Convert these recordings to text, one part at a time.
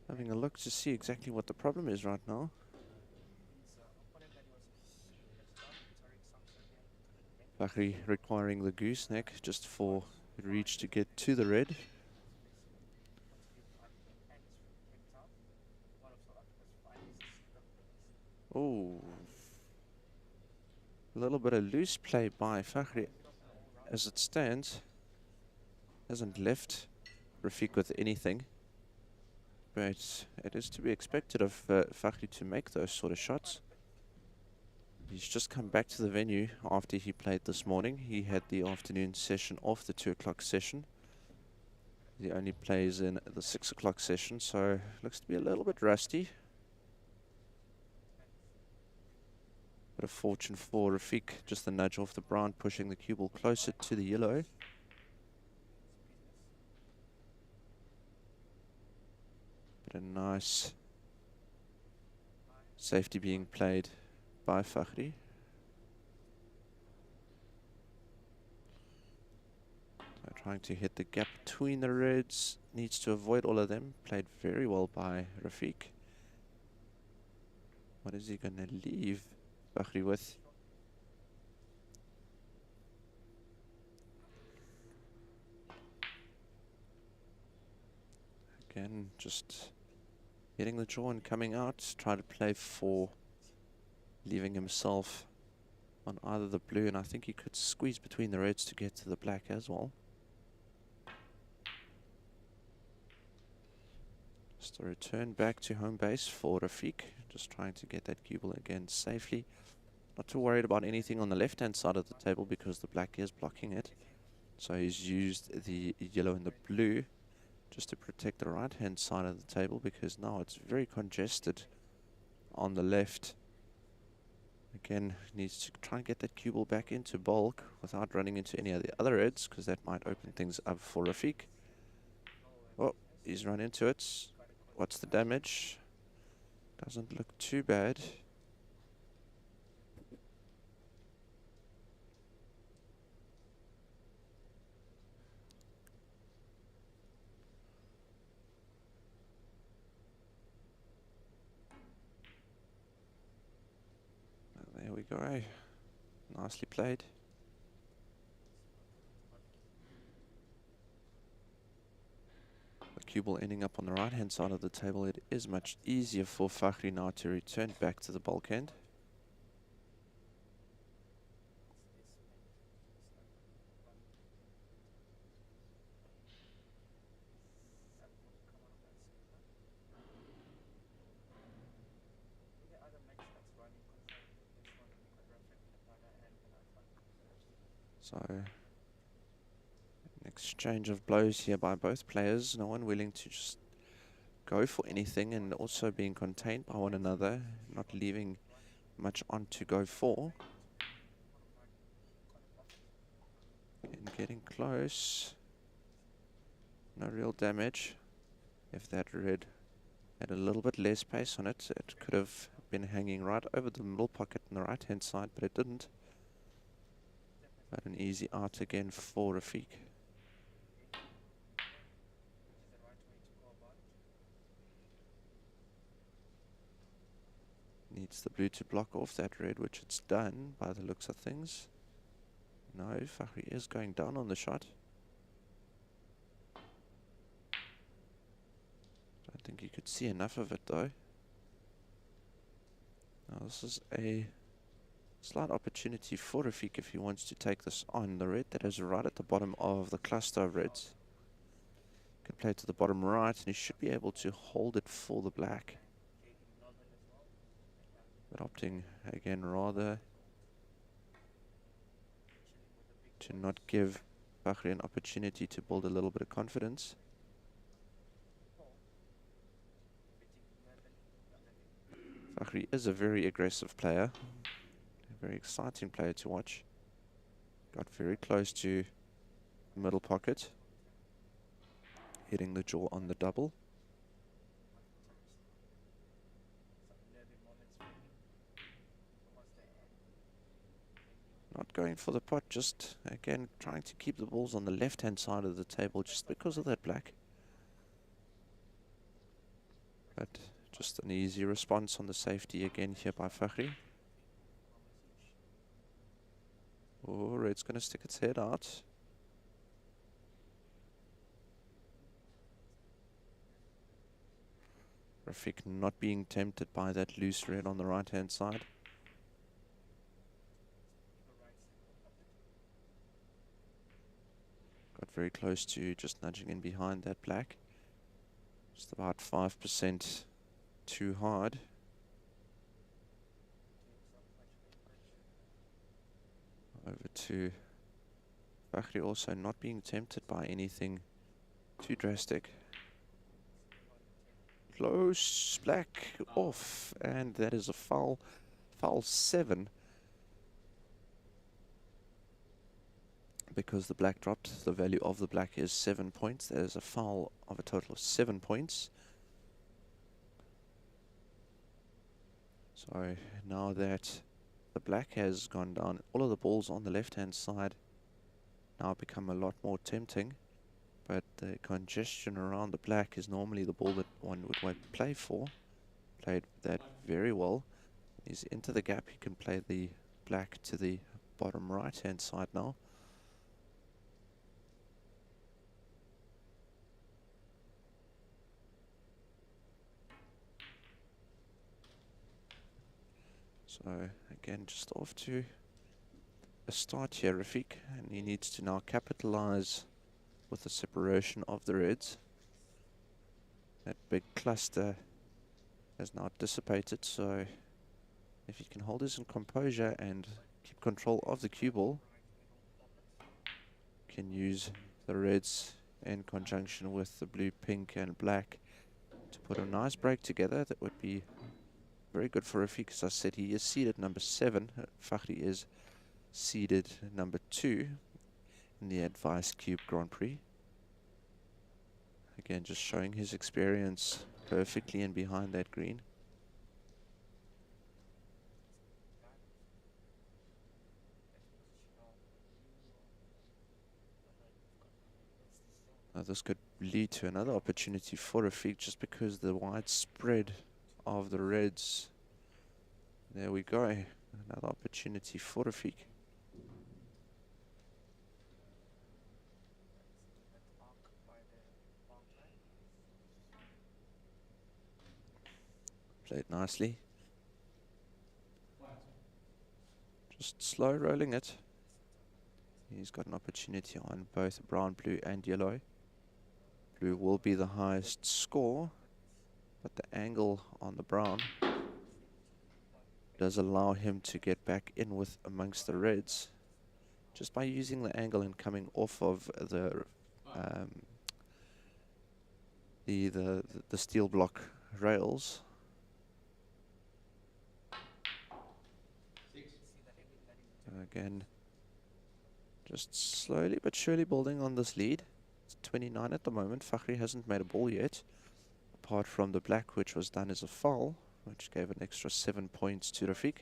Having a look to see exactly what the problem is right now. Fakhri requiring the gooseneck just for reach to get to the red. Oh, a little bit of loose play by Fakhri as it stands. Hasn't left Rafiq with anything. But it is to be expected of Fakhri to make those sort of shots. He's just come back to the venue after he played this morning. He had the afternoon session off the 2 o'clock session. He only plays in the 6 o'clock session, so looks to be a little bit rusty. Bit of fortune for Rafiq, just the nudge off the brown, pushing the cue ball closer to the yellow. But a nice safety being played by Fakhri. So trying to hit the gap between the reds, needs to avoid all of them. Played very well by Rafiq. What is he going to leave Fakhri with? Again, just hitting the draw and coming out. Try to play for leaving himself on either the blue, and I think he could squeeze between the reds to get to the black as well. Just a return back to home base for Rafiq. Just trying to get that cue ball again safely. Not too worried about anything on the left-hand side of the table because the black is blocking it. So he's used the yellow and the blue just to protect the right-hand side of the table because now it's very congested on the left. Again, needs to try and get that cue ball back into bulk without running into any of the other reds because that might open things up for Rafiq. Oh, he's run into it. What's the damage? Doesn't look too bad. There we go. Nicely played. The cue ball ending up on the right hand side of the table. It is much easier for Fakhri now to return back to the bulk end. So, an exchange of blows here by both players. No one willing to just go for anything and also being contained by one another, not leaving much on to go for. And getting close. No real damage. If that red had a little bit less pace on it, it could have been hanging right over the middle pocket on the right hand side, but it didn't. But an easy out again for Rafiq. Needs the blue to block off that red, which it's done by the looks of things. No, Fakhri is going down on the shot. Don't think you could see enough of it though. Now this is a slight opportunity for Rafiq if he wants to take this on. The red that is right at the bottom of the cluster of reds. Can play it to the bottom right and he should be able to hold it for the black. But opting again rather to not give Fakhri an opportunity to build a little bit of confidence. Fakhri is a very aggressive player, a very exciting player to watch. Got very close to the middle pocket, hitting the jaw on the double. Not going for the pot, just again trying to keep the balls on the left hand side of the table just because of that black. But just an easy response on the safety again here by Fakhri. Oh, red's going to stick its head out. Rafiq not being tempted by that loose red on the right-hand side. Got very close to just nudging in behind that black. Just about 5% too hard. Over to Fakhri, also not being tempted by anything too drastic. Close, black off, and that is a foul. Foul 7. Because the black dropped, the value of the black is 7 points. That is a foul of a total of 7 points. So now that the black has gone down, all of the balls on the left-hand side now become a lot more tempting. But the congestion around the black is normally the ball that one would want to play for. Played that very well. He's into the gap. He can play the black to the bottom right-hand side now. So again, just off to a start here, Rafiq, and he needs to now capitalize with the separation of the reds. That big cluster has now dissipated, so if he can hold his composure and keep control of the cue ball, can use the reds in conjunction with the blue, pink and black to put a nice break together. That would be very good for Rafiq. As I said, he is seeded number 7. Fakhri is seeded number 2 in the Advice Cube Grand Prix. Again, just showing his experience perfectly in behind that green. Now this could lead to another opportunity for Rafiq just because the wide spread of the reds. There we go. Another opportunity for Rafiq. Played nicely. Just slow rolling it. He's got an opportunity on both brown, blue and yellow. Blue will be the highest score, but the angle on the brown does allow him to get back in with amongst the reds just by using the angle and coming off of the steel block rails. Again, just slowly but surely building on this lead. It's 29 at the moment. Fakhri hasn't made a ball yet, apart from the black, which was done as a foul, which gave an extra 7 points to Rafiq.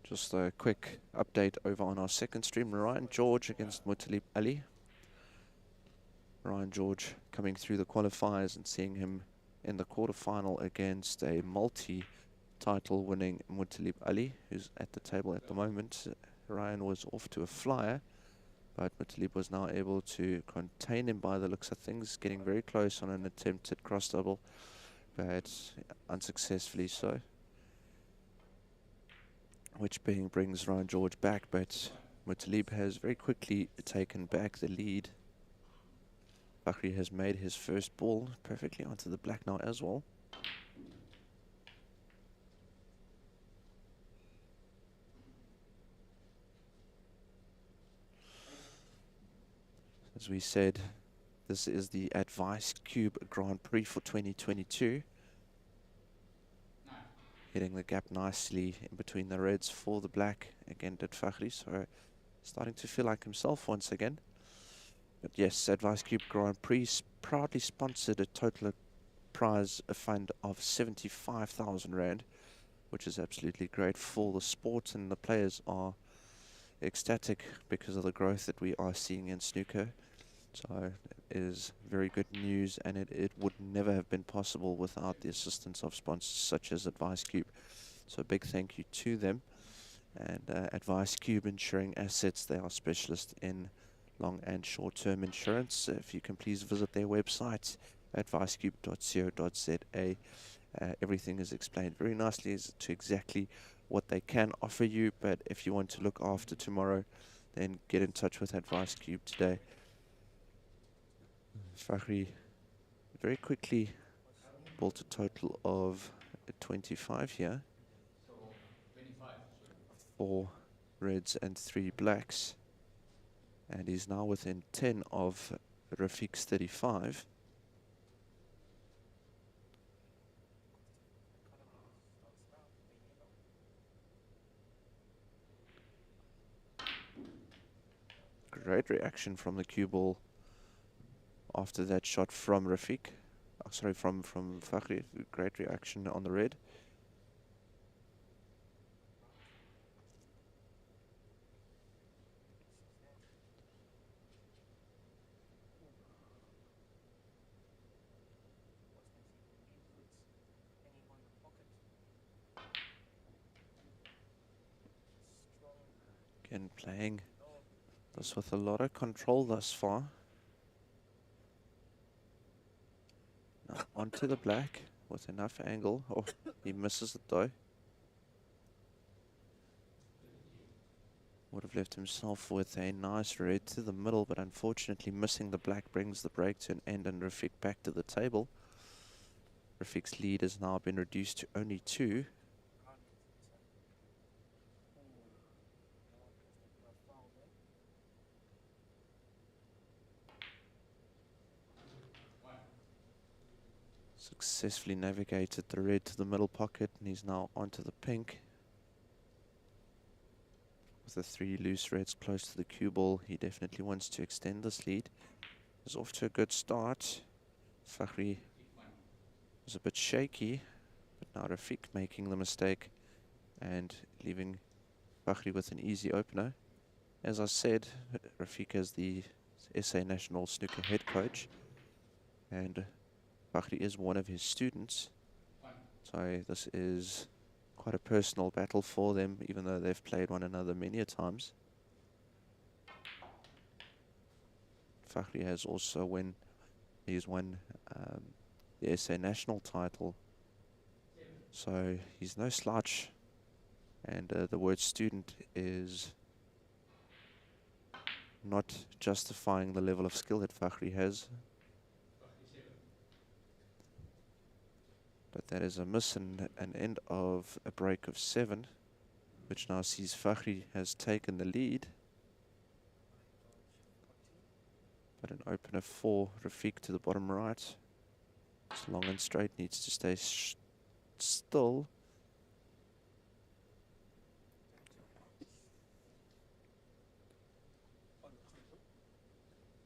Just a quick update over on our second stream. Ryan George against Mutalib Ali. Ryan George coming through the qualifiers and seeing him in the quarterfinal against a multi-title winning Mutalib Ali, who's at the table at the moment. Ryan was off to a flyer, but Mutalib was now able to contain him by the looks of things, getting very close on an attempted cross double, but unsuccessfully so. Which brings Ryan George back, but Mutalib has very quickly taken back the lead. Fakhri has made his first ball perfectly onto the black now as well. As we said, this is the Advice Cube Grand Prix for 2022. Hitting the gap nicely in between the reds for the black. Again, did Fakhri, so starting to feel like himself once again. But yes, Advice Cube Grand Prix proudly sponsored a total prize fund of 75,000 Rand, which is absolutely great for the sport, and the players are ecstatic because of the growth that we are seeing in snooker. So it is very good news, and it would never have been possible without the assistance of sponsors such as Advice Cube. So a big thank you to them. And Advice Cube Insuring Assets, they are specialists in long and short-term insurance. If you can please visit their website, advicecube.co.za. Everything is explained very nicely as to exactly what they can offer you. But if you want to look after tomorrow, then get in touch with Advice Cube today. Fakhri very quickly built a total of 25 here. 4 reds and 3 blacks. And he's now within 10 of Rafiq's 35. Great reaction from the cue ball after that shot from Rafiq. Oh, sorry, from Fakhri. Great reaction on the red. Again, playing this with a lot of control thus far. Now onto the black with enough angle. Oh, he misses it though. Would have left himself with a nice red to the middle, but unfortunately missing the black brings the break to an end and Rafiq back to the table. Rafiq's lead has now been reduced to only 2. Successfully navigated the red to the middle pocket, and he's now onto the pink. With the 3 loose reds close to the cue ball, he definitely wants to extend this lead. He's off to a good start. Fakhri was a bit shaky, but now Rafiq making the mistake and leaving Fakhri with an easy opener. As I said, Rafiq is the SA National Snooker head coach, and Fakhri is one of his students. So this is quite a personal battle for them, even though they've played one another many a times. Fakhri has also won the SA National title, so he's no slouch. And the word student is not justifying the level of skill that Fakhri has. But that is a miss and an end of a break of 7, which now sees Fakhri has taken the lead. But an opener for Rafiq to the bottom right. It's long and straight, needs to stay still.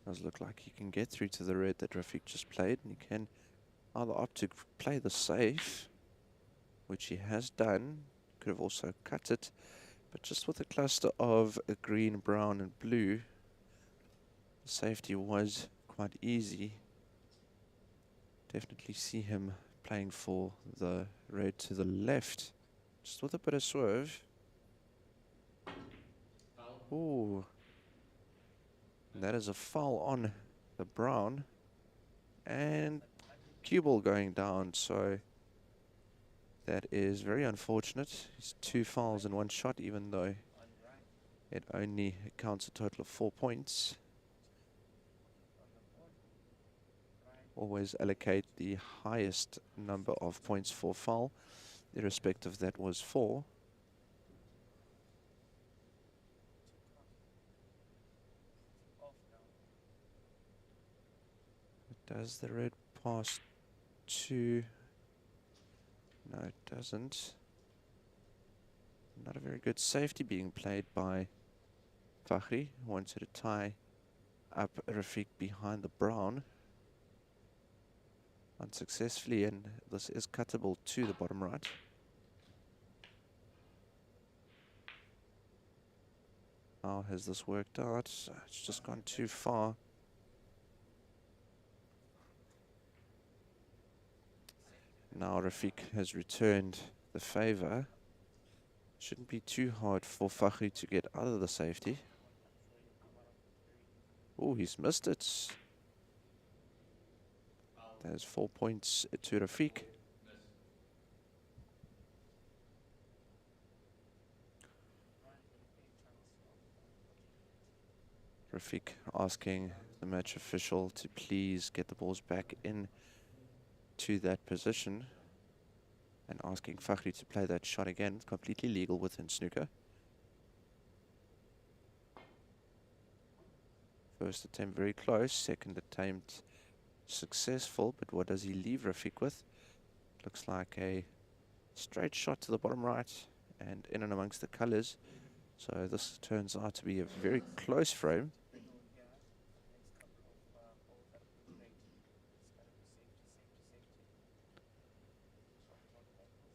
Does look like he can get through to the red that Rafiq just played, and he can either opt to play the safe, which he has done. Could have also cut it, but just with a cluster of a green, brown and blue, the safety was quite easy. Definitely see him playing for the red to the left, just with a bit of swerve. Ooh, and that is a foul on the brown, and cue ball going down, so that is very unfortunate. It's 2 fouls in 1 shot, even though it only counts a total of 4 points. Always allocate the highest number of points for foul, irrespective that was 4. Does the red pass to... No, it doesn't. Not a very good safety being played by Fakhri. Wanted to tie up Rafiq behind the brown. Unsuccessfully, and this is cuttable to the bottom right. How has this worked out? It's just gone too far. Now Rafiq has returned the favor. Shouldn't be too hard for Fakhri to get out of the safety. Oh, he's missed it. There's 4 points to Rafiq. Rafiq asking the match official to please get the balls back in to that position and asking Fakhri to play that shot again. It's completely legal within snooker. First attempt very close, second attempt successful, but what does he leave Rafiq with? Looks like a straight shot to the bottom right and in and amongst the colors. So this turns out to be a very close frame.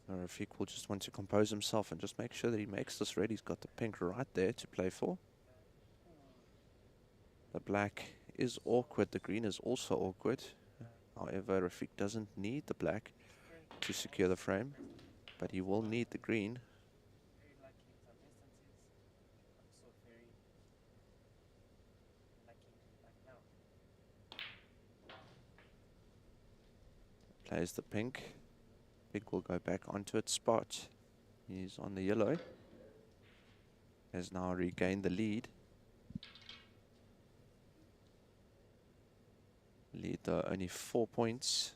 Rafiq will just want to compose himself and just make sure that he makes this red. He's got the pink right there to play for. The black is awkward. The green is also awkward. However, Rafiq doesn't need the black to secure the frame, but he will need the green. Plays the pink. Pink will go back onto its spot. He's on the yellow. Has now regained the lead. Lead though only 4 points.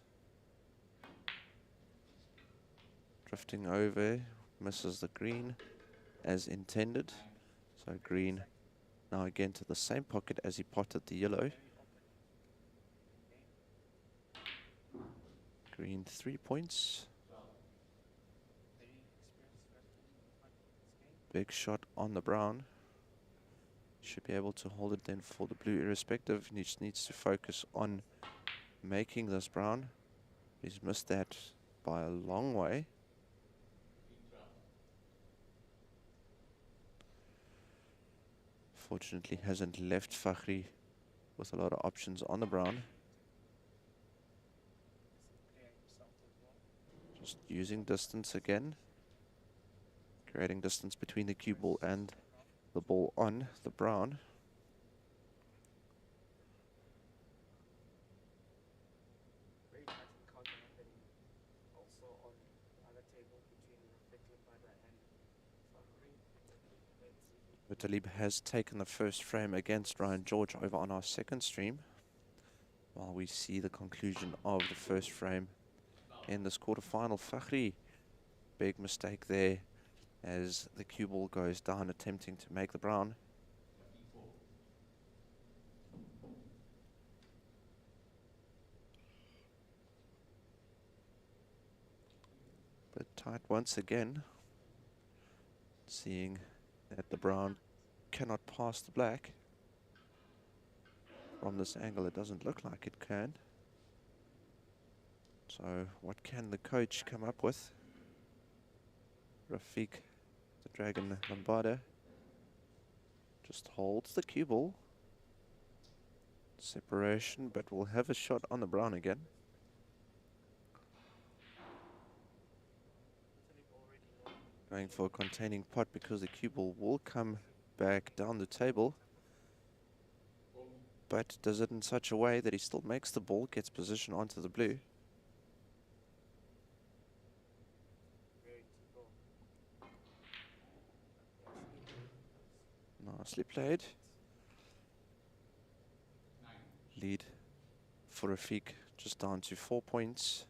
Drifting over, misses the green as intended. So green now again to the same pocket as he potted the yellow. Green 3 points. Big shot on the brown. Should be able to hold it then for the blue irrespective. He just needs to focus on making this brown. He's missed that by a long way. Fortunately hasn't left Fakhri with a lot of options on the brown. Just using distance again. Creating distance between the cue ball and the ball on the brown. Talib has taken the first frame against Ryan George over on our second stream. While we see the conclusion of the first frame in this quarterfinal. Fakhri, big mistake there as the cue ball goes down, attempting to make the brown. But tight once again, seeing that the brown cannot pass the black. From this angle, it doesn't look like it can. So what can the coach come up with? Rafiq, the Dragon Lombarda, just holds the cue ball. Separation, but will have a shot on the brown again. Going for a containing pot because the cue ball will come back down the table. But does it in such a way that he still makes the ball, gets position onto the blue. Nicely played. Lead for Rafiq just down to 4 points.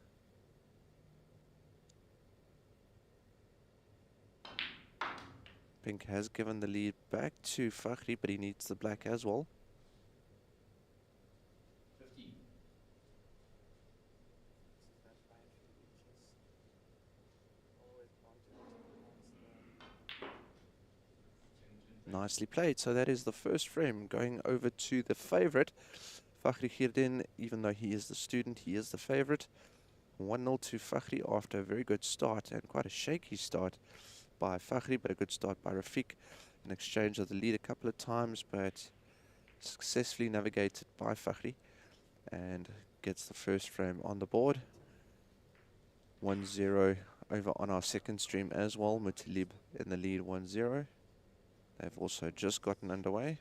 Pink has given the lead back to Fakhri, but he needs the black as well. Nicely played. So that is the first frame going over to the favorite, Fakhri Khirdin. Even though he is the student, he is the favorite. 1-0 to Fakhri after a very good start and quite a shaky start by Fakhri, but a good start by Rafiq. an exchange of the lead a couple of times, but successfully navigated by Fakhri and gets the first frame on the board. 1-0 over on our second stream as well. Mutalib in the lead 1-0. They've also just gotten underway.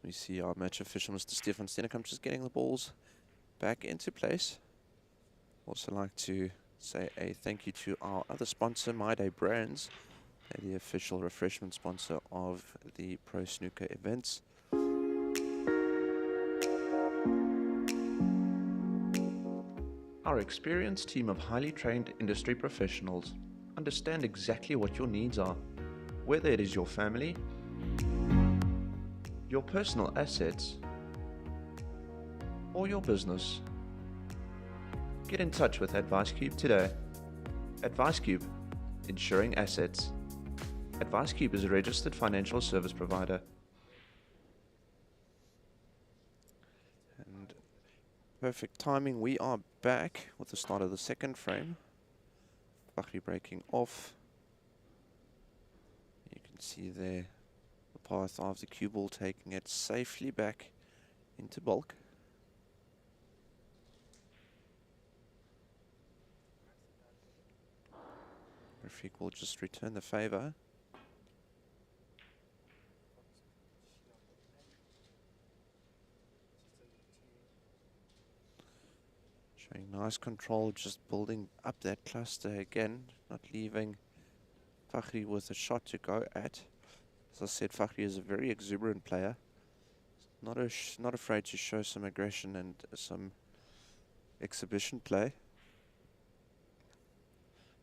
We see our match official, Mr. Stefan Stennekamp, just getting the balls back into place. Also like to say a thank you to our other sponsor, My Day Brands. They're the official refreshment sponsor of the Pro Snooker events. Our experienced team of highly trained industry professionals understand exactly what your needs are, whether it is your family, your personal assets, or your business. Get in touch with AdviceCube today. AdviceCube, insuring assets. AdviceCube is a registered financial service provider. And perfect timing, we are back with the start of the second frame. Fakhri breaking off. You can see there the path of the cue ball, taking it safely back into bulk. Rafiq will just return the favor. Showing nice control, just building up that cluster again, not leaving Fakhri with a shot to go at. As I said, Fakhri is a very exuberant player. Not afraid to show some aggression and some exhibition play.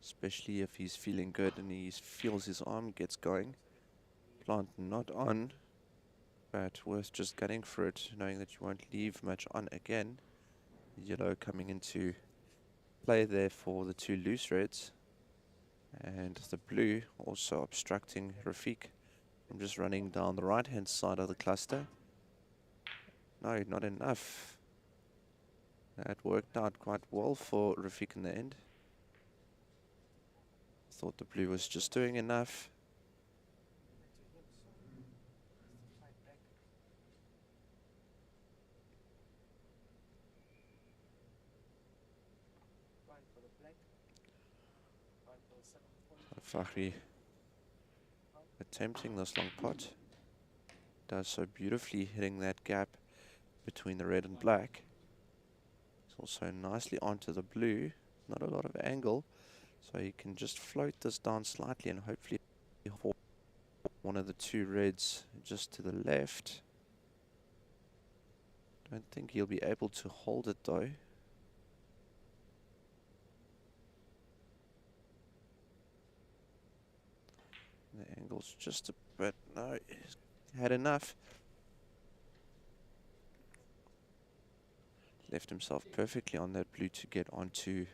Especially if he's feeling good and he feels his arm gets going. Plant not on, but worth just gunning for it, knowing that you won't leave much on again. Yellow coming into play there for the two loose reds. And the blue also obstructing Rafiq from just running down the right-hand side of the cluster. No, not enough. That worked out quite well for Rafiq in the end. Thought the blue was just doing enough. So Fakhri attempting this long pot. Does so beautifully, hitting that gap between the red and black. It's also nicely onto the blue. Not a lot of angle. So you can just float this down slightly and hopefully one of the two reds just to the left. Don't think he'll be able to hold it though. The angle's just a bit, no, he's had enough. Left himself perfectly on that blue to get onto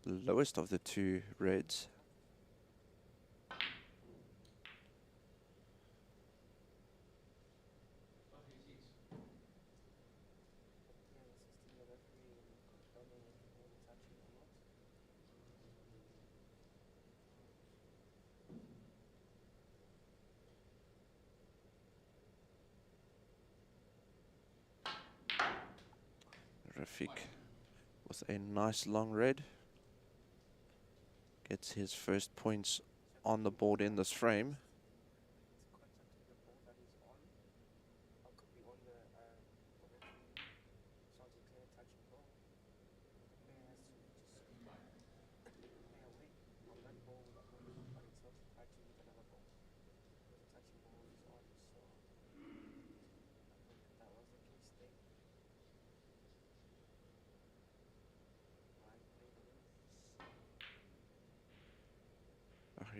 the lowest of the two reds. Rafiq with a nice long red gets his first points on the board in this frame.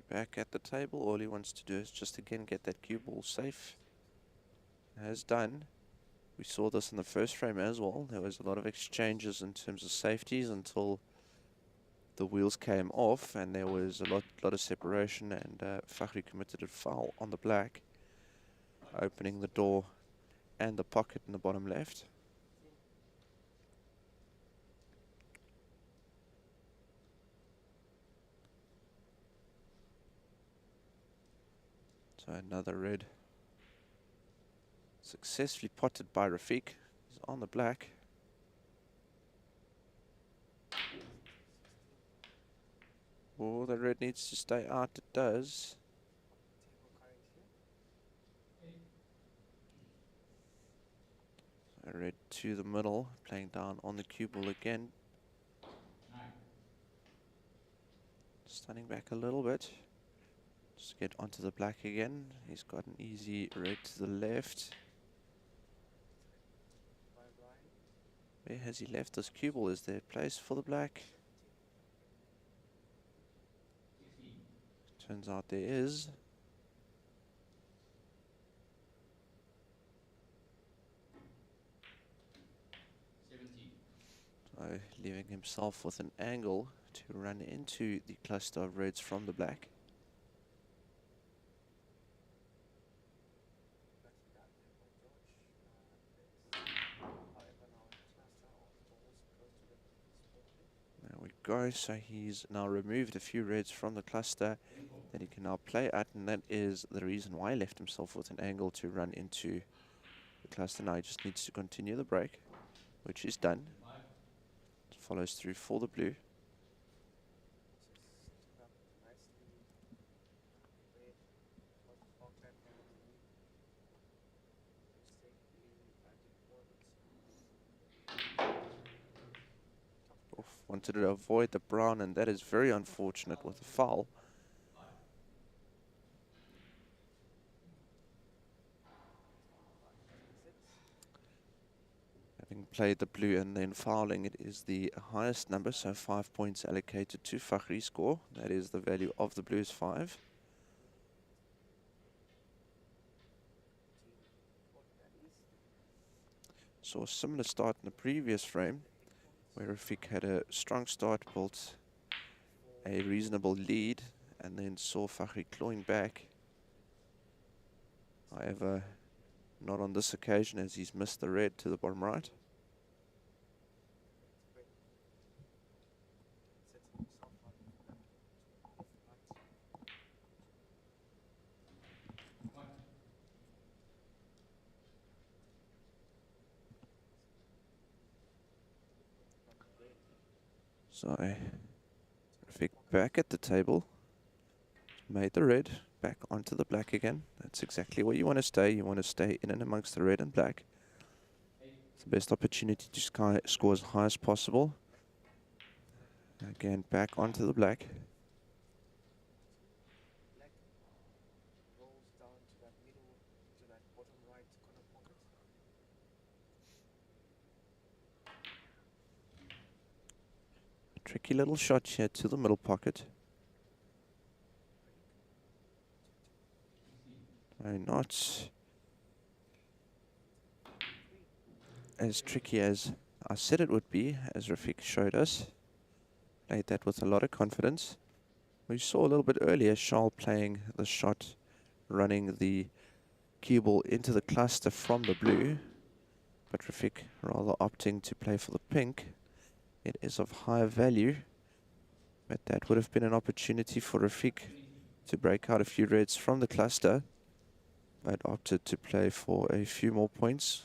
Back at the table, all he wants to do is just again get that cue ball safe. Has done. We saw this in the first frame as well. There was a lot of exchanges in terms of safeties until the wheels came off and there was a lot of separation, and Fakhri committed a foul on the black. opening the door and the pocket in the bottom left. So another red successfully potted by Rafiq. He's on the black. Oh, the red needs to stay out. It does. So red to the middle, playing down on the cue ball again. Standing back a little bit. Just get onto the black again. He's got an easy red to the left. Where has he left this cue ball? Is there a place for the black? Turns out there is. So leaving himself with an angle to run into the cluster of reds from the black. There we go. So he's now removed a few reds from the cluster that he can now play at, and that is the reason why he left himself with an angle to run into the cluster. Now he just needs to continue the break, which is done. Follows through for the blue. Wanted to avoid the brown, and that is very unfortunate with the foul. Having played the blue and then fouling, it is the highest number, so 5 points allocated to Fakhri's score. That is the value of the blues, 5. Saw a similar start in the previous frame, where Rafiq had a strong start, built a reasonable lead, and then saw Fakhri clawing back. However, not on this occasion, as he's missed the red to the bottom right. So, Rafiq back at the table, made the red, back onto the black again. That's exactly where you want to stay. You want to stay in and amongst the red and black. It's the best opportunity to score as high as possible. Again, back onto the black. Tricky little shot here to the middle pocket. Not as tricky as I said it would be, as Rafiq showed us. Played that with a lot of confidence. We saw a little bit earlier Charles playing the shot, running the cue ball into the cluster from the blue, but Rafiq rather opting to play for the pink. It is of higher value, but that would have been an opportunity for Rafiq to break out a few reds from the cluster, but opted to play for a few more points.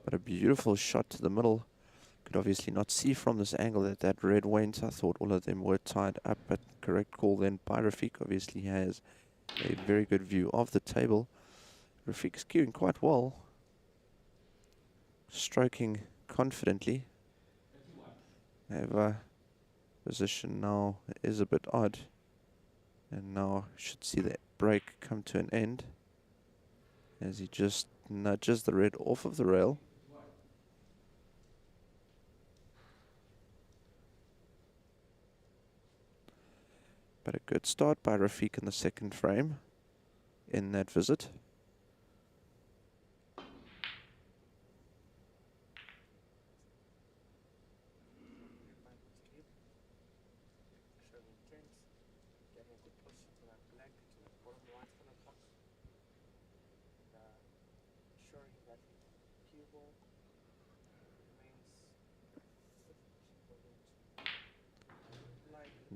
But a beautiful shot to the middle. Could obviously not see from this angle that that red went. I thought all of them were tied up, but correct call then by Rafiq. Obviously has a very good view of the table. Rafiq skewing quite well, stroking confidently. However, position now is a bit odd, and now should see that break come to an end as he just nudges the red off of the rail. But a good start by Rafiq in the second frame in that visit.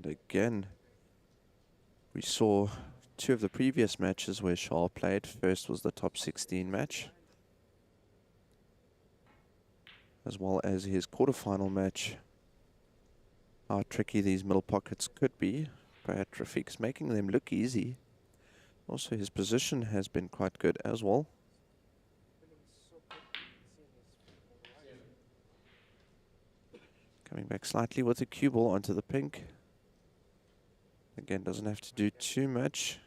And again, we saw two of the previous matches where Charles played. First was the top 16 match, as well as his quarterfinal match. How tricky these middle pockets could be, but Rafiq's making them look easy. Also, his position has been quite good as well. Coming back slightly with the cue ball onto the pink. Again, doesn't have to do too much.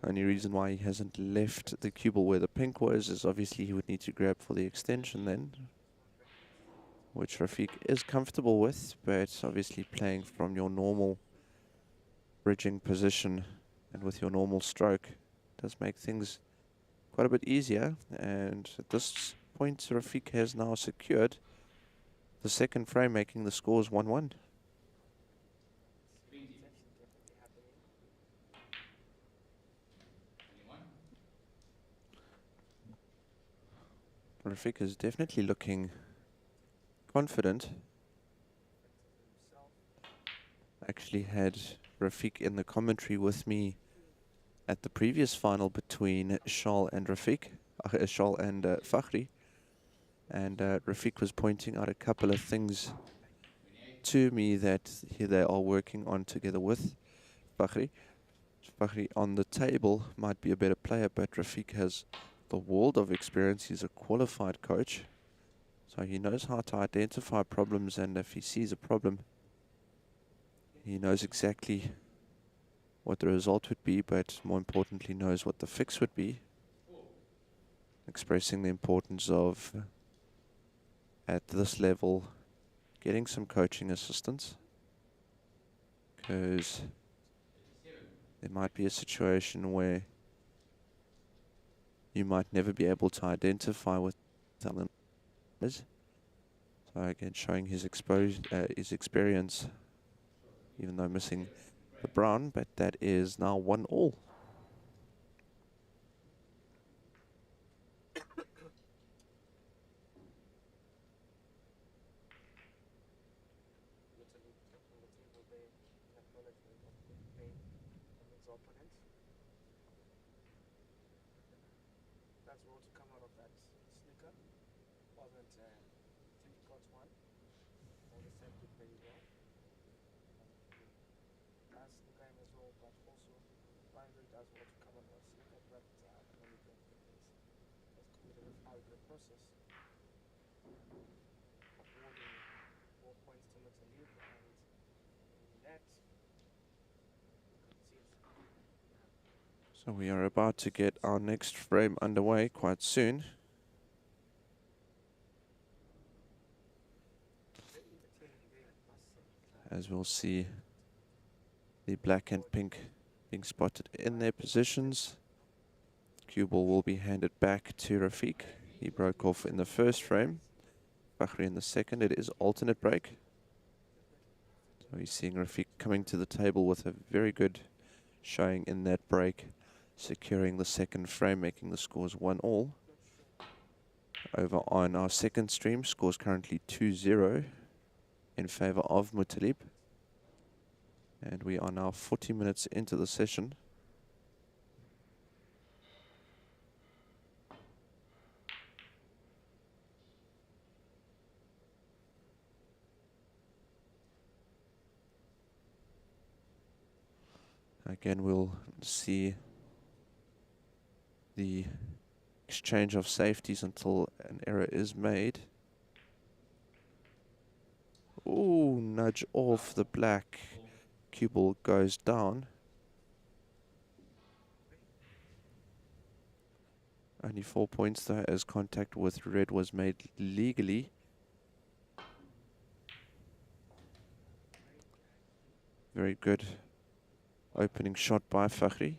Only reason why he hasn't left the cue ball where the pink was is obviously he would need to grab for the extension then, which Rafiq is comfortable with, but obviously playing from your normal bridging position and with your normal stroke does make things quite a bit easier. And at this point, Rafiq has now secured the second frame, making the scores 1-1. Rafiq is definitely looking confident. Actually had Rafiq in the commentary with me at the previous final between Charles and Rafiq, Charles and Fakhri. And Rafiq was pointing out a couple of things to me that they are working on together with Fakhri. Fakhri on the table might be a better player, but Rafiq has the world of experience. He's a qualified coach, so he knows how to identify problems, and if he sees a problem, he knows exactly what the result would be, but more importantly knows what the fix would be, expressing the importance of, at this level, getting some coaching assistance, because there might be a situation where you might never be able to identify what talent is. So again, showing his experience, even though missing the brown, but that is now 1-1. So we are about to get our next frame underway quite soon. As we'll see the black and pink being spotted in their positions. Cue ball will be handed back to Rafiq. He broke off in the first frame. Fakhri in the second. It is alternate break. So he's seeing Rafiq coming to the table with a very good showing in that break, securing the second frame, making the scores 1-1. Over on our second stream, scores currently 2-0 in favor of Muttalib. And we are now 40 minutes into the session. Again, we'll see the exchange of safeties until an error is made. Ooh, nudge off the black. Cue ball goes down. Only 4 points though, as contact with red was made legally. Very good opening shot by Fakhri.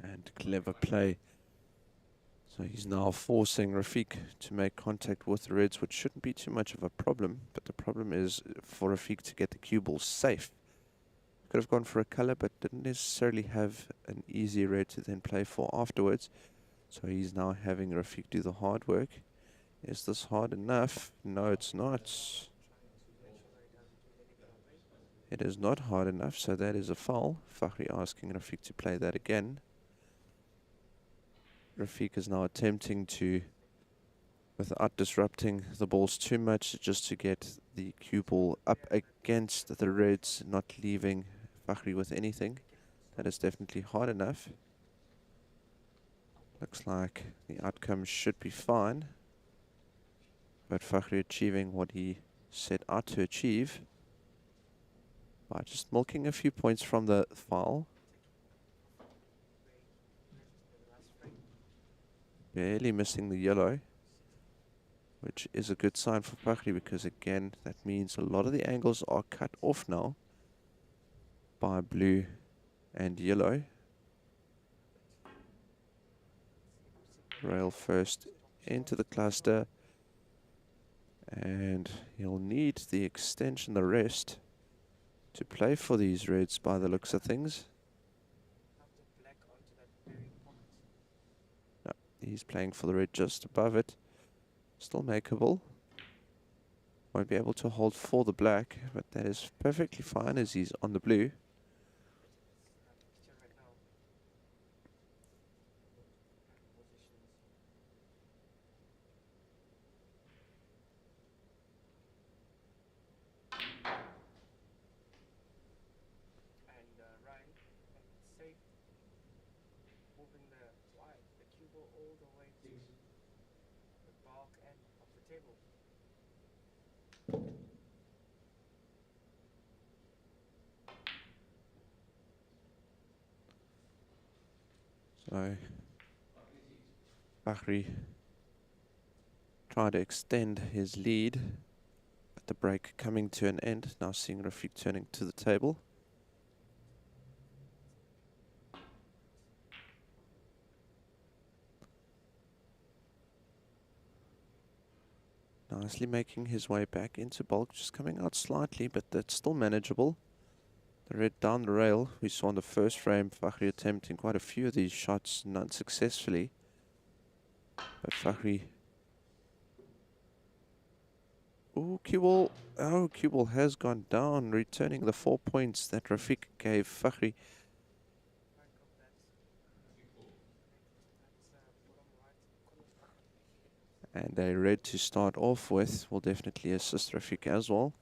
And clever play. So he's now forcing Rafiq to make contact with the reds, which shouldn't be too much of a problem. But the problem is for Rafiq to get the cue ball safe, Could have gone for a color, but didn't necessarily have an easy red to then play for afterwards. So he's now having Rafiq do the hard work. Is this hard enough? No, it's not. It is not hard enough, so that is a foul. Fakhri asking Rafiq to play that again. Rafiq is now attempting to, without disrupting the balls too much, just to get the cue ball up against the reds, not leaving Fakhri with anything. That is definitely hard enough. Looks like the outcome should be fine. But Fakhri achieving what he set out to achieve by just milking a few points from the foul. Barely missing the yellow, which is a good sign for Fakhri, because again, that means a lot of the angles are cut off now by blue and yellow. Rail first into the cluster, and he'll need the extension, the rest, to play for these reds by the looks of things. No, he's playing for the red just above it. Still makeable. Won't be able to hold for the black, but that is perfectly fine as he's on the blue. So Fakhri tried to extend his lead, but the break coming to an end. Now seeing Rafiq turning to the table. Nicely making his way back into bulk, just coming out slightly, but that's still manageable. The red down the rail, we saw in the first frame, Fakhri attempting quite a few of these shots, none successfully. But Fakhri... Ooh, cue ball. Oh, cue ball has gone down, returning the 4 points that Rafiq gave Fakhri. And a red to start off with will definitely assist Rafiq as well.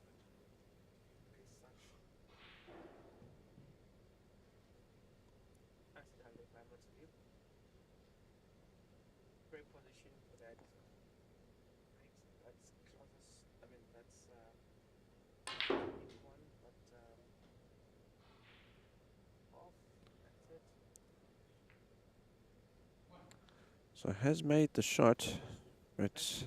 So has made the shot, but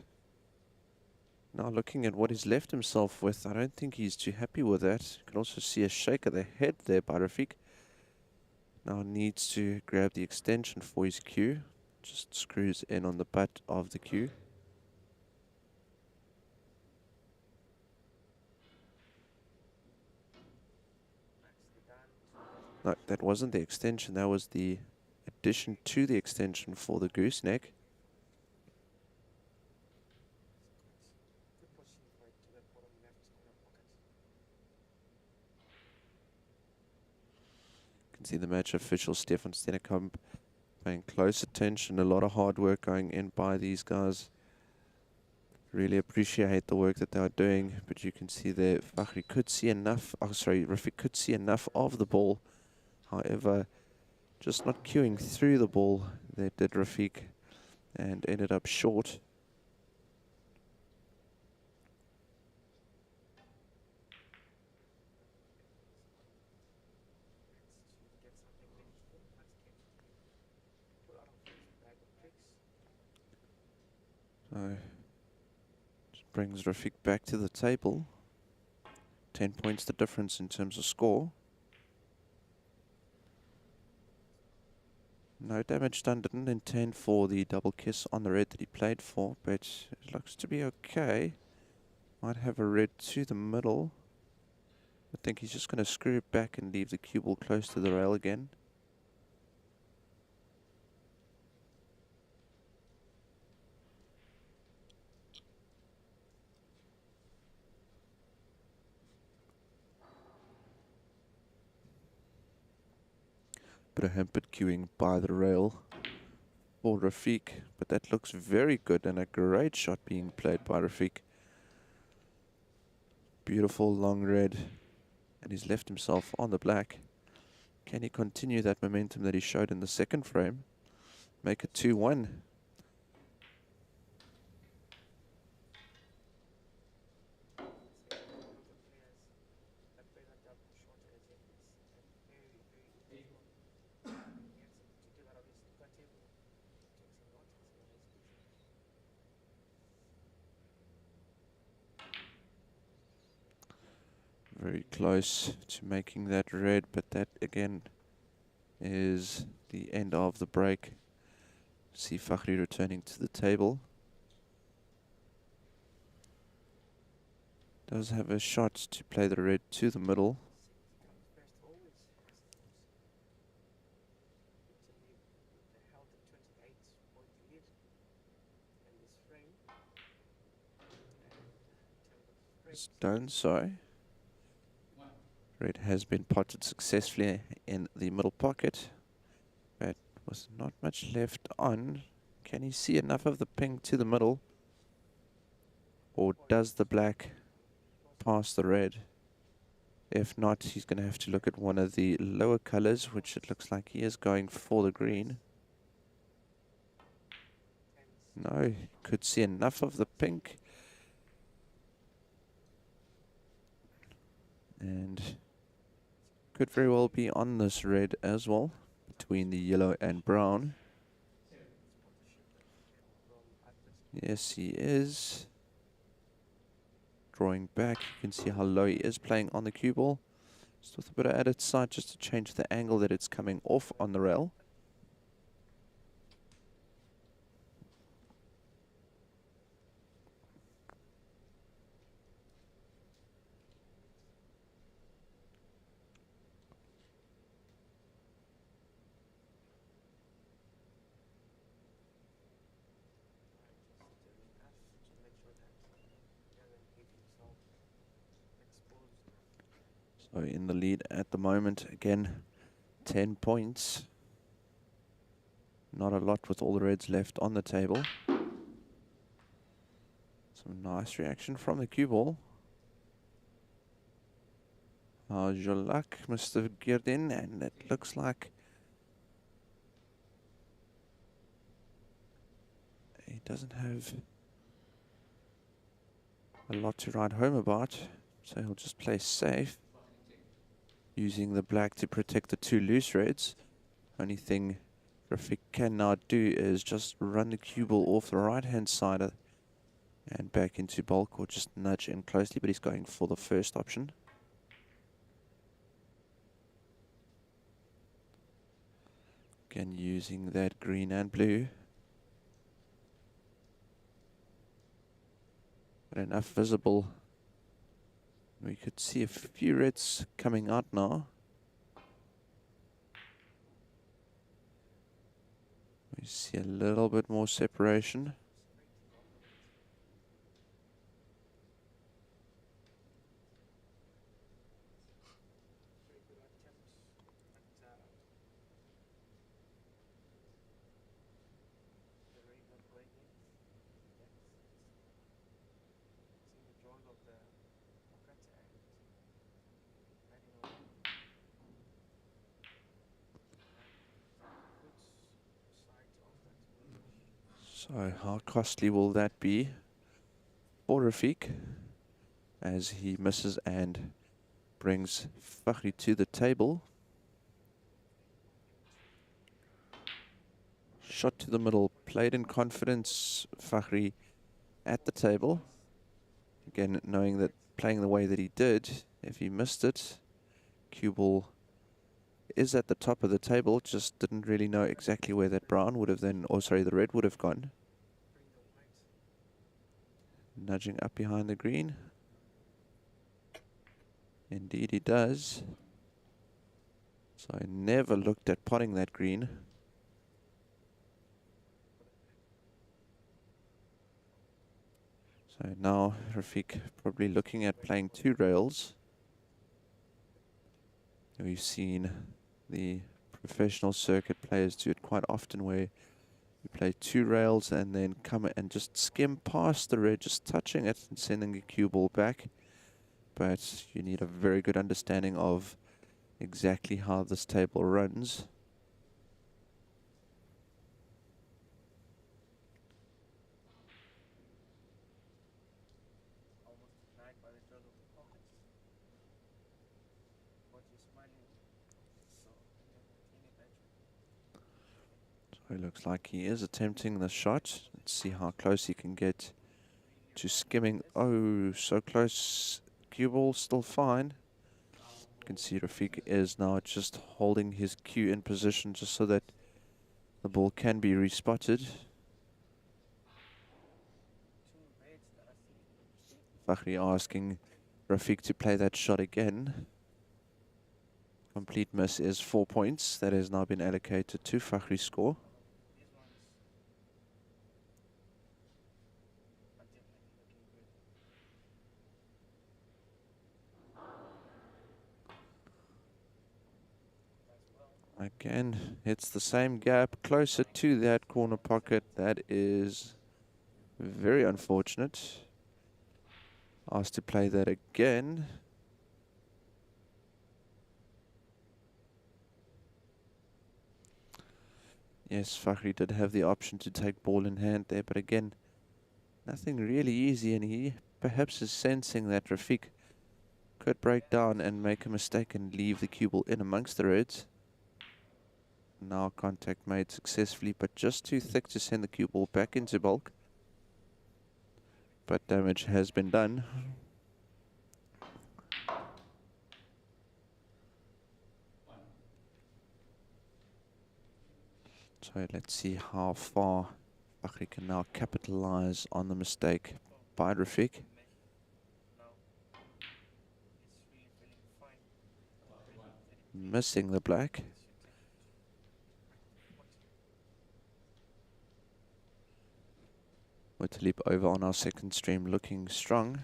now looking at what he's left himself with, I don't think he's too happy with that. You can also see a shake of the head there by Rafiq. Now needs to grab the extension for his cue. Just screws in on the butt of the cue. No, that wasn't the extension, that was the addition to the extension for the gooseneck. You can see the match official Stefan Stennekamp paying close attention, a lot of hard work going in by these guys. Really appreciate the work that they are doing, but you can see there Fakhri could see enough, Rafiq could see enough of the ball. However, just not cueing through the ball, they did Rafiq, and ended up short. So, just brings Rafiq back to the table. 10 points the difference in terms of score. No damage done, didn't intend for the double kiss on the red that he played for, but it looks to be okay. Might have a red to the middle. I think he's just going to screw it back and leave the cue ball close to the rail again. Bit of hampered cueing by the rail for Rafiq, but that looks very good and a great shot being played by Rafiq. Beautiful long red, and he's left himself on the black. Can he continue that momentum that he showed in the second frame? Make it 2-1. Very close to making that red, but that again is the end of the break. See Fakhri returning to the table. Does have a shot to play the red to the middle. It's done so. Red has been potted successfully in the middle pocket, but was not much left on. Can he see enough of the pink to the middle? Or does the black pass the red? If not, he's going to have to look at one of the lower colors, which it looks like he is going for the green. No, he could see enough of the pink. And could very well be on this red as well, between the yellow and brown. Yes, he is. Drawing back, you can see how low he is playing on the cue ball. Just with a bit of added sight just to change the angle that it's coming off on the rail. So in the lead at the moment, again, 10 points. Not a lot with all the reds left on the table. Some nice reaction from the cue ball. How's your luck, Mr. Girdin? And it looks like he doesn't have a lot to write home about, so he'll just play safe, using the black to protect the two loose reds. Only thing Rafiq can now do is just run the cue ball off the right-hand side and back into bulk, or just nudge in closely, but he's going for the first option. Again, using that green and blue. But enough visible. We could see a few reds coming out now. We see a little bit more separation. So how costly will that be for Rafiq as he misses and brings Fakhri to the table? Shot to the middle, played in confidence, Fakhri at the table. Again, knowing that playing the way that he did, if he missed it, cue ball is at the top of the table, just didn't really know exactly where that brown would have then, or sorry, the red would have gone. Nudging up behind the green. Indeed he does. So I never looked at potting that green. So now Rafiq probably looking at playing 2 rails. We've seen the professional circuit players do it quite often, where you play 2 rails and then come and just skim past the red, just touching it and sending the cue ball back. But you need a very good understanding of exactly how this table runs. So it looks like he is attempting the shot. Let's see how close he can get to skimming. Oh, so close. Cue ball still fine. You can see Rafiq is now just holding his cue in position just so that the ball can be respotted. Fakhri asking Rafiq to play that shot again. Complete miss is 4 points. That has now been allocated to Fakhri's score. Again, hits the same gap, closer to that corner pocket. That is very unfortunate. Asked to play that again. Yes, Fakhri did have the option to take ball in hand there, but again, nothing really easy, and he perhaps is sensing that Rafiq could break down and make a mistake and leave the cue ball in amongst the reds. Now contact made successfully, but just too thick to send the cue ball back into bulk. But damage has been done. So let's see how far Fakhri can now capitalize on the mistake by Rafiq. Missing the black. With leap over on our second stream, looking strong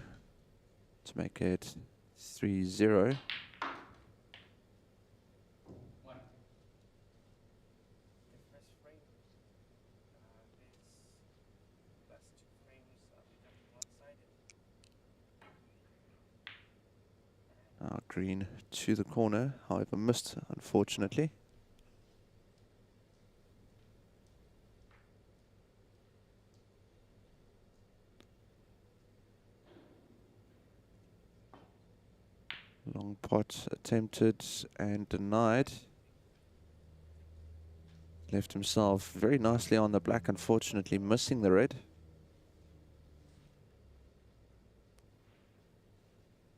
to make it 3-0. Now green to the corner, however missed unfortunately. Long pot attempted and denied. Left himself very nicely on the black, unfortunately missing the red.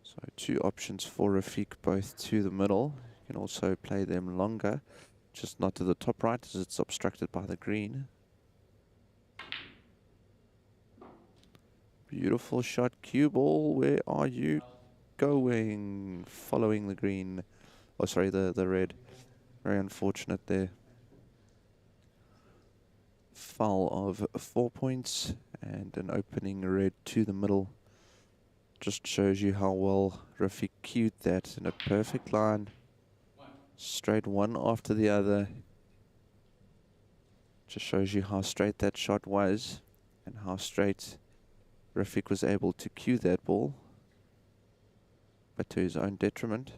So 2 options for Rafiq, both to the middle. You can also play them longer, just not to the top right as it's obstructed by the green. Beautiful shot, cue ball. Where are you going? Following the green. Oh, sorry, the red. Very unfortunate there. Foul of 4 points and an opening red to the middle. Just shows you how well Rafiq cued that in a perfect line. Straight one after the other. Just shows you how straight that shot was and how straight Rafiq was able to cue that ball, but to his own detriment.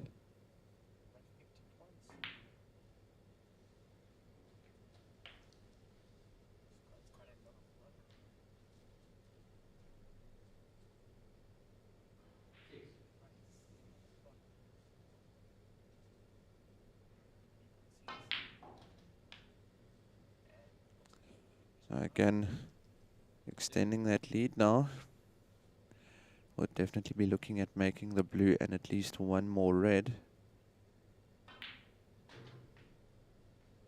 So again, extending that lead now. We'll definitely be looking at making the blue and at least one more red,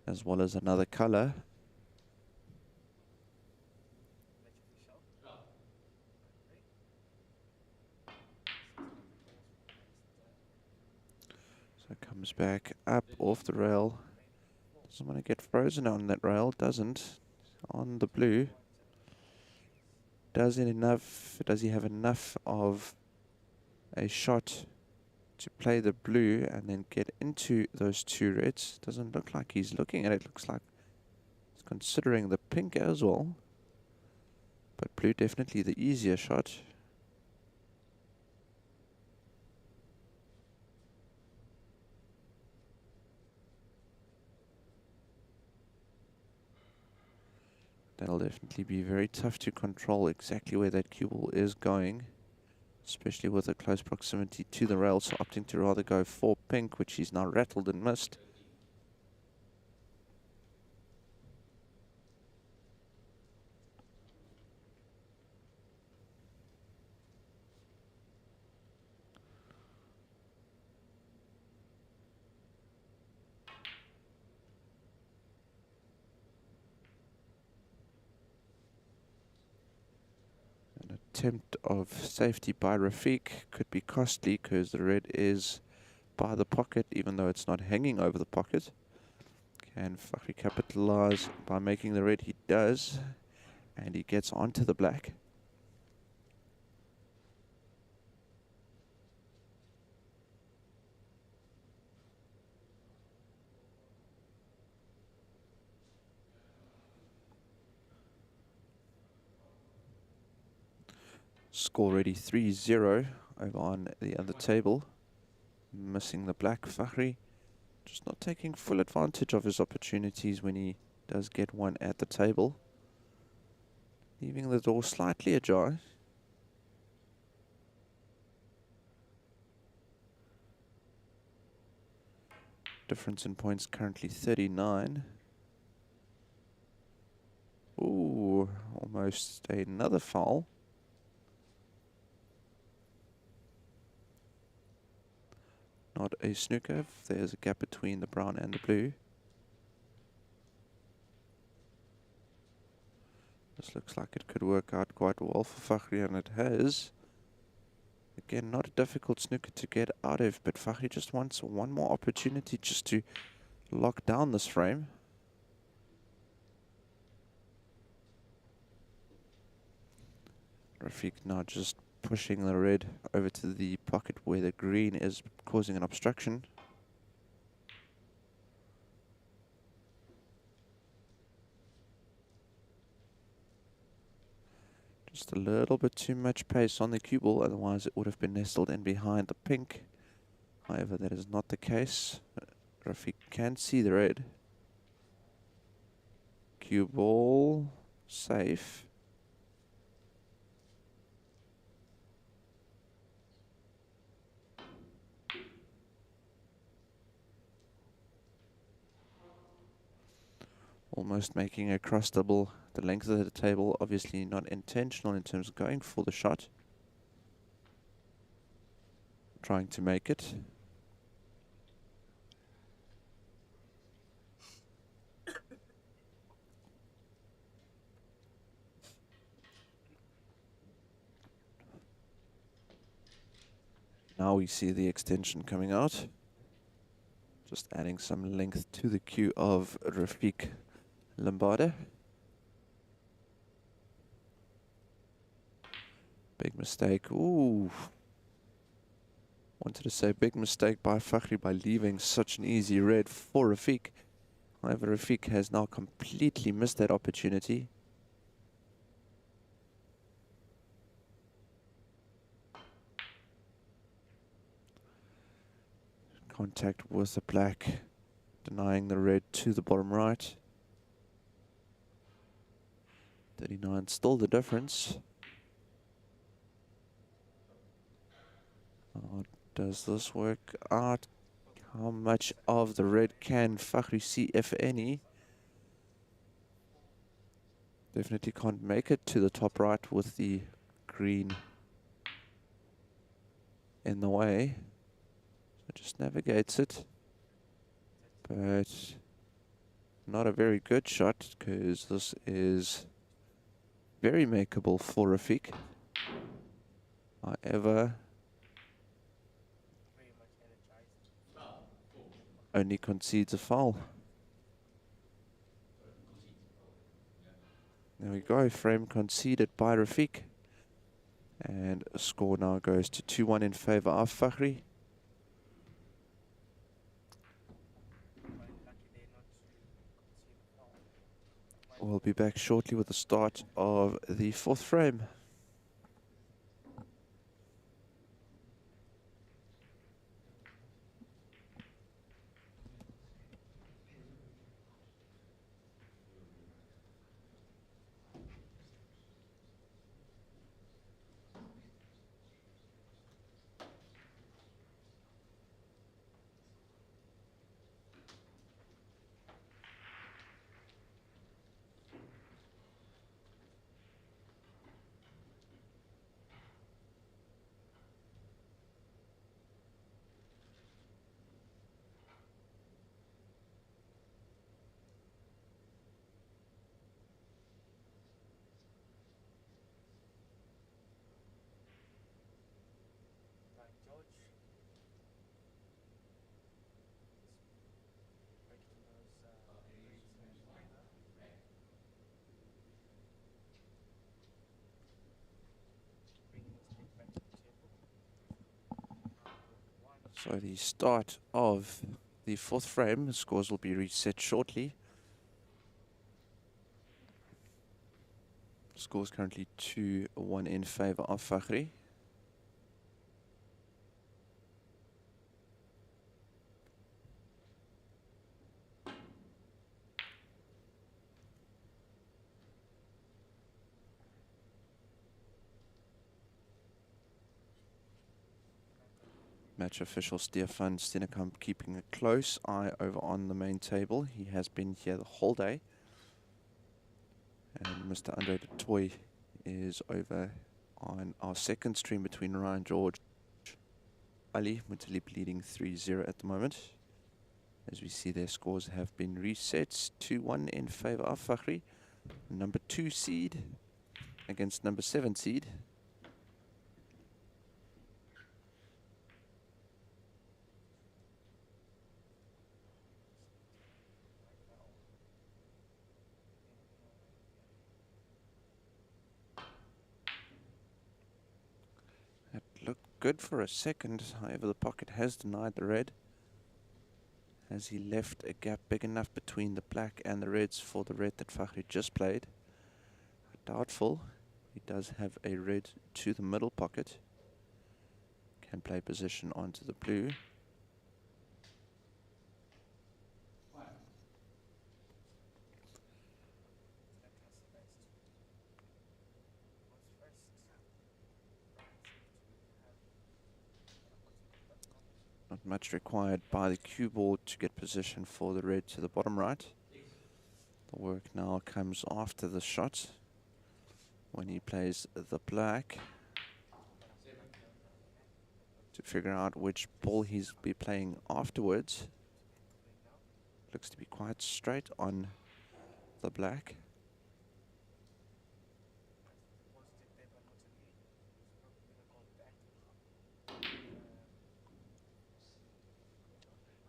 as well as another color. Comes back up off the rail. Doesn't want to get frozen on that rail. Doesn't. On the blue. Does he have enough of a shot to play the blue and then get into those two reds? Doesn't look like he's looking at it. Looks like he's considering the pink as well. But blue definitely the easier shot. That'll definitely be very tough to control exactly where that cue ball is going, especially with a close proximity to the rail, so opting to rather go for pink, which he's now rattled and missed. Attempt of safety by Rafiq could be costly because the red is by the pocket, even though it's not hanging over the pocket. Can Fakhri capitalize by making the red? He does, and he gets onto the black. Score already 3-0 over on the other table. Missing the black, Fakhri. Just not taking full advantage of his opportunities when he does get one at the table. Leaving the door slightly ajar. Difference in points currently 39. Ooh, almost another foul. Not a snooker. There's a gap between the brown and the blue. This looks like it could work out quite well for Fakhri, and it has. Again, not a difficult snooker to get out of, but Fakhri just wants one more opportunity just to lock down this frame. Rafiq now just pushing the red over to the pocket where the green is causing an obstruction. Just a little bit too much pace on the cue ball, otherwise it would have been nestled in behind the pink. However, that is not the case. Rafiq can see the red. Cue ball safe. Almost making a cross double the length of the table, obviously not intentional in terms of going for the shot. Trying to make it. Now we see the extension coming out. Just adding some length to the cue of Rafiq Lombarda. Big mistake. Ooh. Wanted to say big mistake by Fakhri by leaving such an easy red for Rafiq. However, Rafiq has now completely missed that opportunity. Contact with the black, denying the red to the bottom right. 39, still the difference. How does this work out? How much of the red can Fakhri see, if any? Definitely can't make it to the top right with the green in the way. So just navigates it. But not a very good shot, because this is very makeable for Rafiq. However, only concedes a foul. There we go, frame conceded by Rafiq. And a score now goes to 2-1 in favor of Fakhri. We'll be back shortly with the start of the fourth frame. So the start of the fourth frame, the scores will be reset shortly. Scores currently 2-1 in favor of Fakhri. Match official Stefan Stenekamp keeping a close eye over on the main table. He has been here the whole day. And Mr. Andre de Toy is over on our second stream between Ryan George Ali Mutalib leading 3-0 at the moment. As we see, their scores have been reset. 2-1 in favor of Fakhri. Number 2 seed against number 7 seed. That looked good for a second. However, the pocket has denied the red, as he left a gap big enough between the black and the reds for the red that Fakhri just played. Doubtful. He does have a red to the middle pocket. Can play position onto the blue. Not much required by the cue board to get position for the red to the bottom right. The work now comes after the shot, when he plays the black, to figure out which ball he's be playing afterwards. Looks to be quite straight on the black.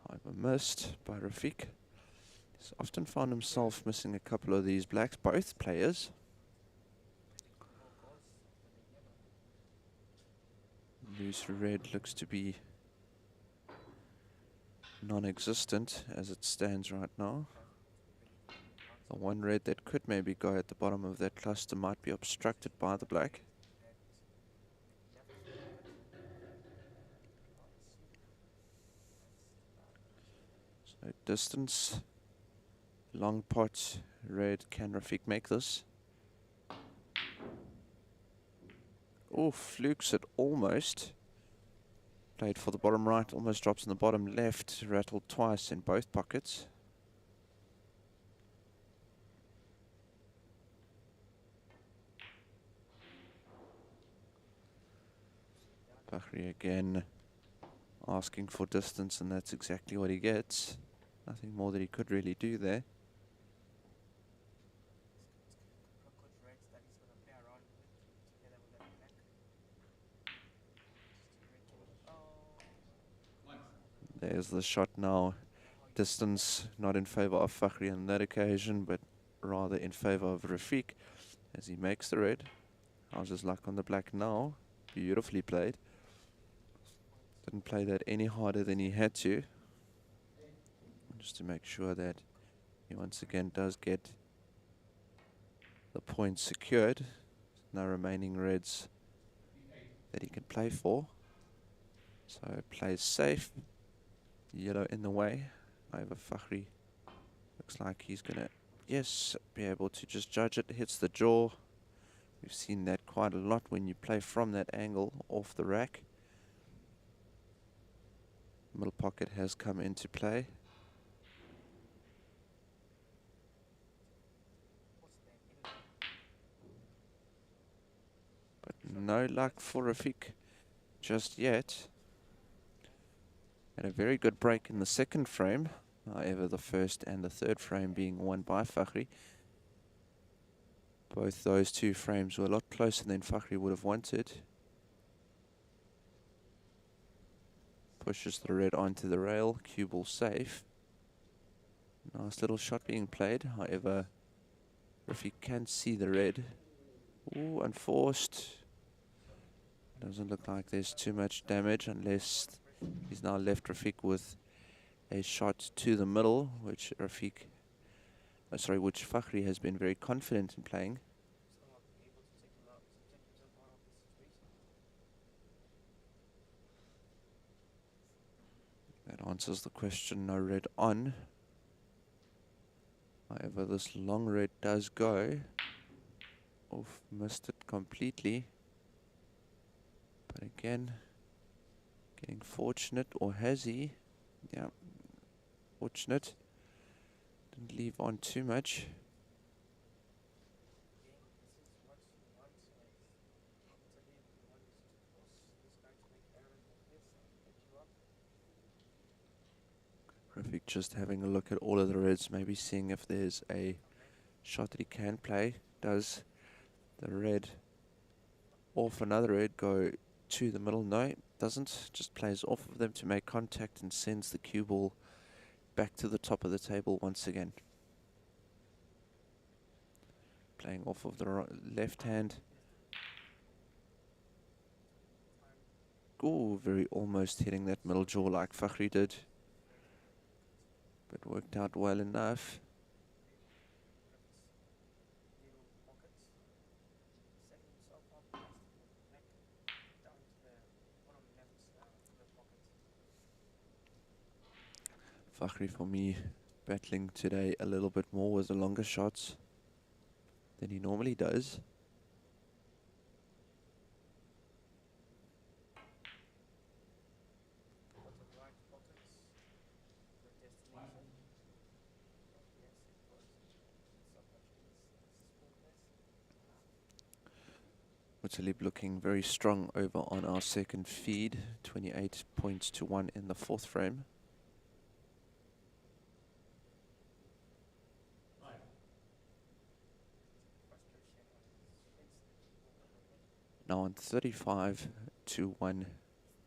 However, missed by Rafiq. He's often found himself missing a couple of these blacks, both players. Loose red looks to be non-existent as it stands right now. The one red that could maybe go at the bottom of that cluster might be obstructed by the black. So distance, long pot, red. Can Rafiq make this? Oh, flukes it almost. Played for the bottom right, almost drops in the bottom left, rattled twice in both pockets. Fakhri again asking for distance, and that's exactly what he gets. Nothing more that he could really do there. There's the shot now. distance, not in favor of Fakhri on that occasion, but rather in favor of Rafiq as he makes the red. How's his luck on the black now? Beautifully played. Didn't play that any harder than he had to. Just to make sure that he once again does get the point secured. No remaining reds that he can play for. So plays safe. Yellow in the way. However, Fakhri looks like he's going to, yes, be able to just judge it. Hits the jaw. We've seen that quite a lot when you play from that angle off the rack. Middle pocket has come into play. But no luck for Rafiq just yet. Had a very good break in the second frame. However, the first and the third frame being won by Fakhri. Both those two frames were a lot closer than Fakhri would have wanted. Pushes the red onto the rail. Cue ball safe. Nice little shot being played. However, Rafiq can see the red. Ooh, unforced. Doesn't look like there's too much damage unless he's now left Rafiq with a shot to the middle, which which Fakhri has been very confident in playing. That answers the question, no red on. However, this long red does go. Oof, missed it completely. But again, getting fortunate, or has he? Yeah, fortunate. Didn't leave on too much. Rafiq just having a look at all of the reds, maybe seeing if there's a shot that he can play. Does the red off another red go to the middle? No, it doesn't. Just plays off of them to make contact and sends the cue ball back to the top of the table once again. Playing off of the left hand. Ooh, very almost hitting that middle jaw like Fakhri did. But worked out well enough. Fakhri, for me, battling today a little bit more with the longer shots than he normally does. Decisive looking very strong over on our second feed. 28 points to 1 in the fourth frame. Now on 35 to 1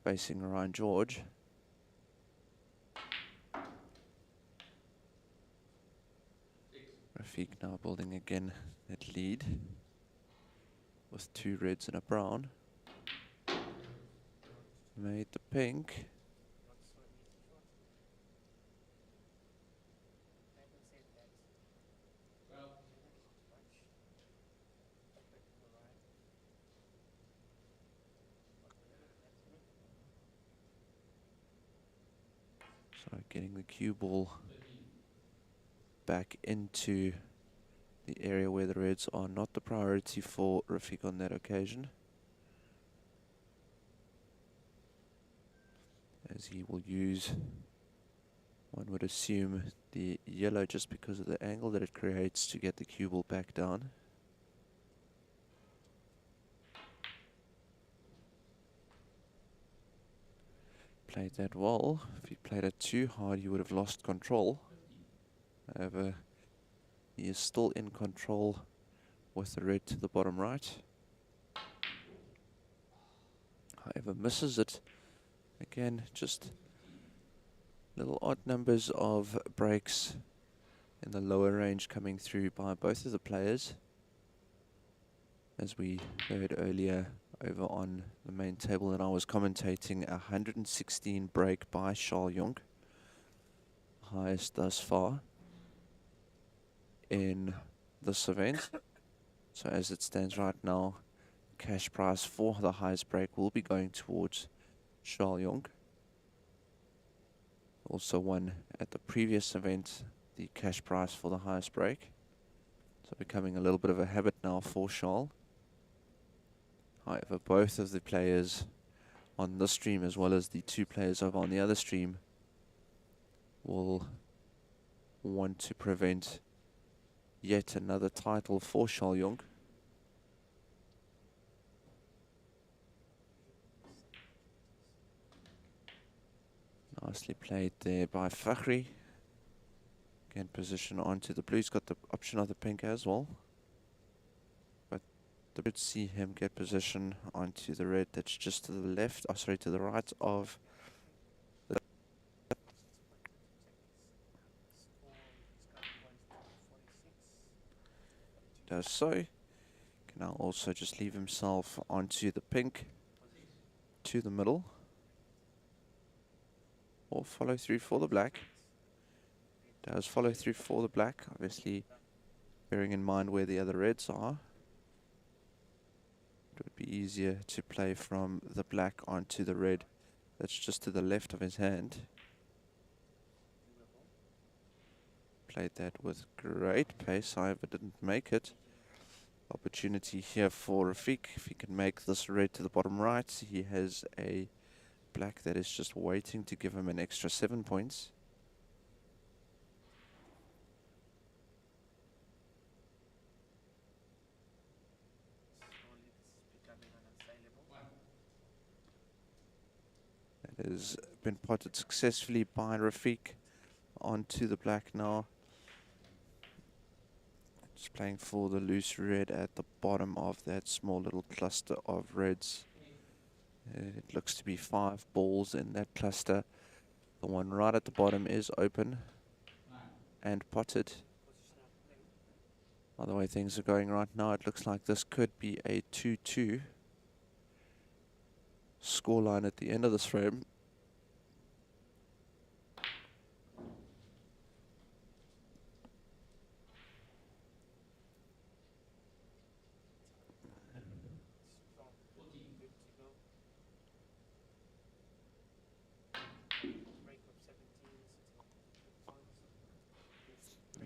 facing Ryan George. Rafiq now building again that lead with two reds and a brown. Made the pink. So getting the cue ball back into the area where the reds are not the priority for Rafiq on that occasion, as he will use, one would assume, the yellow just because of the angle that it creates to get the cue ball back down. Played that well. If he played it too hard, he would have lost control. However, he is still in control with the red to the bottom right. However, misses it. Again, just Little odd numbers of breaks in the lower range coming through by both of the players. As we heard earlier over on the main table that I was commentating, 116 break by Charles Young, highest thus far in this event. So as it stands right now, cash prize for the highest break will be going towards Charles Young. Also won at the previous event the cash prize for the highest break. So becoming a little bit of a habit now for Charles. However, both of the players on this stream, as well as the two players over on the other stream, will want to prevent yet another title for Charles Young. Nicely played there by Fakhri. Again, position onto the blue. He's got the option of the pink as well. But the would see him get position onto the red that's just to the left, oh sorry, to the right of the does so. Can now also just leave himself onto the pink to the middle. Or follow through for the black. Does follow through for the black, obviously bearing in mind where the other reds are. It would be easier to play from the black onto the red that's just to the left of his hand. Played that with great pace, however didn't make it. Opportunity here for Rafiq. If he can make this red to the bottom right, he has a black that is just waiting to give him an extra 7 points. That has been potted successfully by Rafiq onto the black now. Just playing for the loose red at the bottom of that small little cluster of reds. It looks to be 5 balls in that cluster. The one right at the bottom is open and potted. By the way things are going right now, it looks like this could be a 2-2 scoreline at the end of this frame.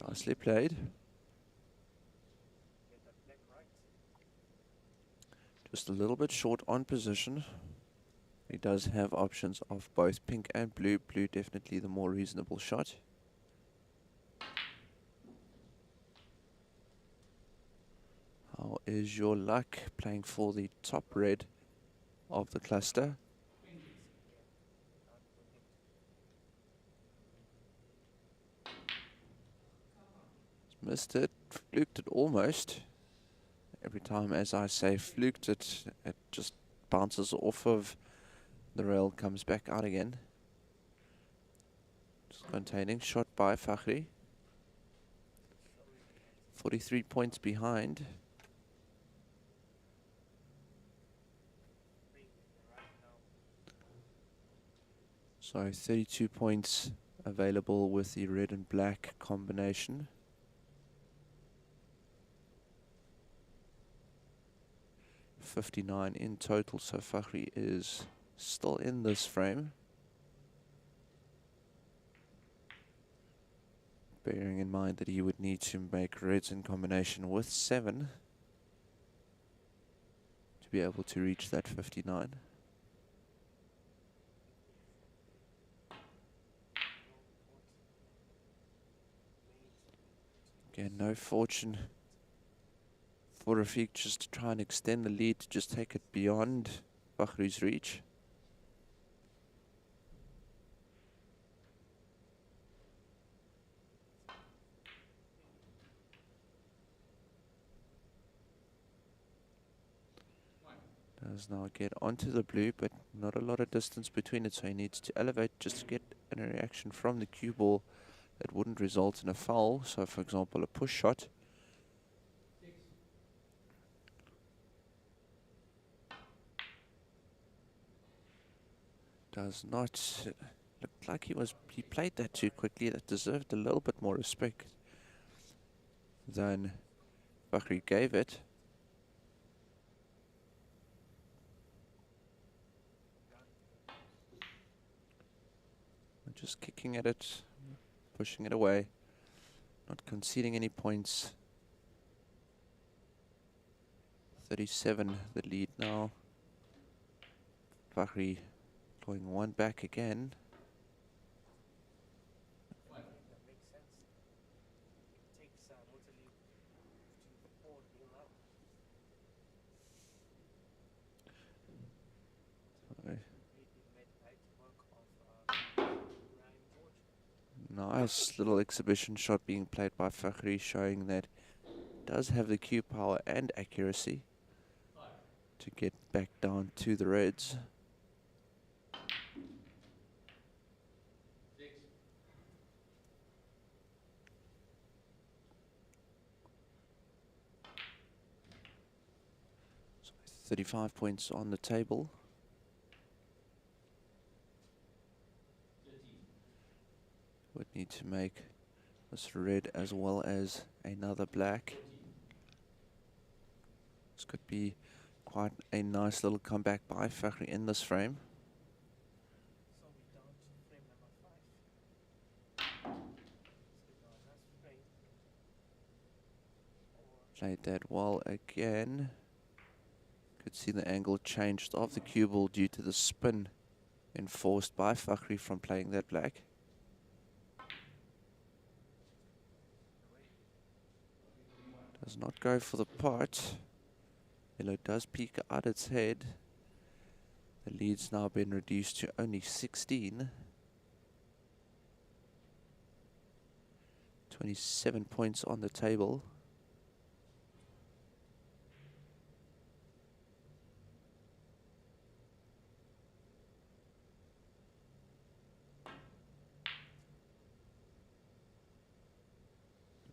Nicely played. Just a little bit short on position. He does have options of both pink and blue. Blue definitely the more reasonable shot. How is your luck playing for the top red of the cluster? Missed it, fluked it almost. Every time, as I say, fluked it, it just bounces off of the rail, comes back out again. Just containing, shot by Fakhri. 43 points behind. So 32 points available with the red and black combination. $59 in total, so Fakhri is still in this frame. Bearing in mind that he would need to make reds in combination with 7 to be able to reach that 59. Again, no fortune for Rafiq, just to try and extend the lead, to just take it beyond Fakhri's reach. Does now get onto the blue, but not a lot of distance between it, so he needs to elevate just to get a reaction from the cue ball that wouldn't result in a foul. So, for example, a push shot. Does not look like he played that too quickly. That deserved a little bit more respect than Fakhri gave it. Just kicking at it, pushing it away, not conceding any points. 37 the lead now. Fakhri going one back again. Nice little exhibition shot being played by Fakhri, showing that he does have the cue power and accuracy to get back down to the reds. So 35 points on the table. Would need to make this red as well as another black. This could be quite a nice little comeback by Fakhri in this frame. Played that well again. Could see the angle changed of the cue ball due to the spin enforced by Fakhri from playing that black. Does not go for the pot. Yellow does peek out its head. The lead's now been reduced to only 16. 27 points on the table.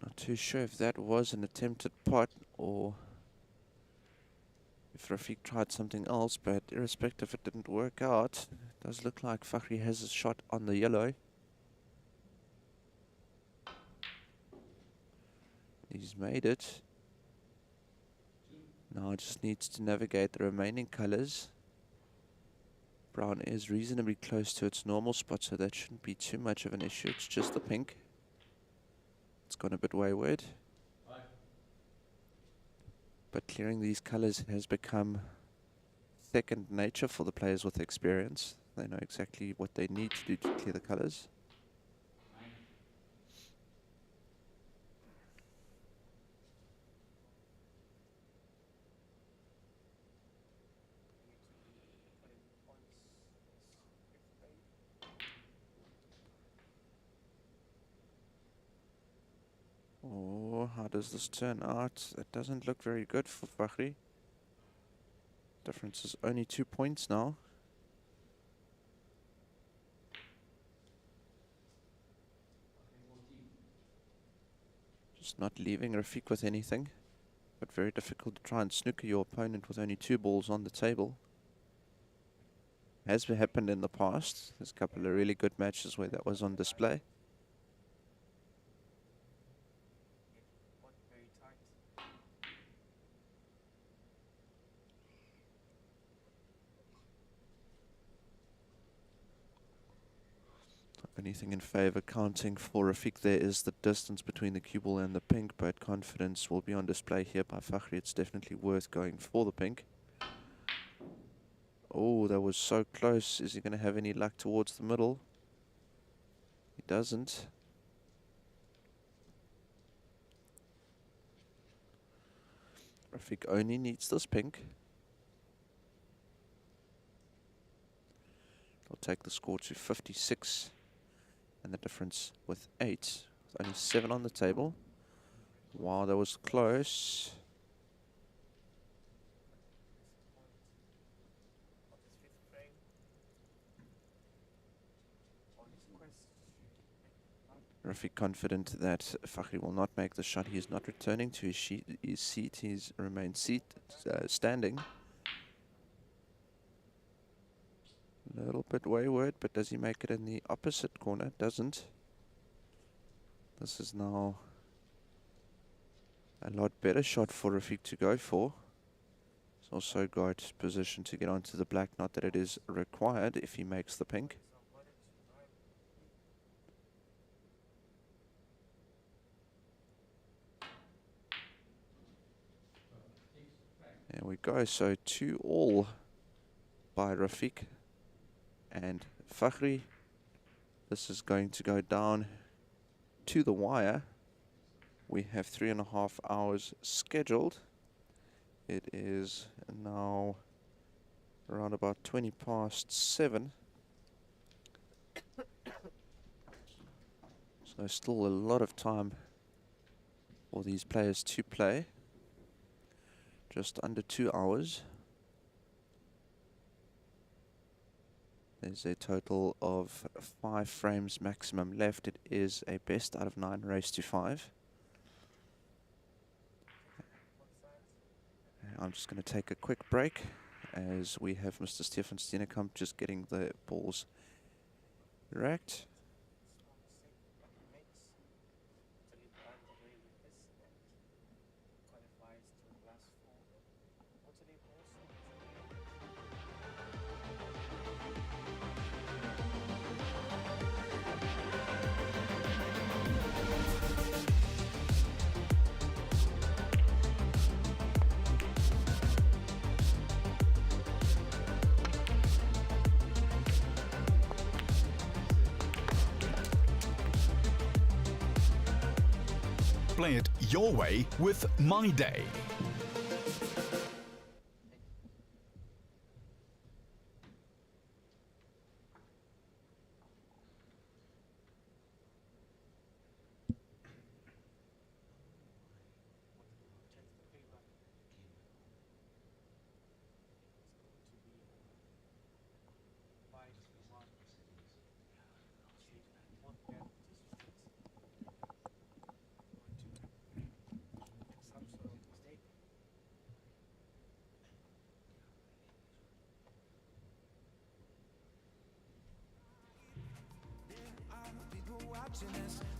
Not too sure if that was an attempted pot or if Rafiq tried something else, but irrespective, it didn't work out. It does look like Fakhri has a shot on the yellow. He's made it. Now just needs to navigate the remaining colors. Brown is reasonably close to its normal spot, so that shouldn't be too much of an issue. It's just the pink. It's gone a bit wayward. But clearing these colors has become second nature for the players with experience. They know exactly what they need to do to clear the colors. Oh, how does this turn out? That doesn't look very good for Fakhri. Difference is only 2 points now. Just not leaving Rafiq with anything, but very difficult to try and snooker your opponent with only 2 balls on the table. Has happened in the past. There's a couple of really good matches where that was on display. Anything in favor counting for Rafiq there is the distance between the cue ball and the pink, but confidence will be on display here by Fakhri. It's definitely worth going for the pink. Oh, that was so close. Is he going to have any luck towards the middle? He doesn't. Rafiq only needs this pink. He'll take the score to 56. And the difference with 8. With only 7 on the table. Wow, that was close. Rafiq confident that Fakhri will not make the shot. He is not returning to his seat. He's remained standing. A little bit wayward, but does he make it in the opposite corner? Doesn't. This is now a lot better shot for Rafiq to go for. He's also got position to get onto the black. Not that it is required if he makes the pink. There we go. So 2-all by Rafiq and Fakhri. This is going to go down to the wire. We have 3.5 hours scheduled. It is now around about 7:20. So still a lot of time for these players to play. Just under 2 hours. There's a total of 5 frames maximum left. It is a best out of 9 race to 5. I'm just going to take a quick break as we have Mr. Stefan Steenekamp just getting the balls racked. Play it your way with My Day.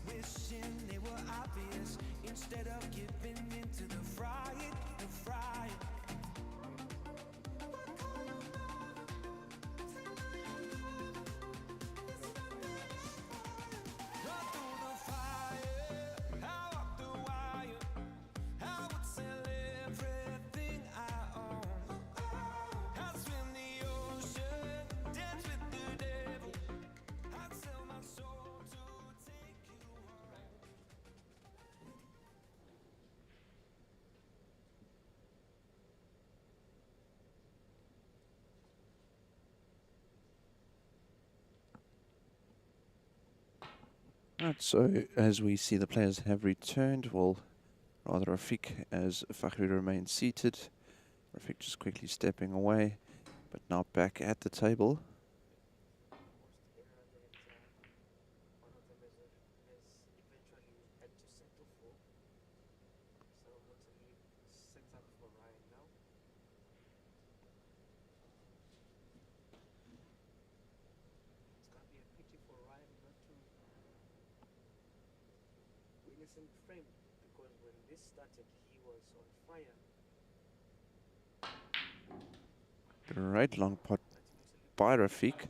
Wishing they were obvious instead of giving into the fire. Right, so as we see the players have returned, well, rather Rafiq as Fakhri remains seated. Rafiq just quickly stepping away, but now back at the table. Frame because when this started he was on fire. Great long pot by Rafiq.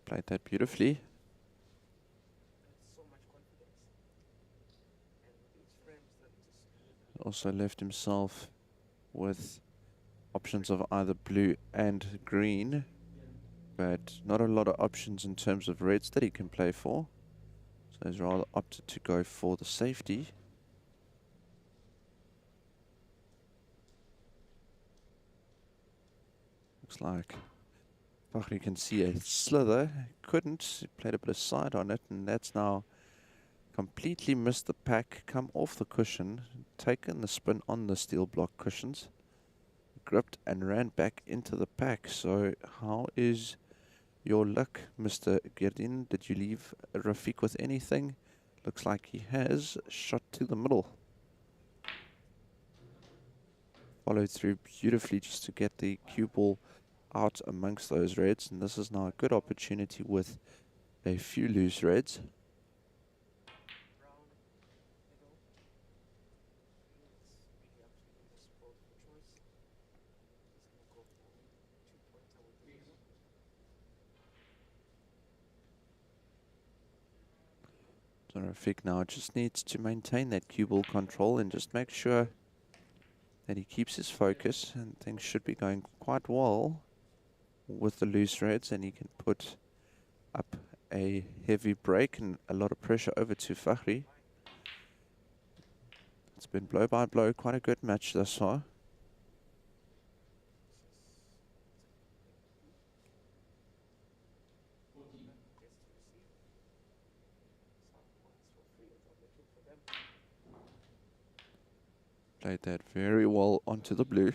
Played that beautifully. So much confidence. And each frame that Also left himself with options of either blue and green, but not a lot of options in terms of reds that he can play for. So he's rather opted to go for the safety. Looks like Fakhri can see a slither. Couldn't. He played a bit of side on it, and that's now completely missed the pack, come off the cushion, taken the spin on the steel block cushions, gripped and ran back into the pack. So how is your luck, Mr. Girdin. Did you leave Rafiq with anything? Looks like he has. Shot to the middle. Followed through beautifully just to get the cue ball out amongst those reds. And this is now a good opportunity with a few loose reds. Brown, middle. It's really up to him, the spot for choice. He's gonna go for 2-pointer with the middle. So Rafiq now just needs to maintain that cue ball control and just make sure that he keeps his focus, and things should be going quite well with the loose reds, and he can put up a heavy break and a lot of pressure over to Fakhri. It's been blow by blow, quite a good match thus far. Gets to receive. Some points for free, a double kick for them. Played that very well onto the blue.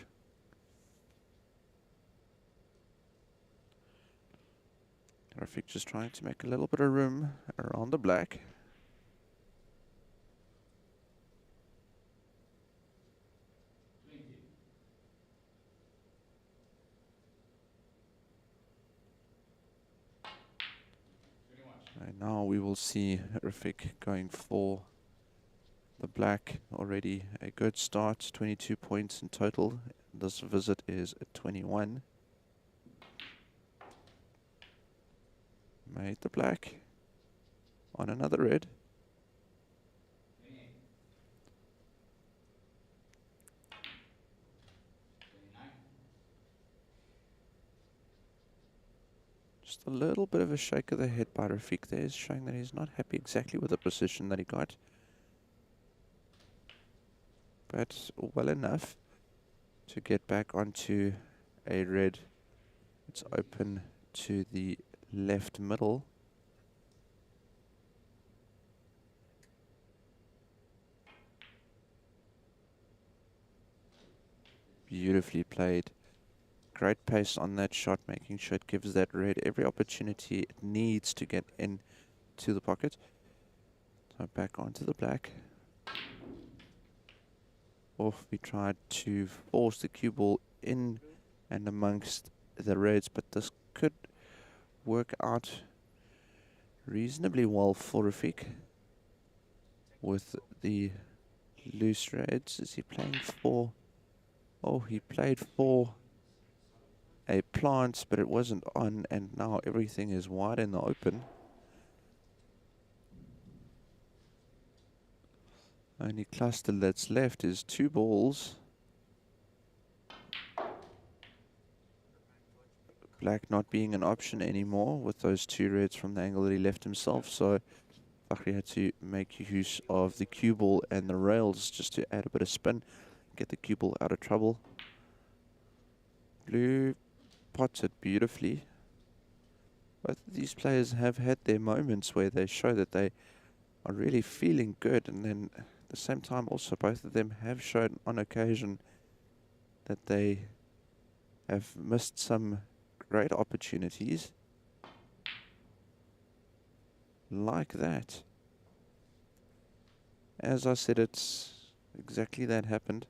Rafiq just trying to make a little bit of room around the black. And now we will see Rafiq going for the black. Already a good start, 22 points in total. This visit is at 21. Made the black on another red. Just a little bit of a shake of the head by Rafiq there is showing that he's not happy exactly with the position that he got. But well enough to get back onto a red. It's open to the left middle. Beautifully played. Great pace on that shot, making sure it gives that red every opportunity it needs to get in to the pocket. So back onto the black. Off, we tried to force the cue ball in and amongst the reds, but this could work out reasonably well for Rafiq with the loose reds. Is he playing for? Oh, he played for a plant, but it wasn't on, and now everything is wide in the open. Only cluster that's left is 2 balls. Black not being an option anymore with those 2 reds from the angle that he left himself, so Fakhri had to make use of the cue ball and the rails just to add a bit of spin, get the cue ball out of trouble. Blue pots it beautifully. Both of these players have had their moments where they show that they are really feeling good, and then at the same time also both of them have shown on occasion that they have missed some great opportunities like that. As I said, it's exactly that happened.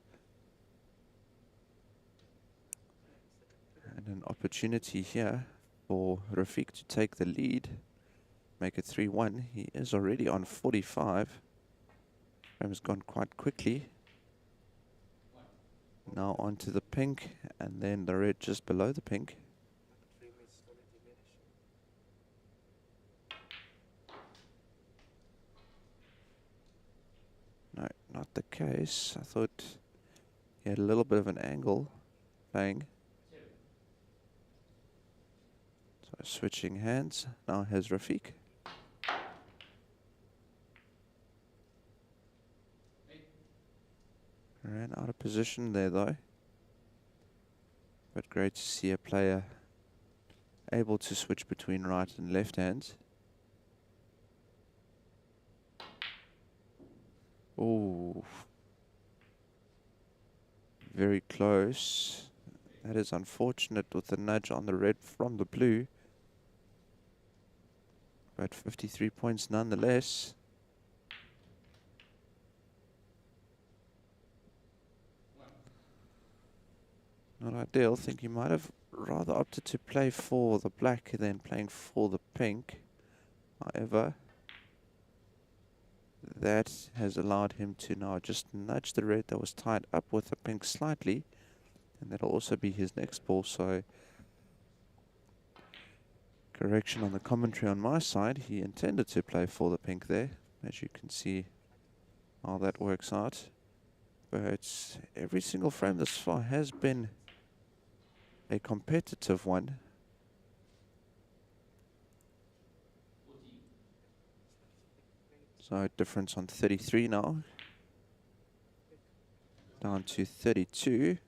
And an opportunity here for Rafiq to take the lead, make it 3-1. He is already on 45. Frame's gone quite quickly. Now onto the pink, and then the red just below the pink. Frame is slowly diminishing. No, not the case. I thought he had a little bit of an angle playing. So switching hands. Now has Rafiq. Ran out of position there though. But great to see a player able to switch between right and left hands. Oh, very close. That is unfortunate with the nudge on the red from the blue. But 53 points nonetheless. Not ideal. Think he might have rather opted to play for the black than playing for the pink. However, that has allowed him to now just nudge the red that was tied up with the pink slightly. And that'll also be his next ball. So, correction on the commentary on my side. He intended to play for the pink there. As you can see how that works out. But every single frame thus far has been a competitive one. So difference on 33 now. Down to 32.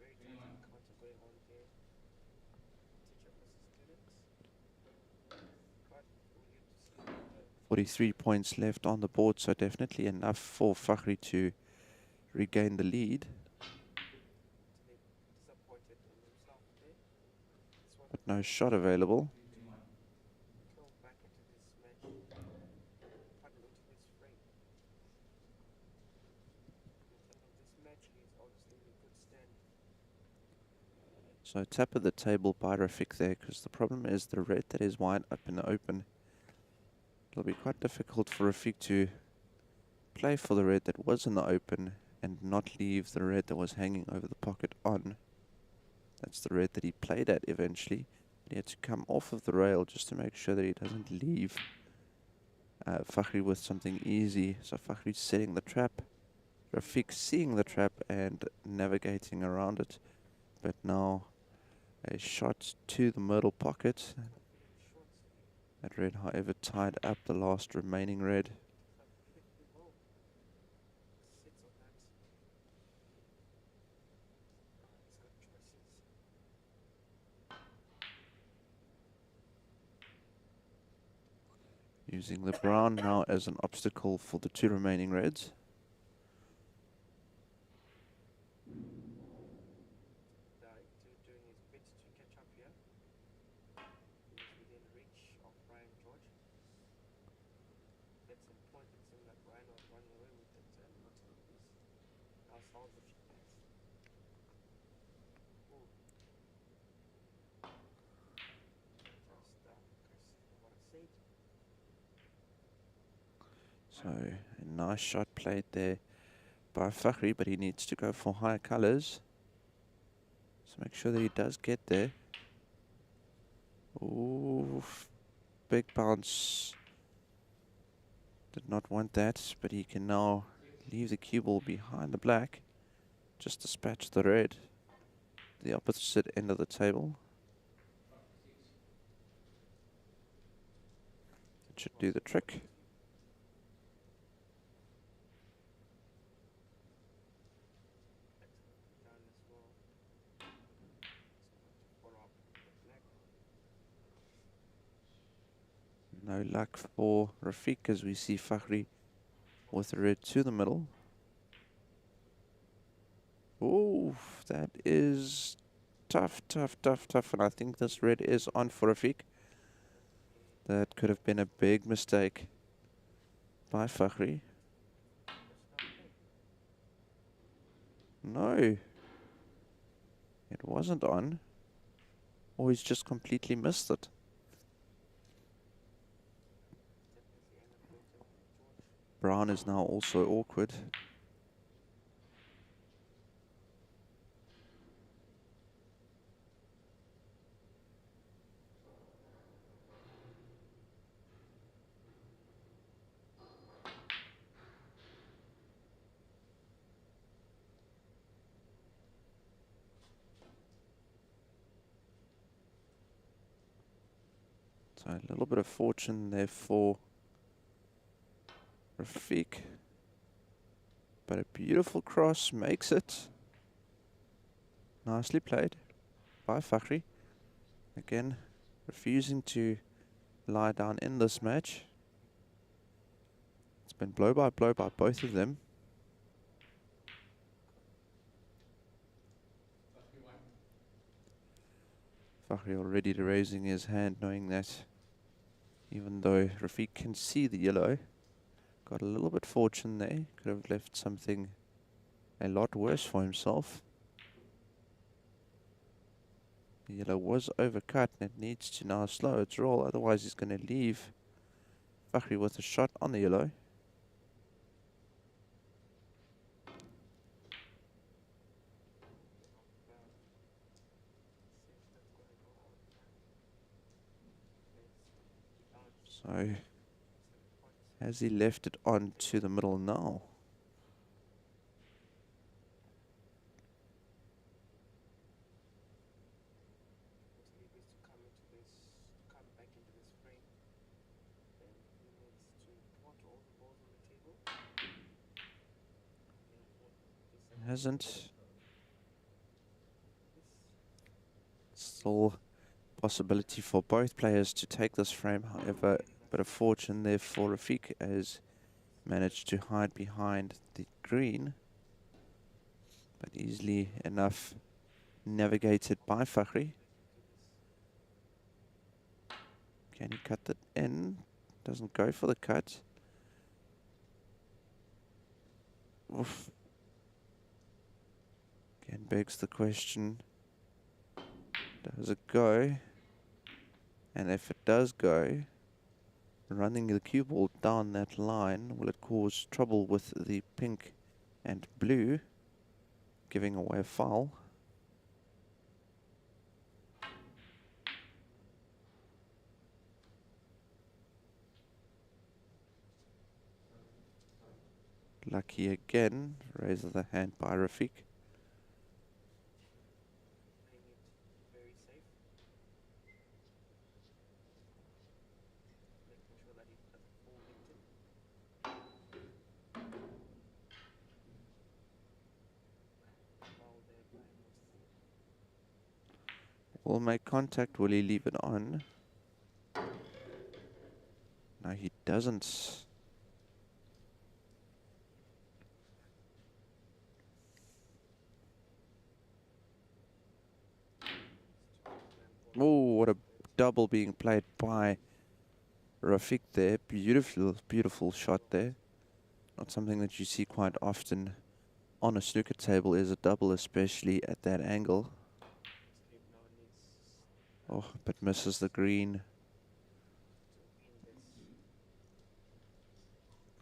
Very tight encounter going on here. Teacher versus students. But we'll get to see 43 points left on the board, so definitely enough for Fakhri to regain the lead. disappointed in himself there. This one But no shot available. go back into this match. Pardon, into this frame. In terms of this match, he's obviously in a good stand. So tap of the table by Rafiq there, because the problem is the red that is wide up in the open. It'll be quite difficult for Rafiq to play for the red that was in the open and not leave the red that was hanging over the pocket on. That's the red that he played at eventually. He had to come off of the rail just to make sure that he doesn't leave Fakhri with something easy. So Fakhri's setting the trap. Rafiq seeing the trap and navigating around it. But now a shot to the middle pocket. That red, however, tied up the last remaining red. Sits on that. He's got choices. Using the brown now as an obstacle for the two remaining reds. Doing his bit to catch up here. He's within reach of Ryan George. At some point it seemed like Ryan was running away with it and not in this. Now salvage that. Ooh. Just what I said. So a nice shot played there by Fakhri, but he needs to go for higher colors. So make sure that he does get there. Ooh, big bounce. Did not want that, but he can now leave the cue ball behind the black. Just dispatch the red. The opposite end of the table. It should do the trick. Done as well. Follow up the black. No luck for Rafiq as we see Fakhri with the red to the middle. Ooh, that is tough, tough, tough, tough. And I think this red is on for Rafiq. That could have been a big mistake by Fakhri. No, it wasn't on. Or he's just completely missed it. Brown is now also awkward. So a little bit of fortune there for Rafiq. But a beautiful cross makes it. Nicely played by Fakhri. Again, refusing to lie down in this match. been blow by both of them. Fakhri already raising his hand, knowing that even though Rafiq can see the yellow, got a little bit fortune there. Could have left something a lot worse for himself. The yellow was overcut and it needs to now slow its roll, otherwise he's going to leave Fakhri with a shot on the yellow. So, has he left it on to the middle now? Come back into this frame. Then he needs to put all the balls on the table. Hasn't. Still possibility for both players to take this frame, however, a bit of fortune there for Rafiq as managed to hide behind the green, but easily enough navigated by Fakhri. Can he cut that in? Doesn't go for the cut. Oof. Again begs the question, does it go? And if it does go, running the cue ball down that line, will it cause trouble with the pink and blue, giving away a foul? Lucky again, raises the hand by Rafiq. Playing it very safe. Making sure that it doesn't fall victim. Foul there by Will make contact, will he leave it on? No, he doesn't. Oh, what a double being played by Rafiq there. Beautiful, beautiful shot there. Not something that you see quite often on a snooker table, is a double, especially at that angle. Oh, but misses the green.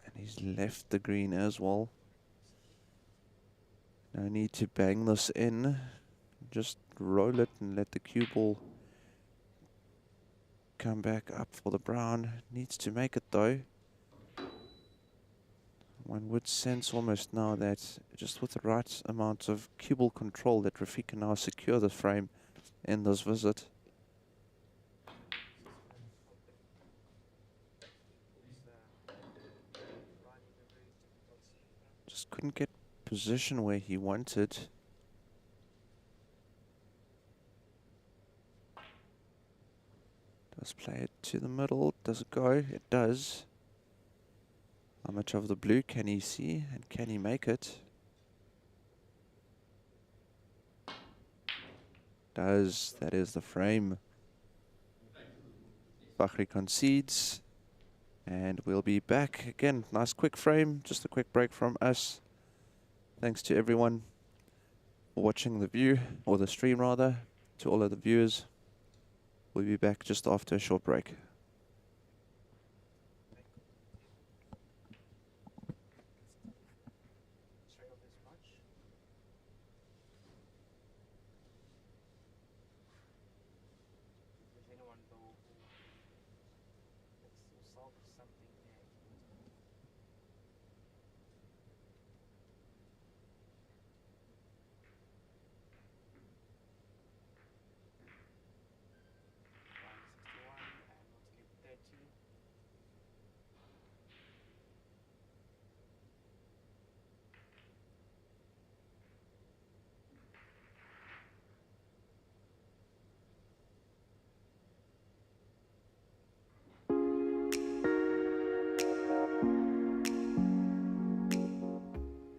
And he's left the green as well. No need to bang this in. Just roll it and let the cue ball come back up for the brown. Needs to make it though. One would sense almost now that just with the right amount of cue ball control that Rafiq can now secure the frame in this visit. Just couldn't get position where he wanted. Does play it to the middle. Does it go? It does. How much of the blue can he see and can he make it? Does. That is the frame. Fakhri concedes. And we'll be back again. Nice quick frame. Just a quick break from us. Thanks to everyone for watching the view, or the stream rather. To all of the viewers. We'll be back just after a short break.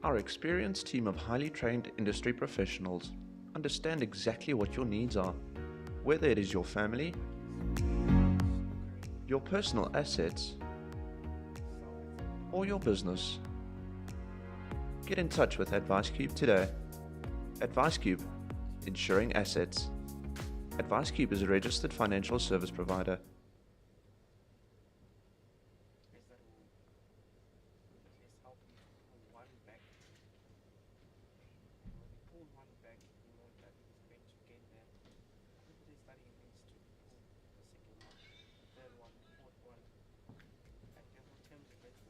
Our experienced team of highly trained industry professionals understand exactly what your needs are, whether it is your family, your personal assets, or your business. Get in touch with AdviceCube today. AdviceCube, insuring assets. AdviceCube is a registered financial service provider. Is that will at least help you to pull one back. And when you pull one back, you know that is going to gain them. Everybody studying needs to pull the second one, the third one, the fourth one, and devil terms eventually.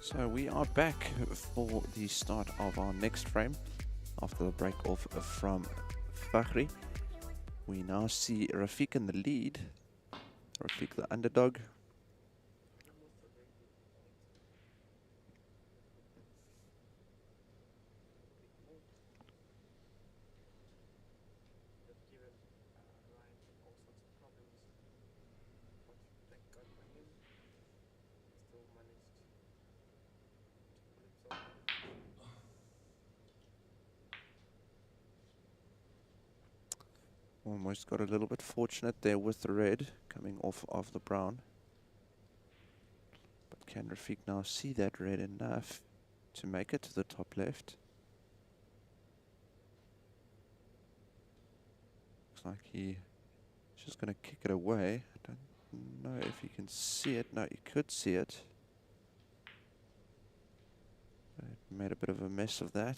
So we are back for the start of our next frame after the break off from Fakhri. We now see Rafiq in the lead. Rafiq the underdog. They've given Ryan all sorts of problems, but thank God for him, he still managed to flip something. Almost got a little bit fortunate there with the red coming off of the brown. But can Rafiq now see that red enough to make it to the top left? Looks like he's just going to kick it away. I don't know if he can see it. No, he could see it. But made a bit of a mess of that.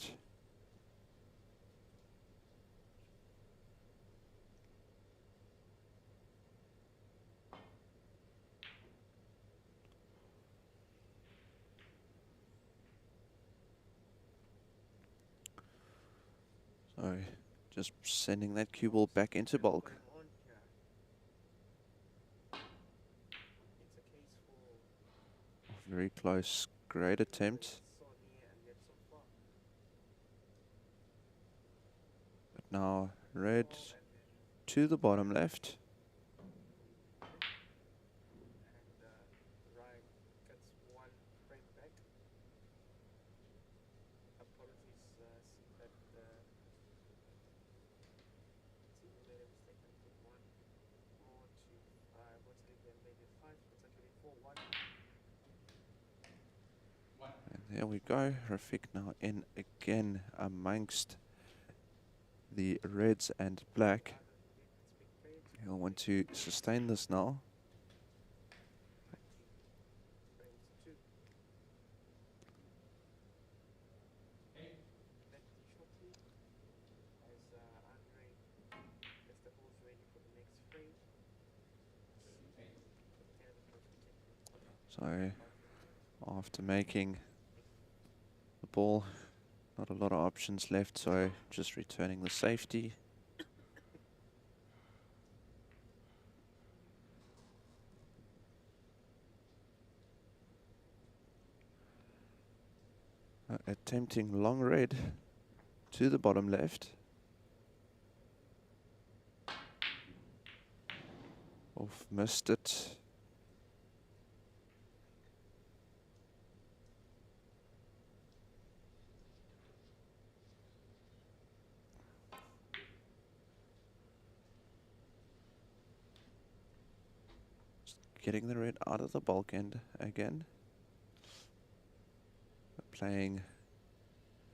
So just sending that cue ball back into bulk. Going on here. It's a case for Very close. Great attempt. so near and yet so far. But now red Oh, and then to the bottom left. Ryan gets one frame back. Apologies, see that team made a mistake and put one more to what's it again? Made it five. It's actually 4-1. And there we go. Rafiq now in again amongst the reds and black. It's been played. He'll want to sustain this now. Frames two. Lefty shortly as Andre gets the balls ready for the next frame. So after making the ball, not a lot of options left, so just returning the safety. Attempting long red to the bottom left. Off, missed it. Just getting the red out of the bulk end again. Playing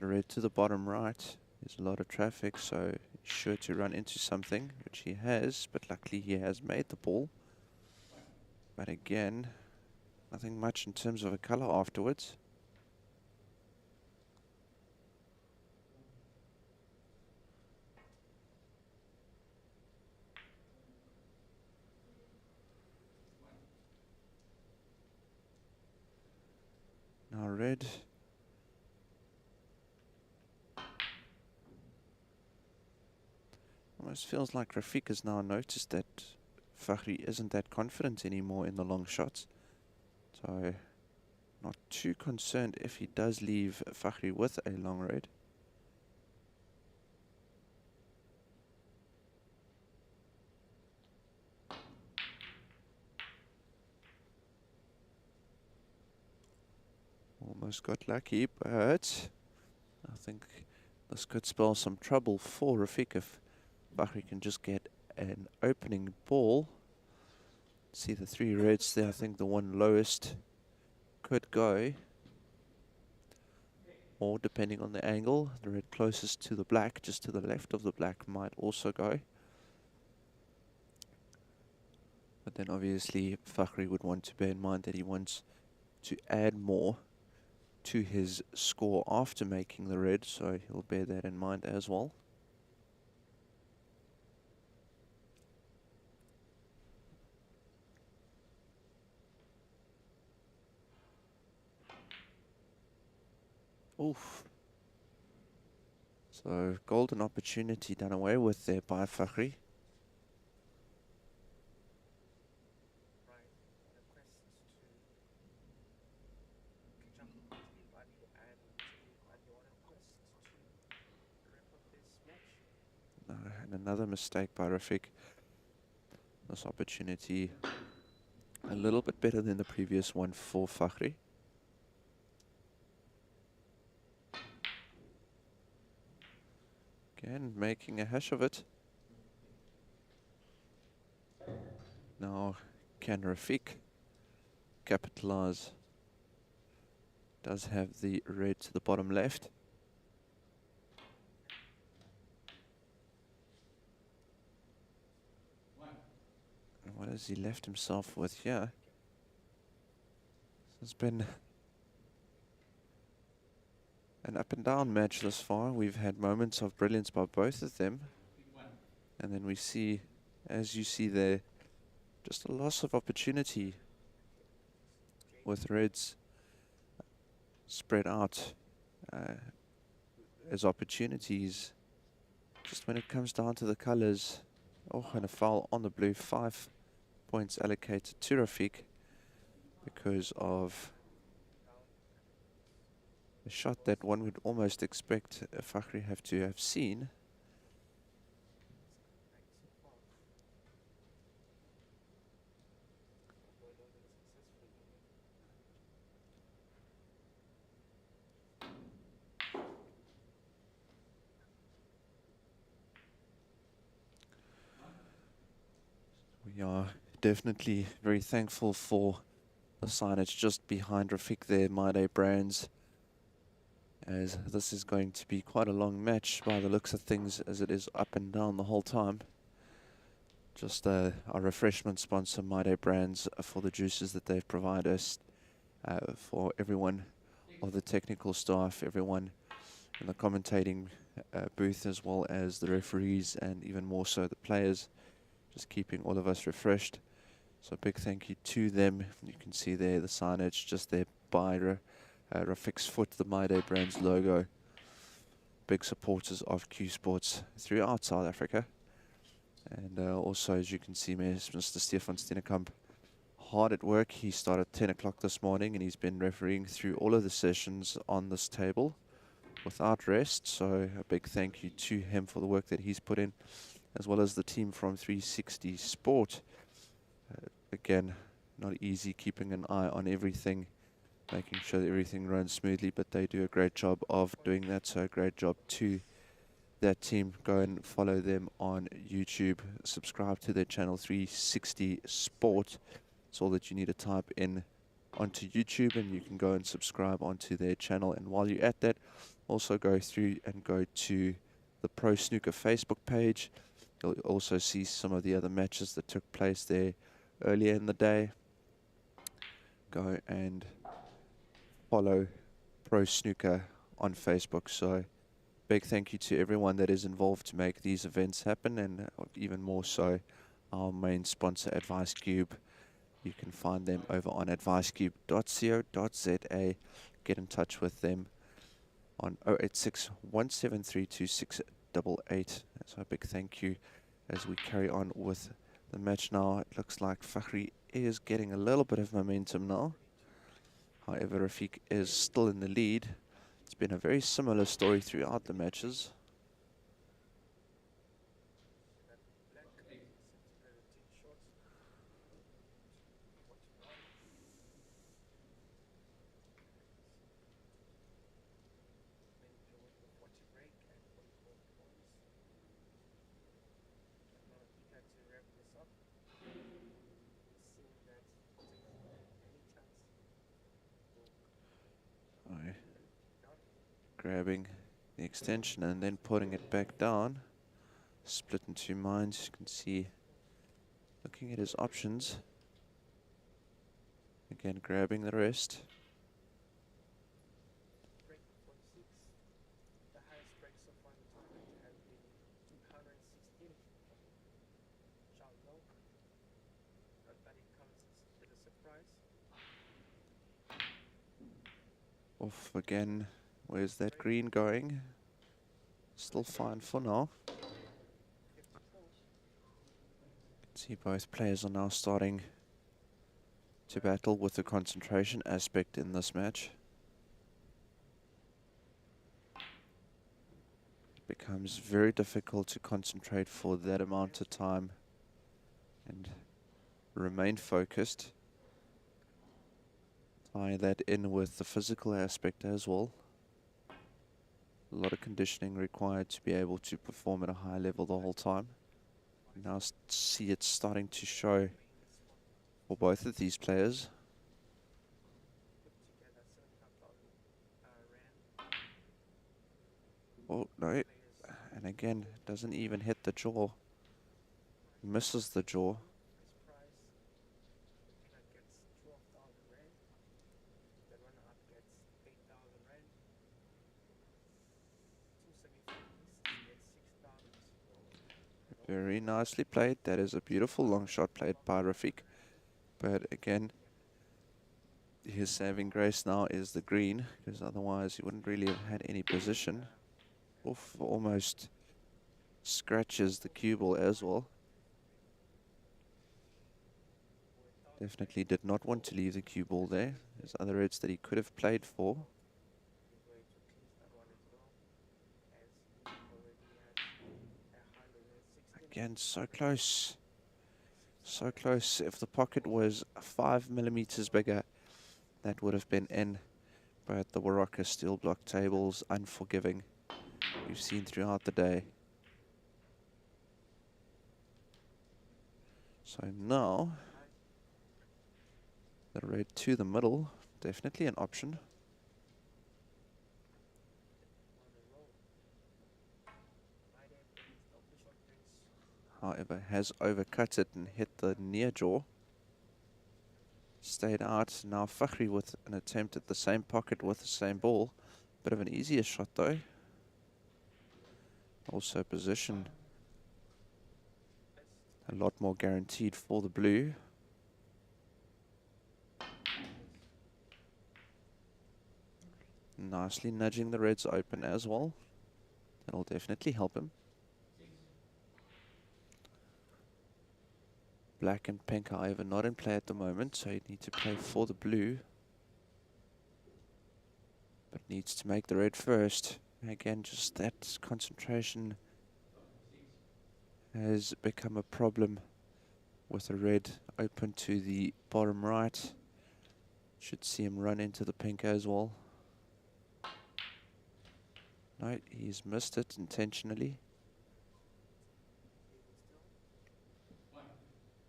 the red to the bottom right. There's a lot of traffic, so he's sure to run into something, which he has, but luckily he has made the ball. But again, nothing much in terms of a color afterwards. Now red Almost feels like Rafiq has now noticed that Fakhri isn't that confident anymore in the long shots. So, not too concerned if he does leave Fakhri with a long red. Almost got lucky, but I think this could spell some trouble for Rafiq if Fakhri can just get an opening ball. See the three reds there. I think the one lowest could go. Or depending on the angle, the red closest to the black, just to the left of the black, might also go. But then obviously Fakhri would want to bear in mind that he wants to add more to his score after making the red, so he'll bear that in mind as well. Oof. So golden opportunity done away with there by Fakhri. Right. Requests to jump into the body and your request to wrap up this match. And another mistake by Rafiq. This opportunity a little bit better than the previous one for Fakhri. Again, making a hash of it. Now, can Rafiq capitalize? Does have the red to the bottom left. And what has he left himself with here? This has been an up and down match thus far. We've had moments of brilliance by both of them. And then we see, as you see there, just a loss of opportunity with reds spread out as opportunities. Just when it comes down to the colors. Oh, and a foul on the blue. 5 points allocated to Rafiq because of a shot that one would almost expect Fakhri have to have seen. We are definitely very thankful for the signage just behind Rafiq there, My Day Brands, as this is going to be quite a long match by the looks of things, as it is up and down the whole time. Just our refreshment sponsor, My Day Brands, for the juices that they've provided us, for everyone of the technical staff, everyone in the commentating booth, as well as the referees and even more so the players, just keeping all of us refreshed. So a big thank you to them. You can see there the signage just there by Rafiq's foot, the My Day Brands logo. Big supporters of Q Sports throughout South Africa. And also, as you can see, Mr. Stefan Steenekamp hard at work. He started 10 o'clock this morning and he's been refereeing through all of the sessions on this table without rest. So a big thank you to him for the work that he's put in, as well as the team from 360 Sport. Again, not easy keeping an eye on everything, making sure that everything runs smoothly, but they do a great job of doing that. So a great job to that team. Go and follow them on YouTube. Subscribe to their channel, 360 Sport. It's all that you need to type in onto YouTube, and you can go and subscribe onto their channel. And while you're at that, also go through and go to the Pro Snooker Facebook page. You'll also see some of the other matches that took place there earlier in the day. Go and follow Pro Snooker on Facebook. So big thank you to everyone that is involved to make these events happen, and even more so our main sponsor, Advice Cube. You can find them over on advicecube.co.za. Get in touch with them on 086 173 2688. So a big thank you as we carry on with the match now. It looks like Fakhri is getting a little bit of momentum now. However, Rafiq is still in the lead. It's been a very similar story throughout the matches. Aye. Grabbing the extension and then putting it back down. Split in two minds. You can see, looking at his options. Again, grabbing the wrist. Off again. Where's that green going? Still fine for now. See, both players are now starting to battle with the concentration aspect in this match. It becomes very difficult to concentrate for that amount of time and remain focused. Tie that in with the physical aspect as well. A lot of conditioning required to be able to perform at a high level the whole time. Now see it starting to show for both of these players. Oh, no. And again, doesn't even hit the jaw. Misses the jaw. Very nicely played. That is a beautiful long shot played by Rafiq. But again, his saving grace now is the green, because otherwise he wouldn't really have had any position. Oof, almost scratches the cue ball as well. Definitely did not want to leave the cue ball there. There's other reds that he could have played for. Again, so close. So close. If the pocket was 5 millimeters bigger, that would have been in. But the Waraka steel block tables, unforgiving. We've seen throughout the day. So now, the red to the middle, definitely an option. However, has overcut it and hit the near jaw. Stayed out. Now Fakhri with an attempt at the same pocket with the same ball. Bit of an easier shot though. Also position a lot more guaranteed for the blue. Nicely nudging the reds open as well. That'll definitely help him. Black and pink, however, not in play at the moment, so you need to play for the blue. But needs to make the red first. Again, just that concentration has become a problem with the red open to the bottom right. Should see him run into the pink as well. No, he's missed it intentionally.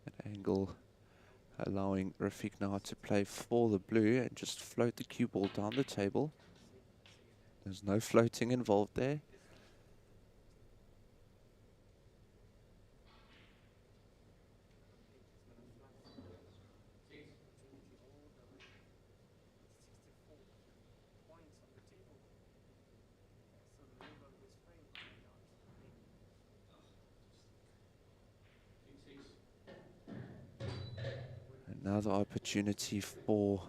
An angle allowing Rafiq now to play for the blue and just float the cue ball down the table. There's no floating involved there. Another opportunity for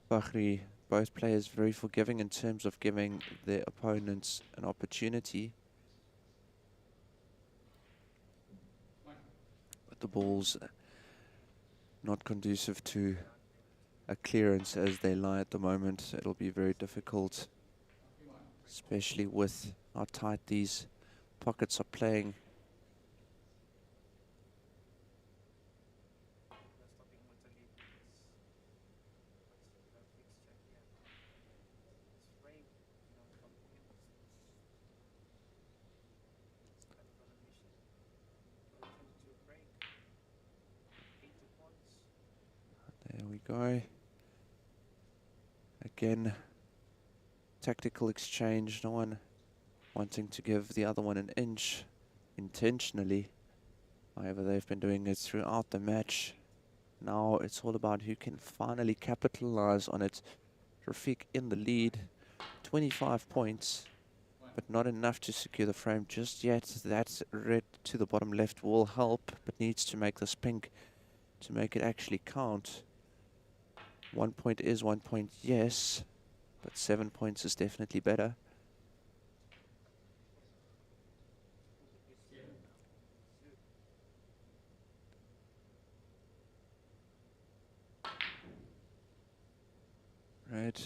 Fakhri. Both players very forgiving in terms of giving their opponents an opportunity. but the ball's not conducive to a clearance as they lie at the moment. It'll be very difficult, especially with how tight these pockets are playing. We're stopping Montaliv because what's the fixture here? It's frame, from him. It's kind of on a mission. Looking to break 80 points. There we go. Again, tactical exchange, no one wanting to give the other one an inch intentionally. However, they've been doing it throughout the match. Now it's all about who can finally capitalize on it. Rafiq in the lead, 25 points, but not enough to secure the frame just yet. That red to the bottom left will help, but needs to make this pink to make it actually count. 1 point is 1 point, yes, but 7 points is definitely better. Red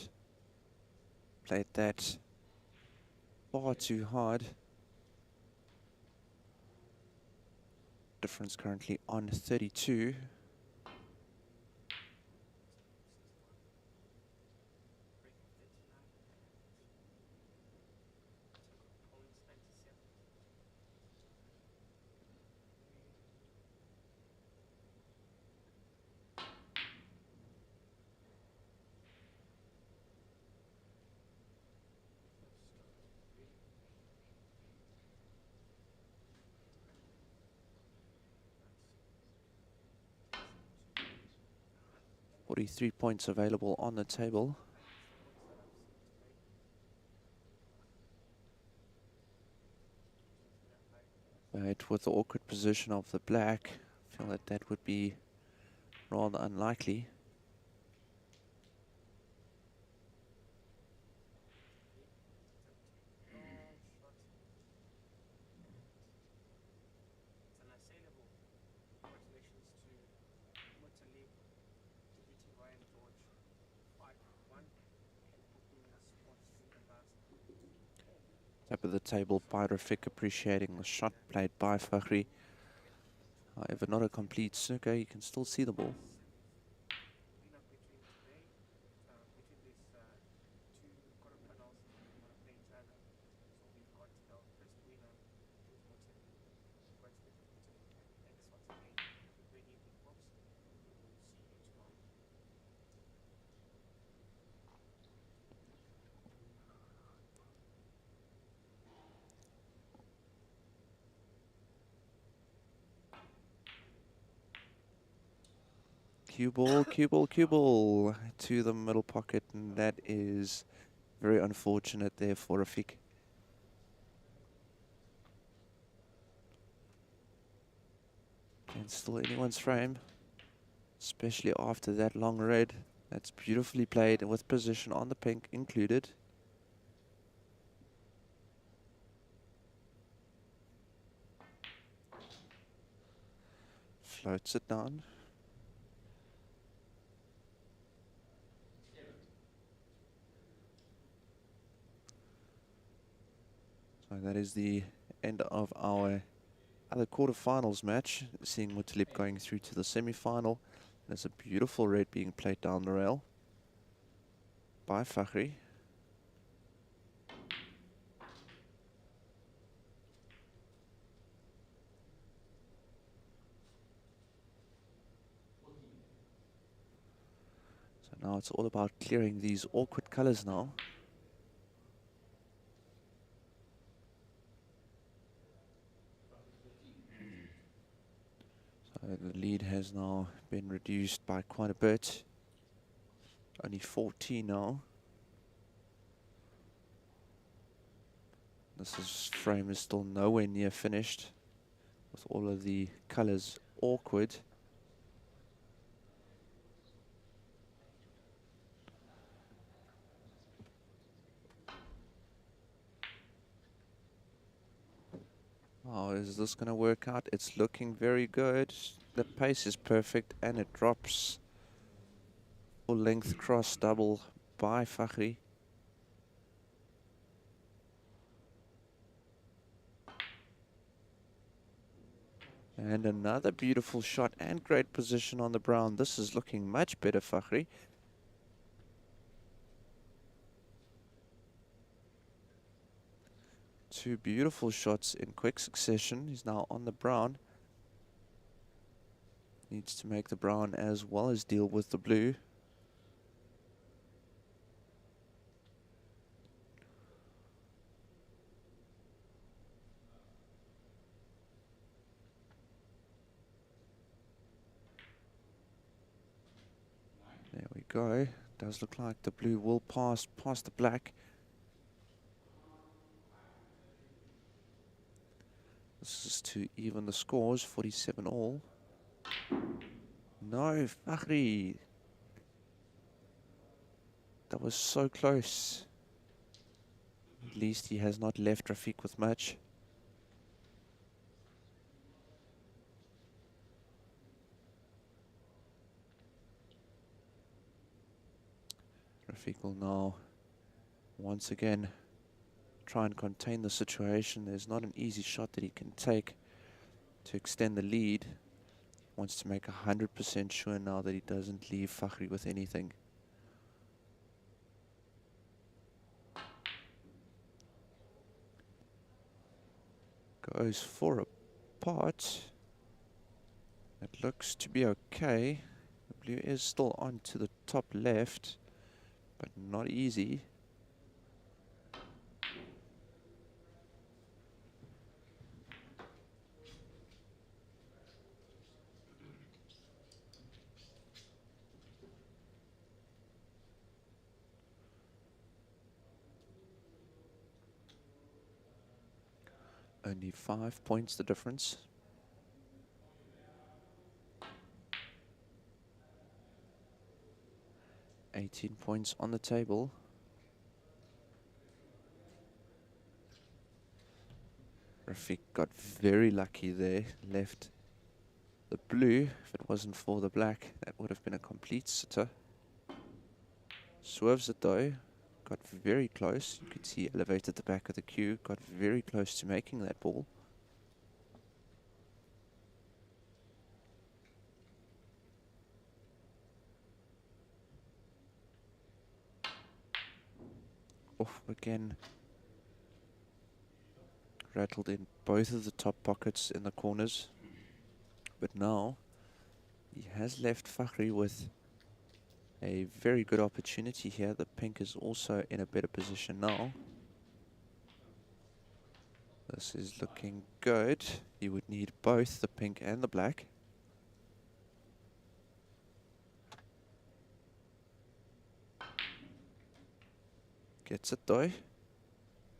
played that far too hard. Difference currently on 32. Break of 39 and took points 97. Three. 43 points available on the table. Points that I've seen today. But with the awkward position of the black, I feel that that would be rather unlikely. Long shot. It's unassailable. Congratulations to Motalib, defeating Ryan George 5-1 and booking a spot in the last. Top of the table by Rafiq, appreciating the shot played by Fakhri. However, not a complete snooker, you can still see the ball. Winner between today, between these two quarterfinals, they want to play each other. So we've got our first winner with Motalib. Congratulations, Motalib, and thanks once again. Have a great evening, folks. See you tomorrow. Cue ball, cue ball, cue ball to the middle pocket, and that is very unfortunate there for Rafiq. And still anyone's frame, especially after that long red. That's beautifully played and with position on the pink included. Floats it down. So that is the end of our other quarterfinals match, seeing Motalib going through to the semi-final. There's a beautiful red being played down the rail by Fakhri. So now it's all about clearing these awkward colors now. So the lead has now been reduced by quite a bit. Only 14 now. Frame is still nowhere near finished, with all of the colors awkward. Oh, is this going to work out? It's looking very good. The pace is perfect and it drops. Full length cross double by Fakhri. And another beautiful shot and great position on the brown. This is looking much better, Fakhri. Two beautiful shots in quick succession. He's now on the brown. Needs to make the brown as well as deal with the blue. There we go. Does look like the blue will pass past the black. This is to even the scores, 47 all. No, Fakhri. That was so close. At least he has not left Rafiq with much. Rafiq will now once again try and contain the situation. There's not an easy shot that he can take to extend the lead. Wants to make 100% sure now that he doesn't leave Fakhri with anything. Goes for a pot. It looks to be okay. The blue is still on to the top left, but not easy. Only 5 points the difference. $18 points on the table. Rafiq got very lucky there. Left the blue. If it wasn't for the black, that would have been a complete sitter. Swerves it though. Got very close. You could see elevated the back of the cue. Got very close to making that ball. Off again. Rattled in both of the top pockets in the corners. But now he has left Fakhri with a very good opportunity here. The pink is also in a better position now. This is looking good. He would need both the pink and the black. Gets it though.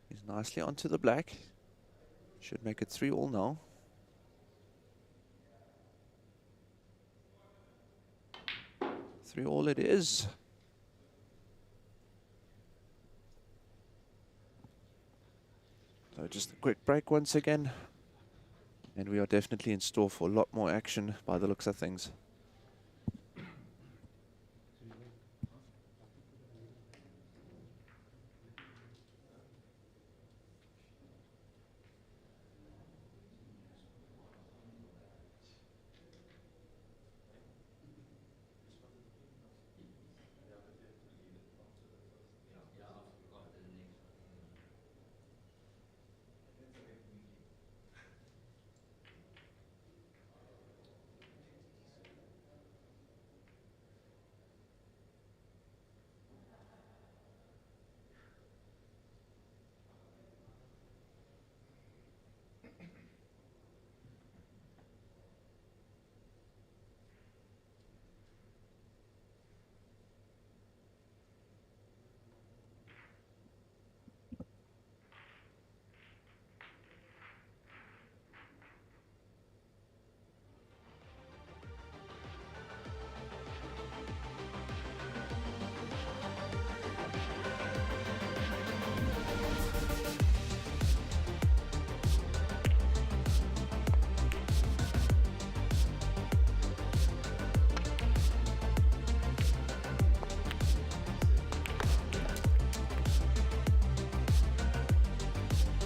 He's nicely onto the black. Should make it 3-all now. Three all it is. So just a quick break once again. And we are definitely in store for a lot more action by the looks of things.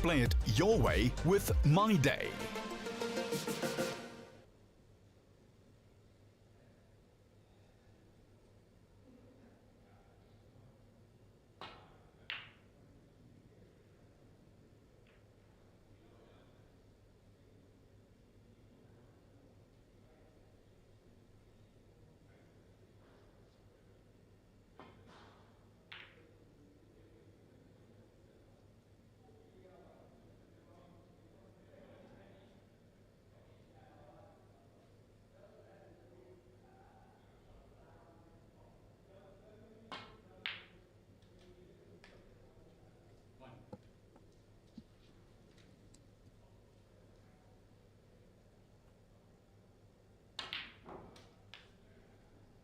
play it your way with My Day.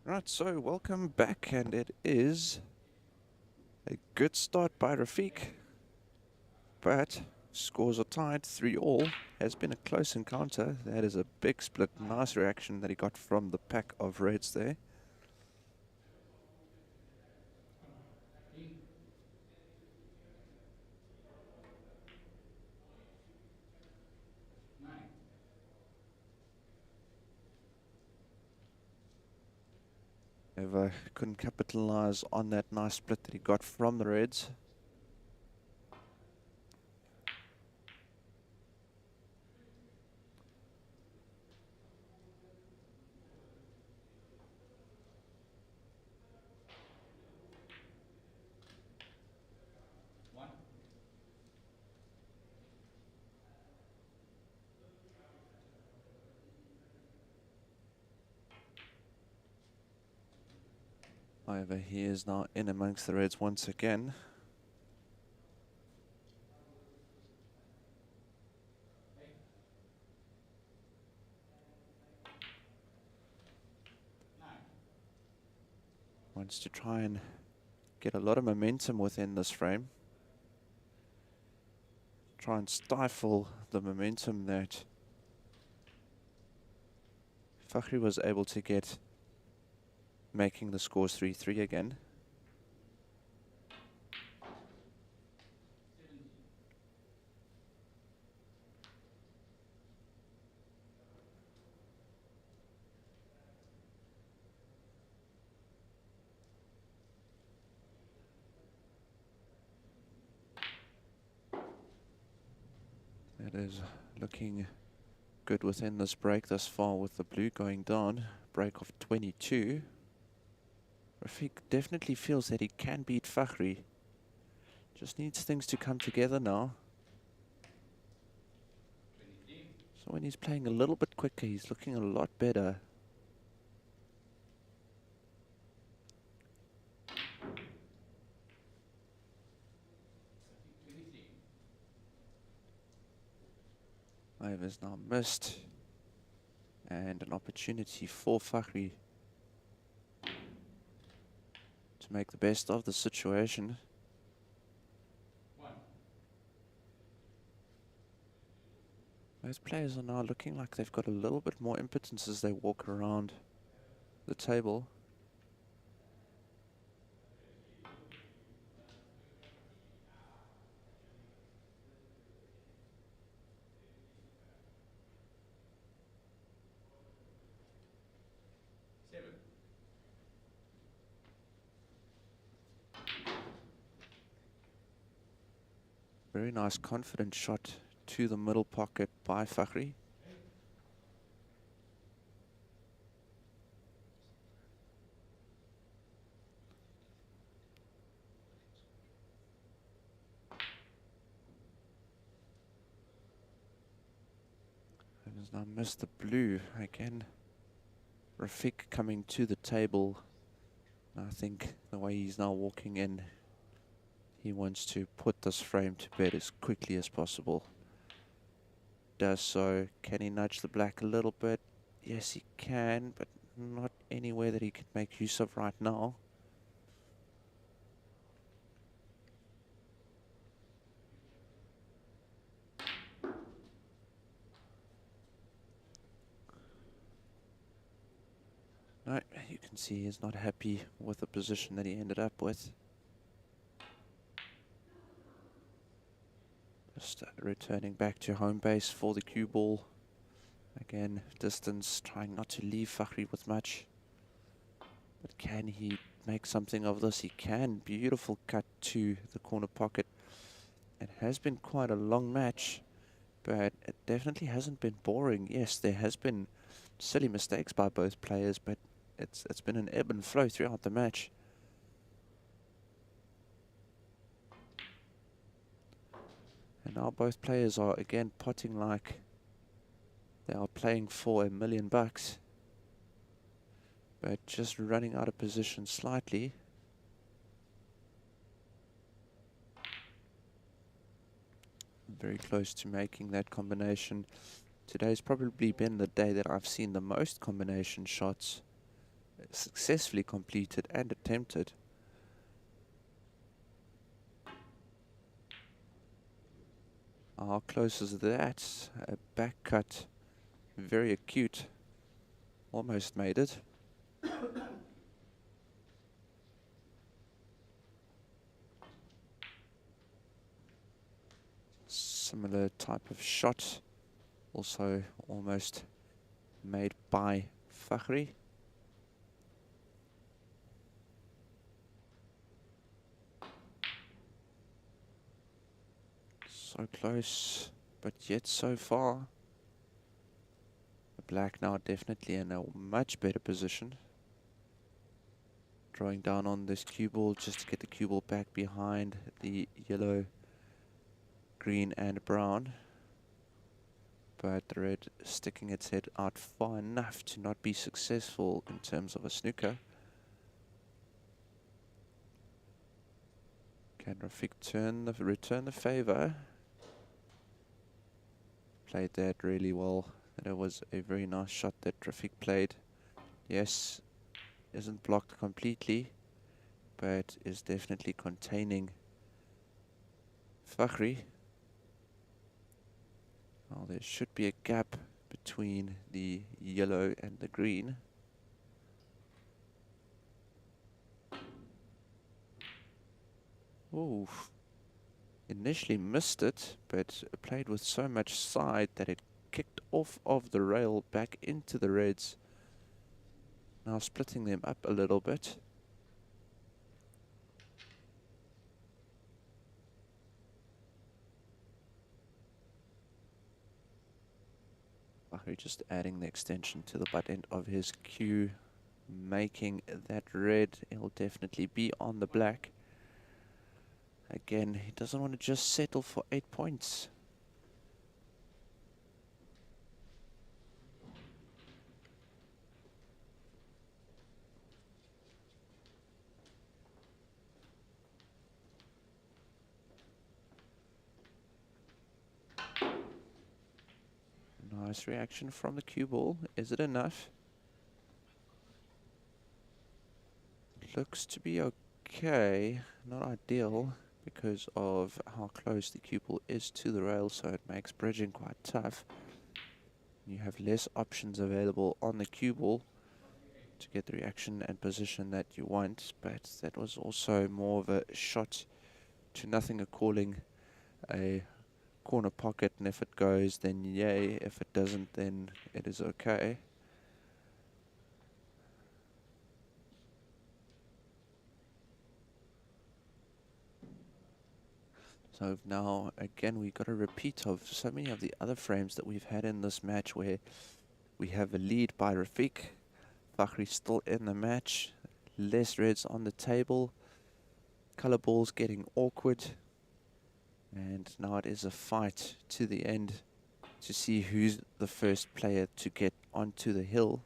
Right, so welcome back, and it is a good start by Rafiq, but scores are tied 3-all. Has been a close encounter. That is a big split. Nice reaction that he got from the pack of reds there. However, couldn't capitalize on that nice split that he got from the reds. However, he is now in amongst the reds once again. Wants to try and get a lot of momentum within this frame. Try and stifle the momentum that Fakhri was able to get, making the scores 3-3 again. It is looking good within this break thus far, with the blue going down. Break of 22. Rafiq definitely feels that he can beat Fakhri. Just needs things to come together now. So when he's playing a little bit quicker, he's looking a lot better. Five is now missed. And an opportunity for Fakhri to make the best of the situation. Both players are now looking like they've got a little bit more impotence as they walk around the table. Very nice confident shot to the middle pocket by Fakhri. And has now missed the blue again. Rafiq coming to the table. I think the way he's now walking in, he wants to put this frame to bed as quickly as possible. Does so. Can he nudge the black a little bit? Yes, he can, but not anywhere that he could make use of right now. No, you can see he's not happy with the position that he ended up with. Just returning back to home base for the cue ball. Again, distance, trying not to leave Fakhri with much. But can he make something of this? He can. Beautiful cut to the corner pocket. It has been quite a long match, but it definitely hasn't been boring. Yes, there has been silly mistakes by both players, but it's been an ebb and flow throughout the match. And now both players are again potting like they are playing for $1 million, but just running out of position slightly. Very close to making that combination. Today's probably been the day that I've seen the most combination shots successfully completed and attempted. How close is that? A back cut, very acute. Almost made it. Similar type of shot, also almost made by Fakhri. So close, but yet so far. The black now definitely in a much better position. Drawing down on this cue ball just to get the cue ball back behind the yellow, green and brown. But the red sticking its head out far enough to not be successful in terms of a snooker. Can Rafiq return the favor? Played that really well. And it was a very nice shot that Rafiq played. Yes, isn't blocked completely, but is definitely containing Fakhri. Well, there should be a gap between the yellow and the green. Ooh. Initially missed it, but played with so much side that it kicked off of the rail back into the reds. Now splitting them up a little bit. Fakhri just adding the extension to the butt end of his cue, making that red. He'll definitely be on the black. Again, he doesn't want to just settle for 8 points. Nice reaction from the cue ball. Is it enough? Looks to be okay. Not ideal because of how close the cue ball is to the rail, so it makes bridging quite tough. You have less options available on the cue ball to get the reaction and position that you want, but that was also more of a shot to nothing, a calling a corner pocket, and if it goes then yay, if it doesn't then it is okay. So now again we got a repeat of so many of the other frames that we've had in this match where we have a lead by Rafiq. Fakhri still in the match, less reds on the table, color balls getting awkward, and now it is a fight to the end to see who's the first player to get onto the hill.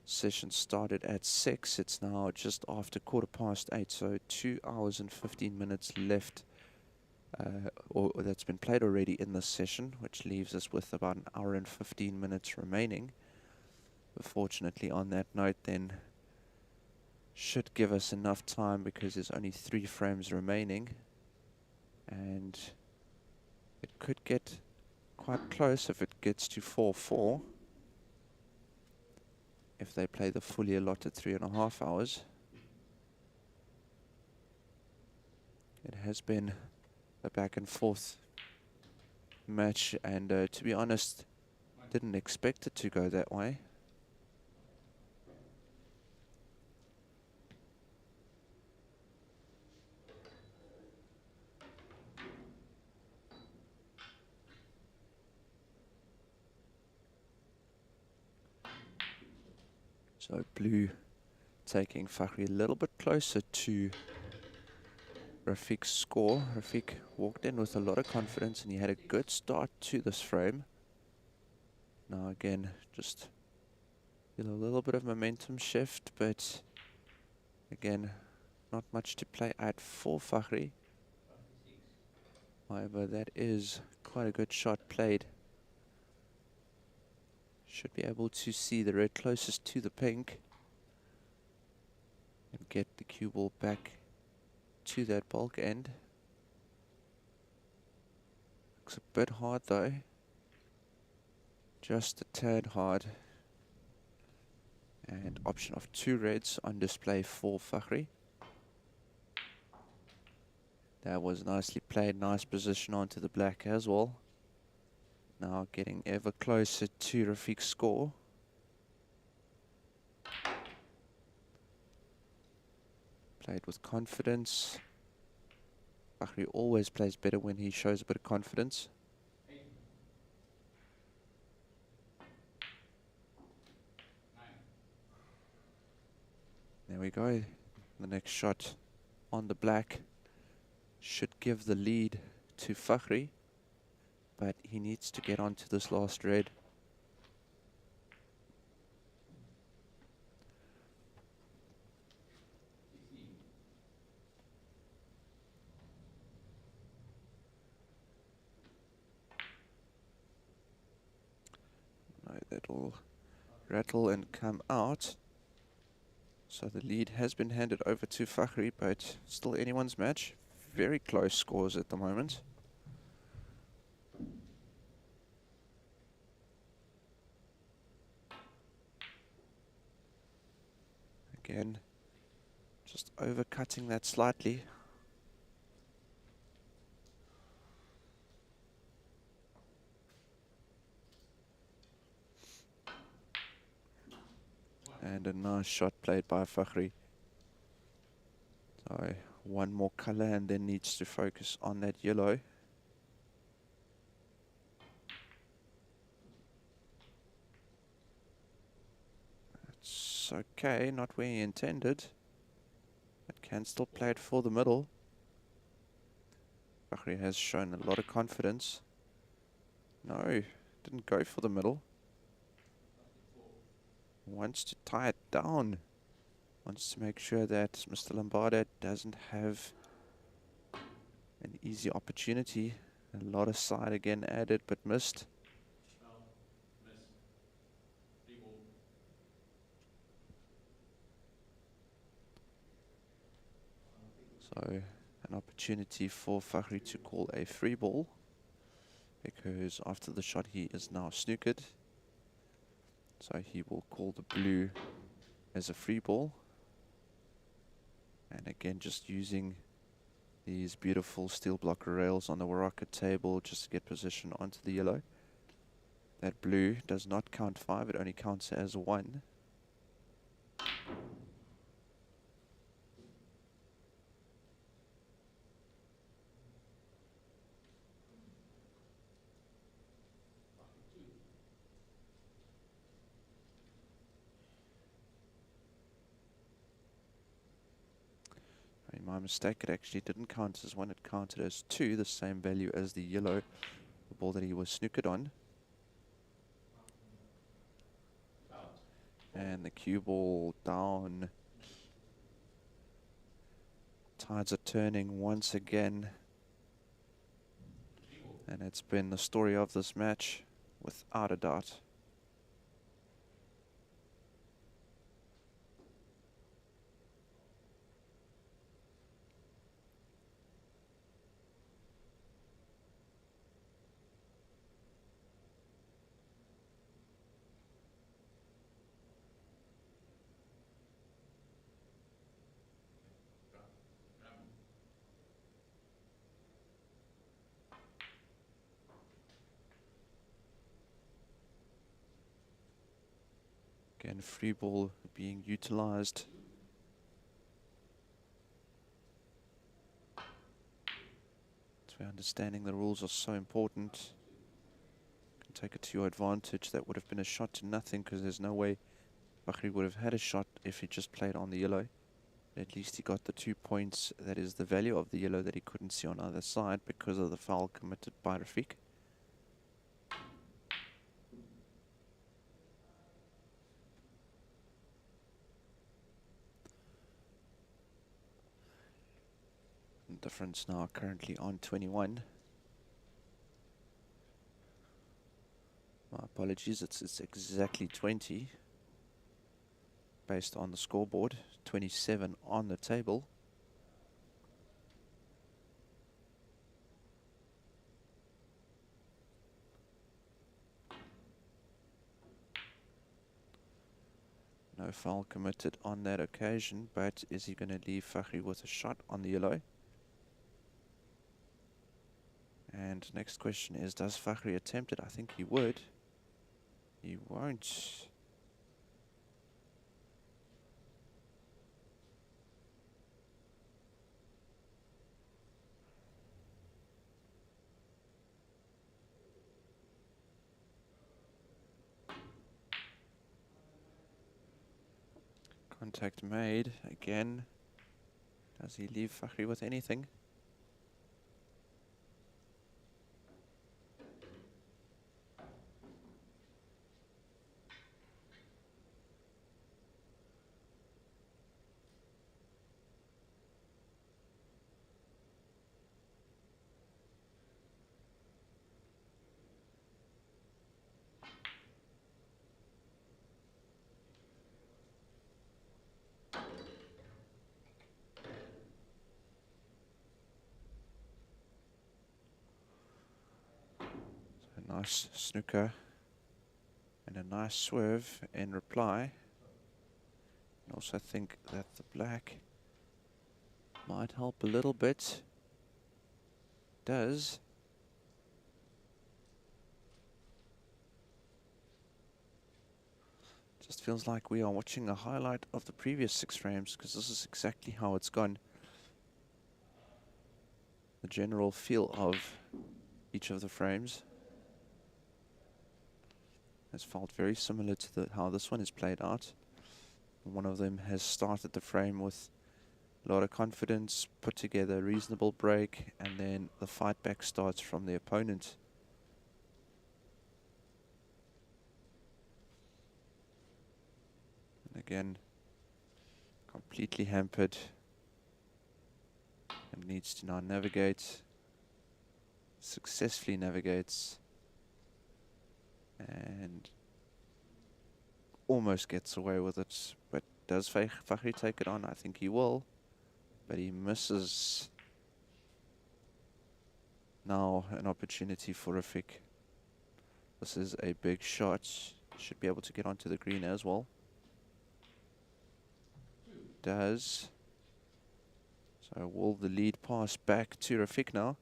Session started at 6. It's now just after 8:15, so 2 hours and 15 minutes left, or that's been played already in this session, which leaves us with about 1 hour and 15 minutes remaining. But fortunately, on that note, then should give us enough time because there's only 3 frames remaining, and it could get quite close if it gets to 4-4. If they play the fully allotted 3.5 hours. has been a back and forth match, and to be honest, didn't expect it to go that way. So blue taking Fakhri a little bit closer to Rafiq's score. Rafiq walked in with a lot of confidence and he had a good start to this frame. Now again, just feel a little bit of momentum shift, but again, not much to play at for Fakhri. However, that is quite a good shot played. Should be able to see the red closest to the pink and get the cue ball back to that bulk end. Looks a bit hard though. Just a tad hard. And option of 2 reds on display for Fakhri. That was nicely played, nice position onto the black as well. Now getting ever closer to Rafiq's score. Played with confidence. Fakhri always plays better when he shows a bit of confidence. There we go. The next shot on the black should give the lead to Fakhri, but he needs to get onto this last red. No, that'll rattle and come out. So the lead has been handed over to Fakhri, but still anyone's match. Very close scores at the moment. Again, just overcutting that slightly. And a nice shot played by Fakhri. So one more color and then needs to focus on that yellow. It's okay, not where he intended. But can still play it for the middle. Fakhri has shown a lot of confidence. No, didn't go for the middle. Wants to tie it down. Wants to make sure that Mr. Lombardo doesn't have an easy opportunity. A lot of side again added but missed. So an opportunity for Fakhri to call a free ball, because after the shot he is now snookered. So he will call the blue as a free ball. And again, just using these beautiful steel block rails on the Waraka table just to get position onto the yellow. That blue does not count 5, it only counts as 1. My mistake, it actually didn't count as 1, it counted as 2, the same value as the yellow, the ball that he was snookered on. And the cue ball down. Tides are turning once again. And it's been the story of this match, without a doubt. Again, free ball being utilized. That's where understanding the rules are so important. You can take it to your advantage. That would have been a shot to nothing because there's no way Fakhri would have had a shot if he just played on the yellow. At least he got the 2 points. That is the value of the yellow that he couldn't see on either side because of the foul committed by Rafiq. Difference now currently on 21. My apologies, it's exactly 20 based on the scoreboard, 27 on the table. No foul committed on that occasion, but is he going to leave Fakhri with a shot on the yellow? And next question is, does Fakhri attempt it? I think he would. He won't. Contact made again. Does he leave Fakhri with anything? A nice snooker and a nice swerve in reply. I also think that the black might help a little bit. Does. Just feels like we are watching a highlight of the previous 6 frames because this is exactly how it's gone. The general feel of each of the frames has felt very similar to how this one is played out. One of them has started the frame with a lot of confidence, put together a reasonable break, and then the fight back starts from the opponent. And again, completely hampered and needs to now navigate, successfully navigates, and almost gets away with it. But does Fakhri take it on? I think he will. But he misses now an opportunity for Rafiq. This is a big shot. Should be able to get onto the green as well. Does. So will the lead pass back to Rafiq now?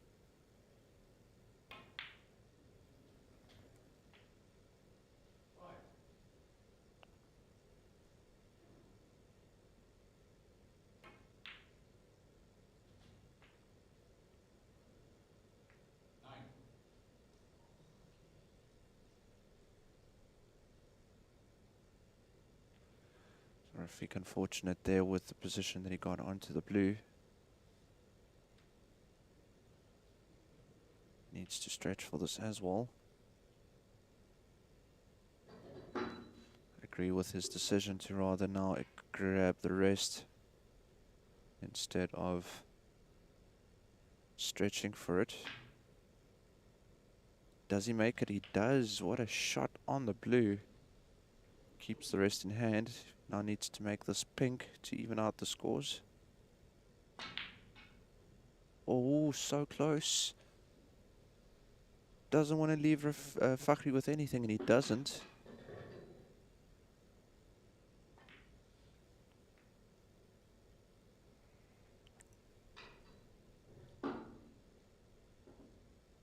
Rafiq unfortunate there with the position that he got onto the blue. Needs to stretch for this as well. Agree with his decision to rather now grab the rest instead of stretching for it. Does he make it? He does. What a shot on the blue. Keeps the rest in hand. Now needs to make this pink to even out the scores. Oh, so close. Doesn't want to leave Fakhri with anything, and he doesn't.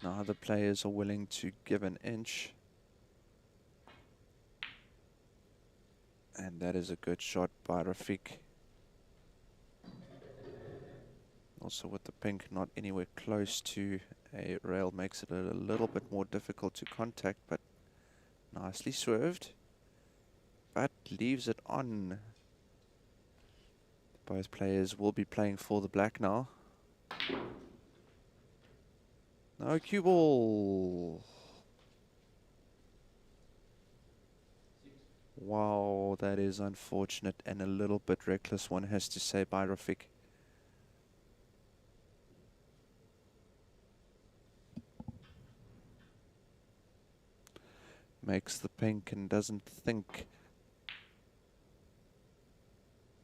Now the players are willing to give an inch. And that is a good shot by Rafiq. Also with the pink not anywhere close to a rail makes it a little bit more difficult to contact, but nicely swerved. But leaves it on. Both players will be playing for the black now. No cue ball. Wow, that is unfortunate and a little bit reckless, one has to say, by Rafiq. Makes the pink and doesn't think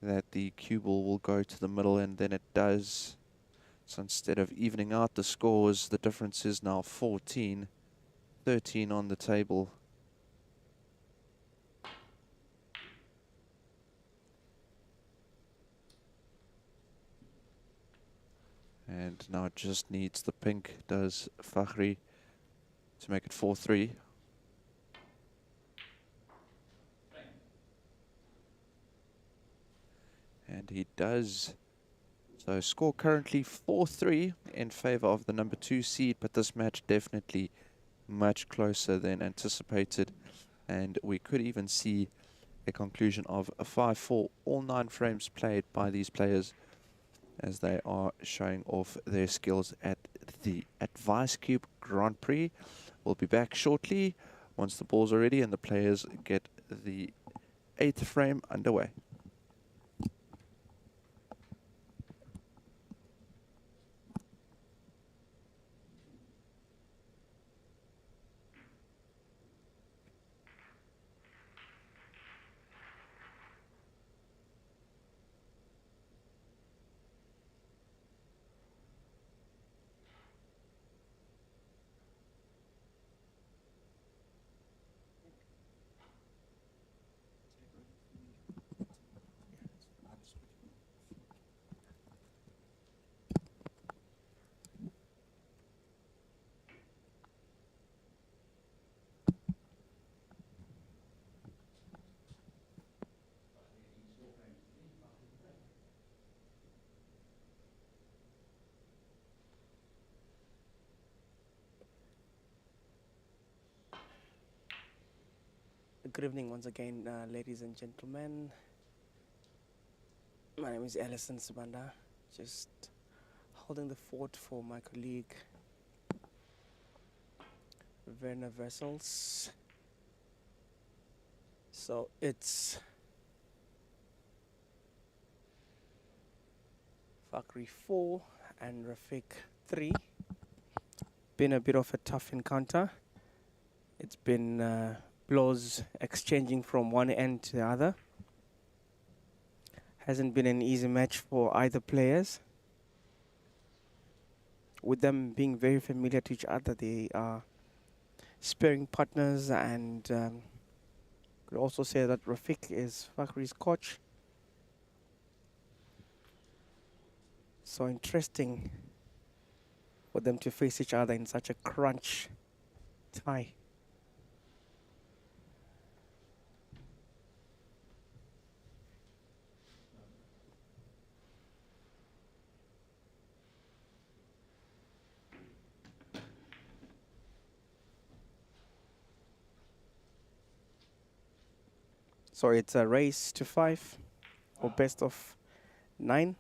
that the cue ball will go to the middle, and then it does. So instead of evening out the scores, the difference is now 14, 13 on the table. And now it just needs the pink, does Fakhri, to make it 4-3. And he does. So score currently 4-3 in favor of the number 2 seed, but this match definitely much closer than anticipated. And we could even see a conclusion of a 5-4, all 9 frames played by these players as they are showing off their skills at the Advice Cube Grand Prix. We'll be back shortly once the balls are ready and the players get the 8th frame underway. Good evening once again, ladies and gentlemen. My name is Alison Subanda, just holding the fort for my colleague Werner Vessels. So it's Fakhri 4 and Rafiq 3. Been a bit of a tough encounter. It's been blows exchanging from one end to the other. Hasn't been an easy match for either players. With them being very familiar to each other, they are sparring partners, and could also say that Rafiq is Fakhri's coach. So interesting for them to face each other in such a crunch tie. So it's a race to 5 or best of 9.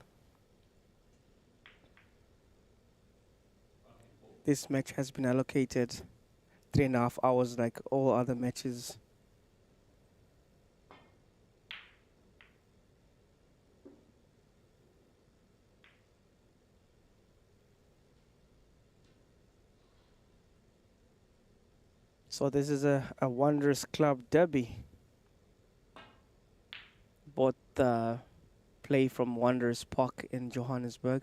This match has been allocated 3.5 hours like all other matches. So this is a Wanderers Club derby. Both play from Wanderers Park in Johannesburg.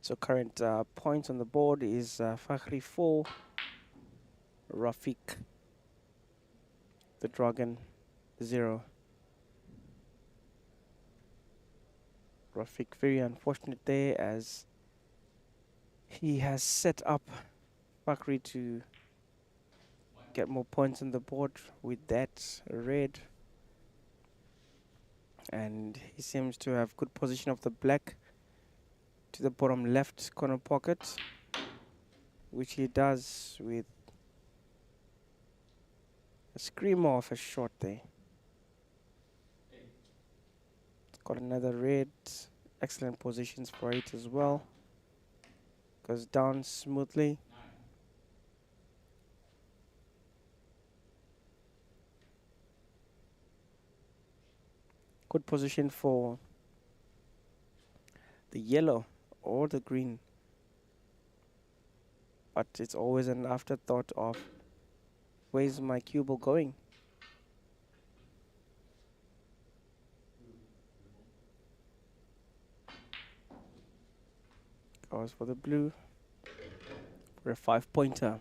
So current points on the board is Fakhri 4, Rafiq the Dragon 0. Rafiq very unfortunate there, as he has set up Fakhri to get more points on the board with that red, and he seems to have good position of the black to the bottom left corner pocket, which he does with a screamer of a shot there. Got another red, excellent positions for it as well. Goes down smoothly. Good position for the yellow or the green, but it's always an afterthought of where's my cue ball going. Goes for the blue for a 5-pointer.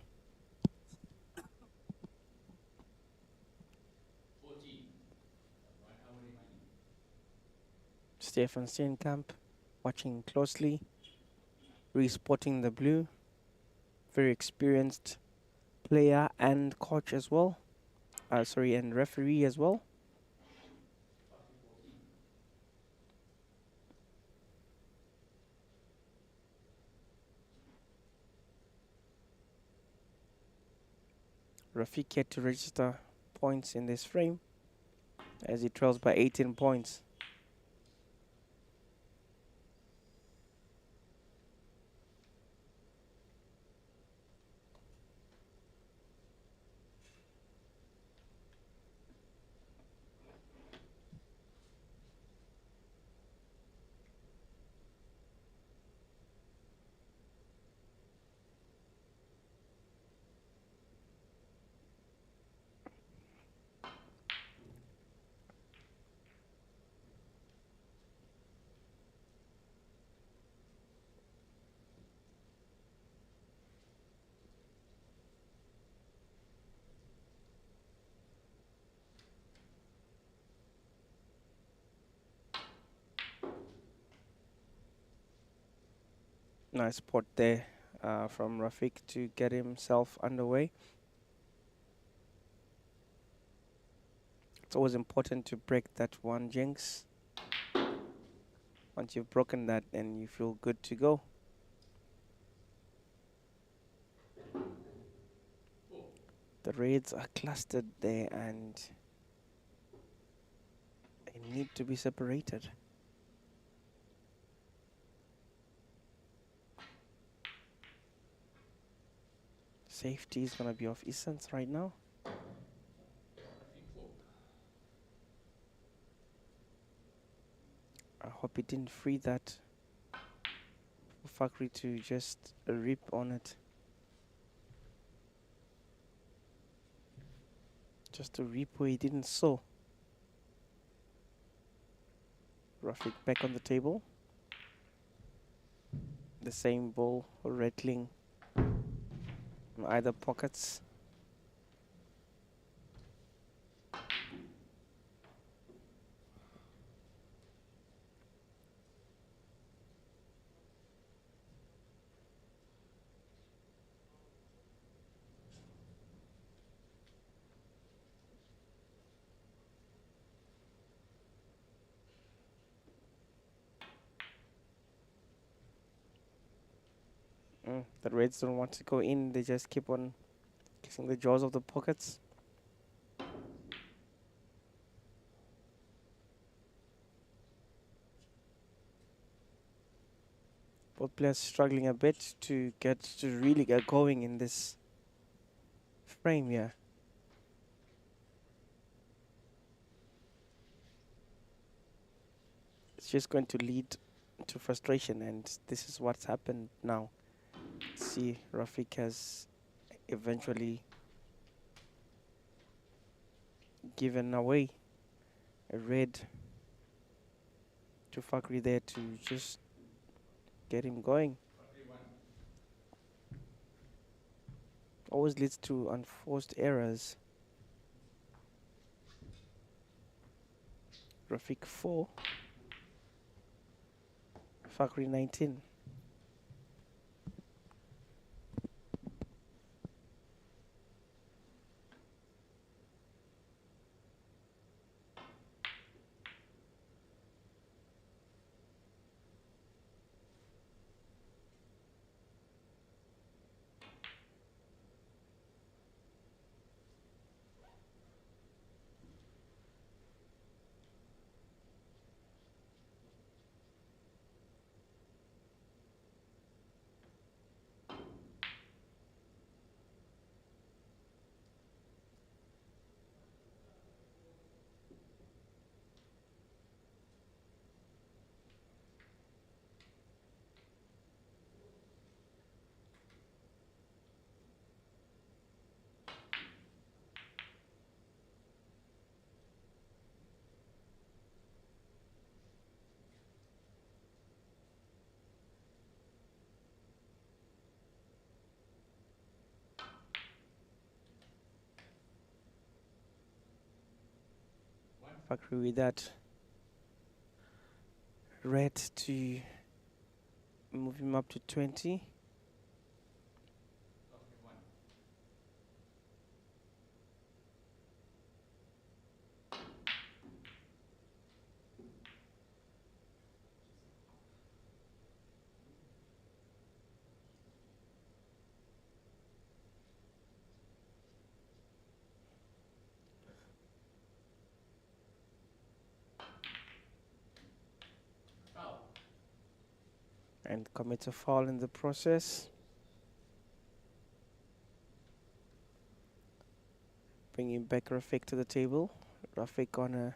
Stefan Steenkamp watching closely, re-spotting the blue. Very experienced player and coach as well. And referee as well. Rafiq yet to register points in this frame as he trails by 18 points. Nice spot there from Rafiq to get himself underway. It's always important to break that one jinx. Once you've broken that, then you feel good to go. The raids are clustered there and they need to be separated. Safety is going to be of essence right now. I hope he didn't free that for Fakhri to just rip on it. Just a rip where he didn't sow. Rafiq back on the table. The same ball rattling in either pockets. The Reds don't want to go in, they just keep on kissing the jaws of the pockets. Both players struggling a bit to really get going in this frame here. It's just going to lead to frustration, and this is what's happened now. See, Rafiq has eventually given away a red to Fakhri there to just get him going. always leads to unforced errors. Rafiq 4, Fakhri 19. Fakhri with that red to move him up to 20. And commits a foul in the process. Bringing back Rafiq to the table. Rafiq on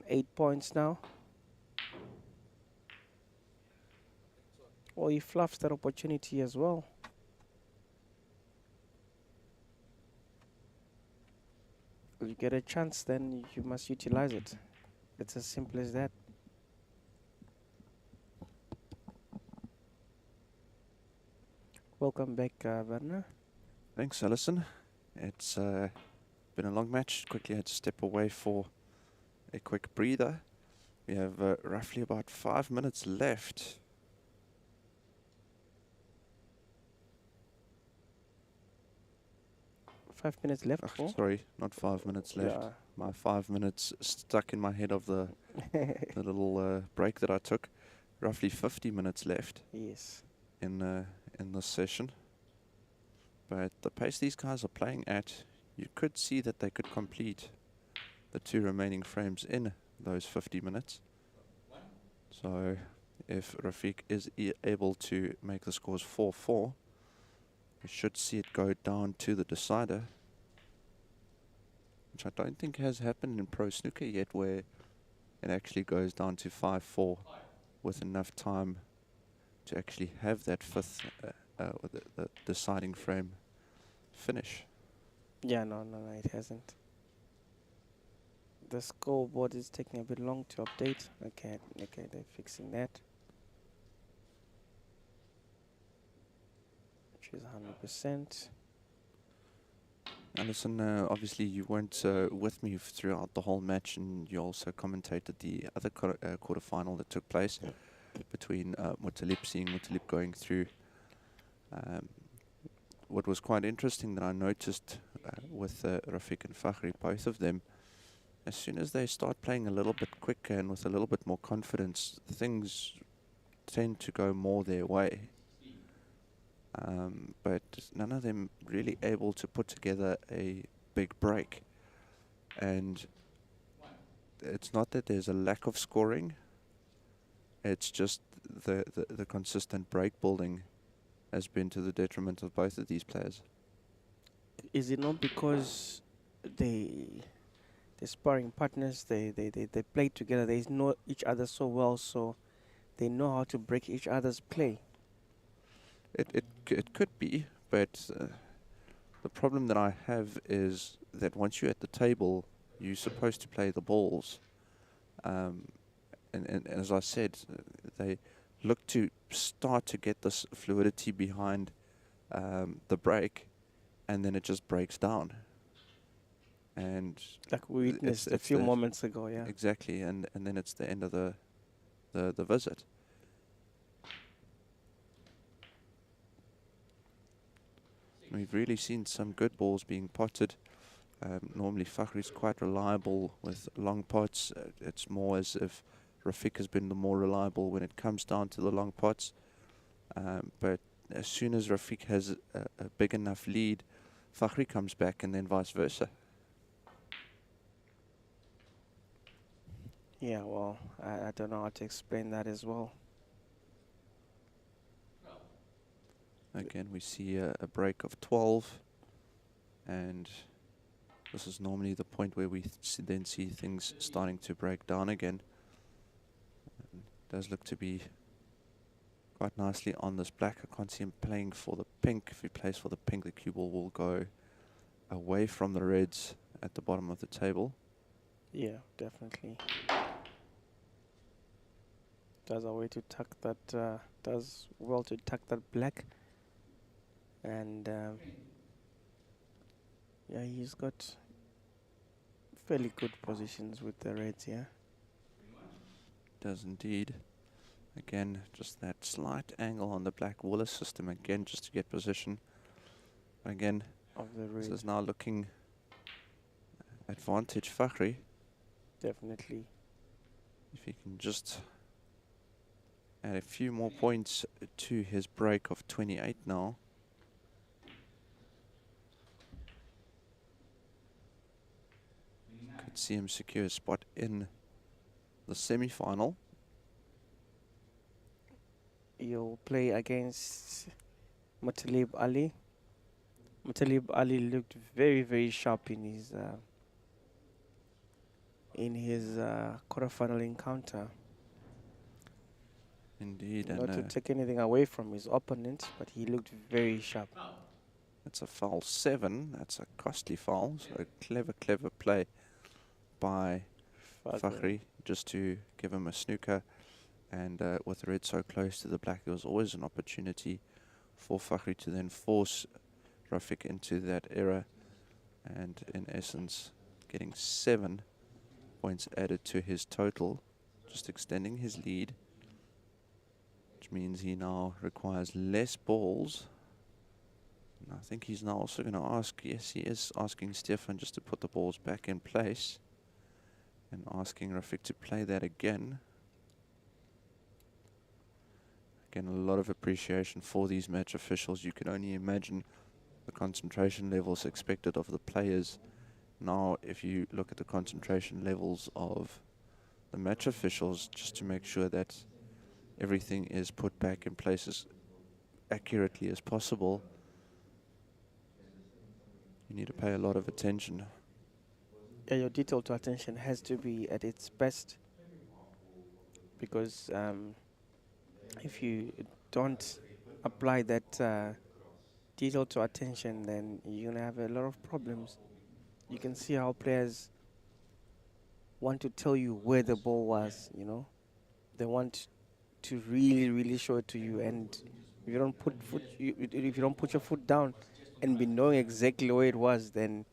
8 points now. Well, he fluffs that opportunity as well. You get a chance, then you must utilize it. It's as simple as that. Welcome back, Werner. Thanks, Alison. It's been a long match. Quickly had to step away for a quick breather. We have roughly about 5 minutes left. Five minutes left. Oh, sorry, not 5 minutes left. Yeah. My 5 minutes stuck in my head of the little break that I took. Roughly 50 minutes left Yes. in this session. But the pace these guys are playing at, you could see that they could complete the 2 remaining frames in those 50 minutes. So if Rafiq is able to make the scores 4-4, we should see it go down to the decider, which I don't think has happened in pro snooker yet, where it actually goes down to 5-4 with enough time to actually have that fifth, the deciding frame finish. Yeah, no, it hasn't. The scoreboard is taking a bit long to update. Okay, they're fixing that. Which is 100%. Alison, obviously you weren't with me throughout the whole match, and you also commentated the other quarterfinal that took place between Muttalip going through. What was quite interesting that I noticed with Rafiq and Fakhri, both of them, as soon as they start playing a little bit quicker and with a little bit more confidence, things tend to go more their way. But none of them really able to put together a big break. And it's not that there's a lack of scoring, it's just the consistent break building has been to the detriment of both of these players. Is it not because they're sparring partners, they play together, they know each other so well, so they know how to break each other's play? It could be, but the problem that I have is that once you're at the table, you're supposed to play the balls. And as I said, they look to start to get this fluidity behind the break, and then it just breaks down. And Like we witnessed a few moments ago, yeah. exactly, and then it's the end of the visit. We've really seen some good balls being potted. Normally Fakhri's quite reliable with long pots. It's more as if Rafiq has been the more reliable when it comes down to the long pots. But as soon as Rafiq has a big enough lead, Fakhri comes back, and then vice versa. Yeah, well, I don't know how to explain that as well. Again, we see a break of 12, and this is normally the point where we then see things starting to break down again. Does look to be quite nicely on this black. I can't see him playing for the pink. If he plays for the pink, the cue ball will go away from the reds at the bottom of the table. Yeah, definitely. Does a way to tuck that, does well to tuck that black. And yeah, he's got fairly good positions with the reds, yeah. Does indeed. Again, just that slight angle on the black Willis system again, just to get position. Again, Of the this reds, is now looking advantage Fakhri. definitely. If he can just add a few more points to his break of 28 now. Could see him secure a spot in the semi-final. You'll play against Mutalib Ali. Mutalib Ali looked very, very sharp in his quarterfinal encounter. Indeed, Not to and take anything away from his opponent, but he looked very sharp. that's a foul 7. That's a costly foul. So a clever play by Fakhri just to give him a snooker. And with the red so close to the black, there was always an opportunity for Fakhri to then force Rafiq into that error. And in essence, getting 7 points added to his total, just extending his lead, which means he now requires less balls. And I think he's now also going to ask, yes, he is asking Stefan just to put the balls back in place and asking Rafiq to play that again. Again, a lot of appreciation for these match officials. You can only imagine the concentration levels expected of the players. Now, if you look at the concentration levels of the match officials, just to make sure that everything is put back in place as accurately as possible, you need to pay a lot of attention. Yeah, your detail to attention has to be at its best, because if you don't apply that detail to attention, then you're gonna have a lot of problems. You can see how players want to tell you where the ball was, you know. They want to really, really show it to you, and if you don't if you don't put your foot down and be knowing exactly where it was, then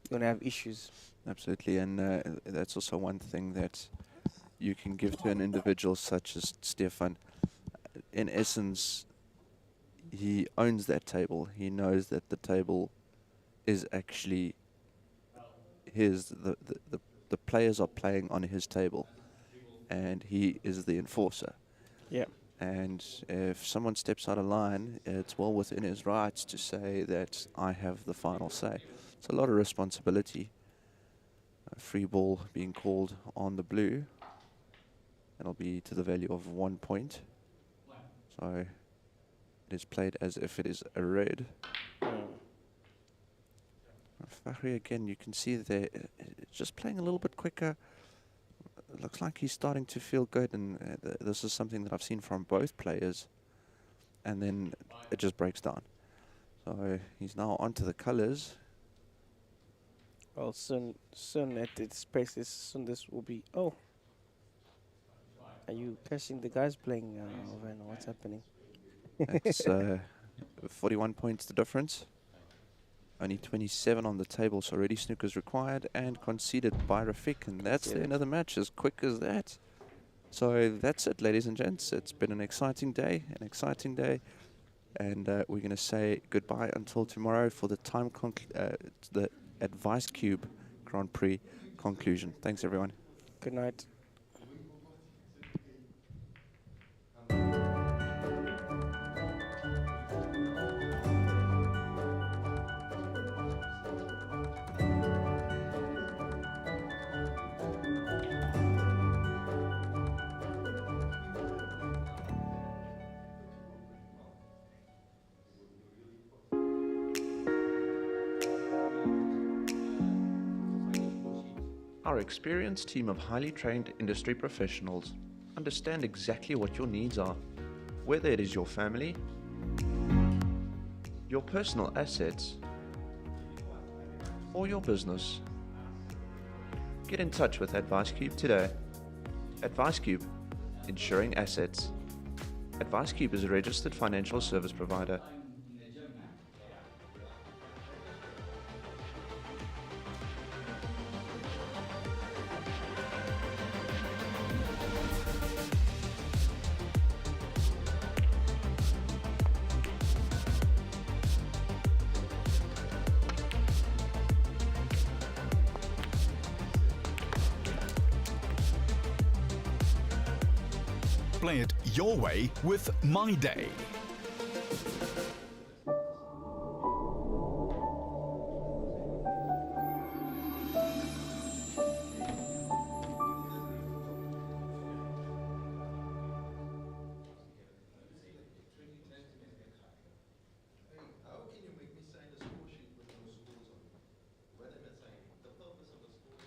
you're gonna have issues. Absolutely, and that's also one thing that you can give to an individual such as Stefan. In essence, he owns that table. He knows that the table is actually his. The players are playing on his table, and he is the enforcer. Yeah. And if someone steps out of line, it's well within his rights to say that I have the final say. It's a lot of responsibility. A free ball being called on the blue. It'll be to the value of 1 point. So it is played as if it is a red. Fakhri again, you can see there, just playing a little bit quicker. It looks like he's starting to feel good, and this is something that I've seen from both players. And then it just breaks down. So he's now onto the colours. Well, soon at its spaces, soon this will be. Oh, are you catching the guys playing? Over what's happening? It's 41 points the difference. Only 27 on the table, so ready snookers required and conceded by Rafiq, and that's the end of the match, as quick as that. So that's it, ladies and gents. It's been an exciting day, and we're going to say goodbye until tomorrow for the the Advice Cube Grand Prix conclusion. Thanks, everyone. Good night. Our experienced team of highly trained industry professionals understand exactly what your needs are, whether it is your family, your personal assets, or your business. Get in touch with AdviceCube today. AdviceCube, insuring assets. AdviceCube is a registered financial service provider. Play it your way with My Day.